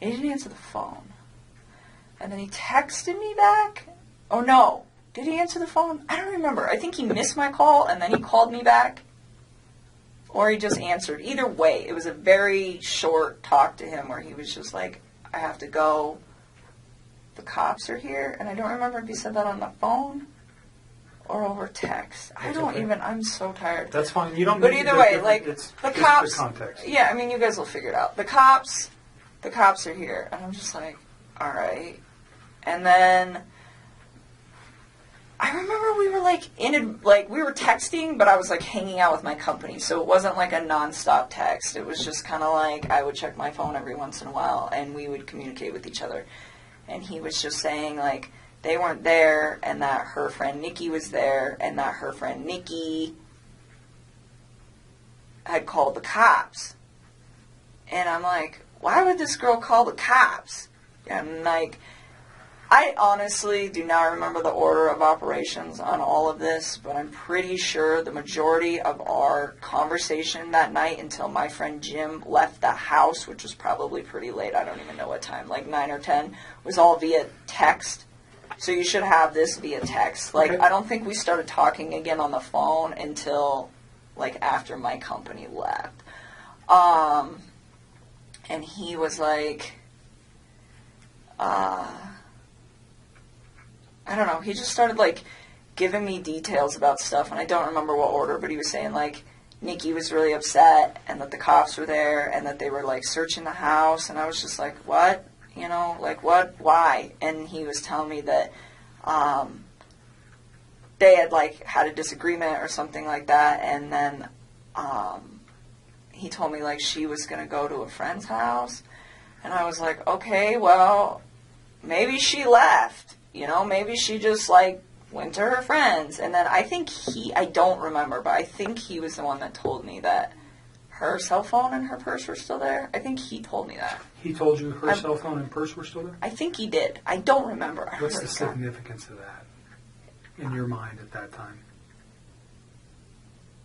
And he didn't answer the phone. And then he texted me back. Oh, no. Did he answer the phone? I don't remember. I think he missed my call, and then he called me back. Or he just answered. Either way, it was a very short talk to him where he was just like, I have to go. The cops are here. And I don't remember if he said that on the phone or over text. I'm so tired. That's fine. You don't. But either way, like, the cops. The context. Yeah, I mean, you guys will figure it out. The cops are here. And I'm just like, all right. And then... I remember we were we were texting, but I was like hanging out with my company, so it wasn't like a nonstop text. It was just kind of like I would check my phone every once in a while, and we would communicate with each other. And he was just saying like they weren't there, and that her friend Nikki was there, and that her friend Nikki had called the cops. And I'm like, why would this girl call the cops? And like... I honestly do not remember the order of operations on all of this, but I'm pretty sure the majority of our conversation that night until my friend Jim left the house, which was probably pretty late, I don't even know what time, like 9 or 10, was all via text. So you should have this via text. Like, Okay. I don't think we started talking again on the phone until, like, after my company left. And he was like, I don't know, he just started, like, giving me details about stuff, and I don't remember what order, but he was saying, like, Nikki was really upset, and that the cops were there, and that they were, like, searching the house, and I was just like, what? You know, like, what? Why? And he was telling me that they had, like, had a disagreement or something like that, and then he told me, like, she was going to go to a friend's house, and I was like, okay, well, maybe she left. You know, maybe she just, like, went to her friends. And then I think I don't remember, but I think he was the one that told me that her cell phone and her purse were still there. I think he told me that. He told you her cell phone and purse were still there? I think he did. I don't remember. What's the significance of that in your mind at that time?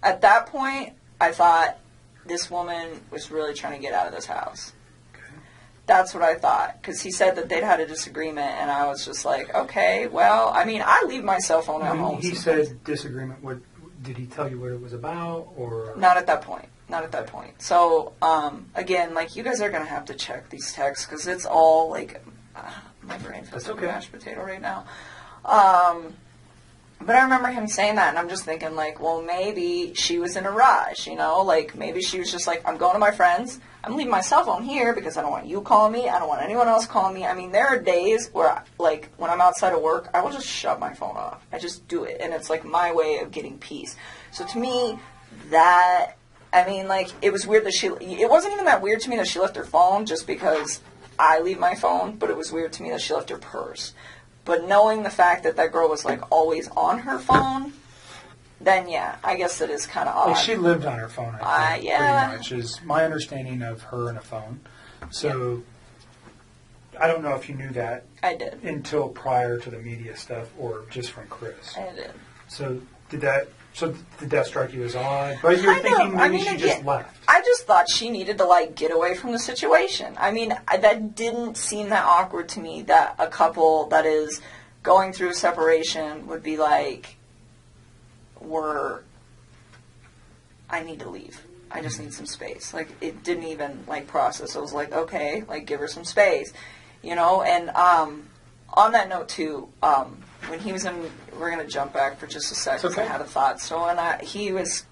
At that point, I thought this woman was really trying to get out of this house. That's what I thought, because he said that they'd had a disagreement, and I was just like, okay, well, I mean, I leave my cell phone at home. He said disagreement. What did he tell you what it was about, or not at that point? Not at that point. So again, like, you guys are gonna have to check these texts because it's all like my brain feels like a mashed potato right now. But I remember him saying that, and I'm just thinking, like, well, maybe she was in a rush, you know? Like, maybe she was just like, I'm going to my friends. I'm leaving my cell phone here because I don't want you calling me. I don't want anyone else calling me. I mean, there are days where, like, when I'm outside of work, I will just shut my phone off. I just do it, and it's, like, my way of getting peace. So to me, that, I mean, like, it was weird that it wasn't even that weird to me that she left her phone just because I leave my phone, but it was weird to me that she left her purse. But knowing the fact that that girl was, like, always on her phone, then, yeah, I guess it is kind of odd. Well, she lived on her phone, I think, yeah. pretty much, is my understanding of her and a phone. So, I don't know if you knew that. I did. Until prior to the media stuff, or just from Chris. I did. So, did that strike you as odd? But you're thinking maybe she just left. I just thought she needed to, like, get away from the situation. I mean, that didn't seem that awkward to me, that a couple that is going through a separation would be like, I need to leave. I just need some space. Like, it didn't even, like, process. It was like, okay, like, give her some space, you know? And on that note, too, when he was in, we're going to jump back for just a second. Okay. I had a thought. So when he was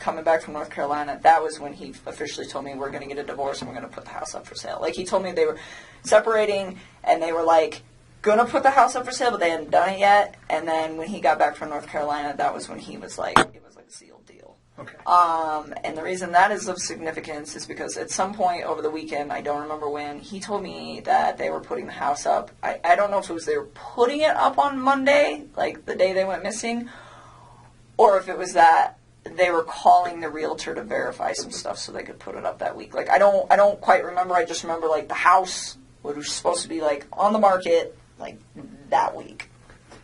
coming back from North Carolina, that was when he officially told me we're going to get a divorce and we're going to put the house up for sale. Like, he told me they were separating and they were, like, going to put the house up for sale, but they hadn't done it yet. And then when he got back from North Carolina, that was when he was like, it was like a sealed deal. Okay. And the reason that is of significance is because at some point over the weekend, I don't remember when, he told me that they were putting the house up. I don't know if it was they were putting it up on Monday, like the day they went missing, or if it was that they were calling the realtor to verify some stuff so they could put it up that week. Like, I don't quite remember. I just remember, like, the house was supposed to be, like, on the market, like, that week.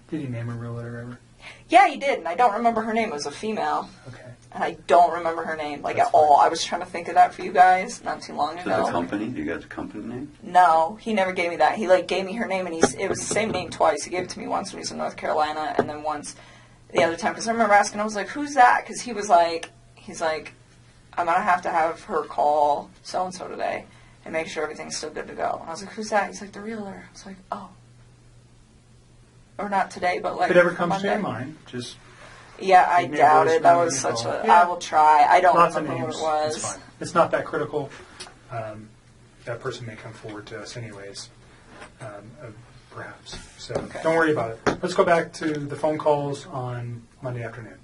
Did he name a realtor ever? Yeah, he did, and I don't remember her name. It was a female. Okay. And I don't remember her name, like, That's at all. fine. I was trying to think of that for you guys not too long To ago. the company? Do you got the company name? No, he never gave me that. He, like, gave me her name, and it was the same name twice. He gave it to me once when he was in North Carolina, and then once the other time. Because I remember asking, I was like, who's that? Because he's like, I'm going to have her call so-and-so today and make sure everything's still good to go. And I was like, who's that? He's like, the realtor. I was like, oh. Or not today, but, like, If it ever comes Monday. to your mind, just Yeah, I Give me a doubt voice, it. That give was me a such call. a... Yeah. I will try. I don't lots of remember names. who it was. It's fine. It's not that critical. That person may come forward to us anyways, perhaps. So Okay. don't worry about it. Let's go back to the phone calls on Monday afternoon.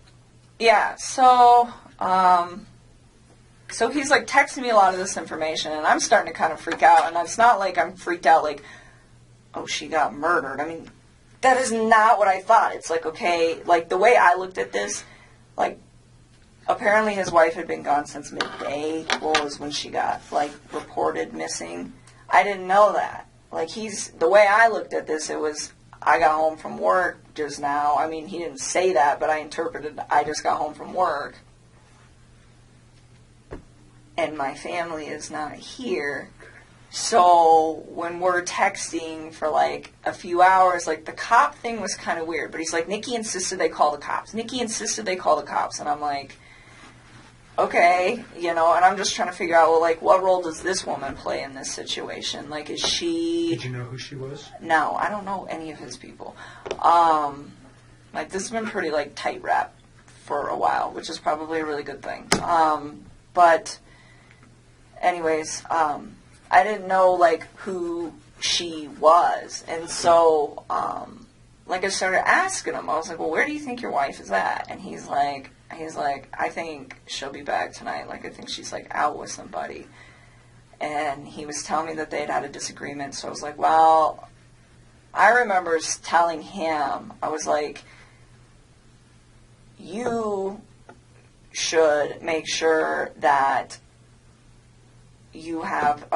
Yeah, so he's, like, texting me a lot of this information, and I'm starting to kind of freak out. And it's not like I'm freaked out like, oh, she got murdered. I mean, that is not what I thought. It's like, okay, like, the way I looked at this, like, apparently his wife had been gone since midday, was when she got, like, reported missing. I didn't know that. Like, the way I looked at this, it was, I got home from work just now. I mean, he didn't say that, but I interpreted, I just got home from work. And my family is not here. So when we're texting for, like, a few hours, like, the cop thing was kind of weird. But he's like, Nikki insisted they call the cops. Nikki insisted they call the cops. And I'm like, okay, you know, and I'm just trying to figure out, well, like, what role does this woman play in this situation? Like, is she... Did you know who she was? No, I don't know any of his people. Like, this has been pretty, like, tight wrap for a while, which is probably a really good thing. But anyways, I didn't know, like, who she was. And so, like, I started asking him. I was like, well, where do you think your wife is at? And he's like, I think she'll be back tonight. Like, I think she's, like, out with somebody. And he was telling me that they'd had a disagreement. So I was like, well, I remember telling him, I was like, you should make sure that you have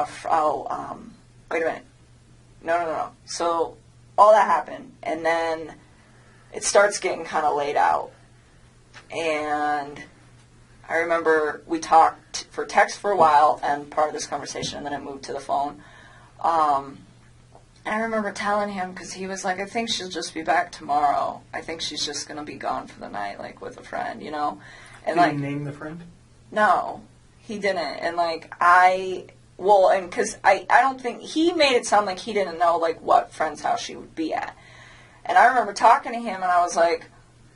wait a minute. No. So all that happened, and then it starts getting kind of laid out. And I remember we talked for text for a while, and part of this conversation, and then it moved to the phone. And I remember telling him, because he was like, I think she'll just be back tomorrow. I think she's just going to be gone for the night, like, with a friend, you know? And, Did like, he name the friend? no, he didn't. And, like, because I don't think, he made it sound like he didn't know, like, what friend's house she would be at. And I remember talking to him, and I was like,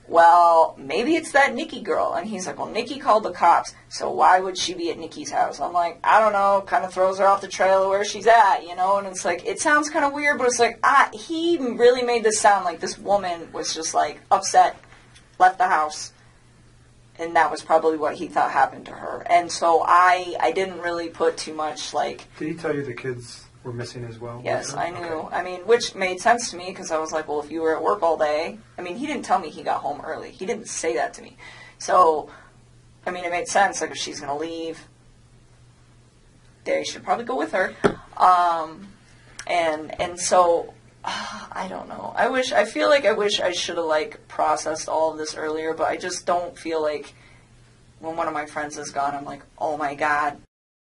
well, maybe it's that Nikki girl. And he's like, well, Nikki called the cops, so why would she be at Nikki's house? I'm like, I don't know, kind of throws her off the trail of where she's at, you know? And it's like, it sounds kind of weird, but it's like, he really made this sound like this woman was just, like, upset, left the house, and that was probably what he thought happened to her. And so I didn't really put too much, like... Did he tell you the kids were missing as well? Yes, I knew. Okay. I mean, which made sense to me, because I was like, well, if you were at work all day... I mean, he didn't tell me he got home early. He didn't say that to me. So, I mean, it made sense. Like, if she's going to leave, they should probably go with her. And so, I don't know. I feel like I wish I should have, like, processed all of this earlier, but I just don't feel like when one of my friends is gone, I'm like, oh my God,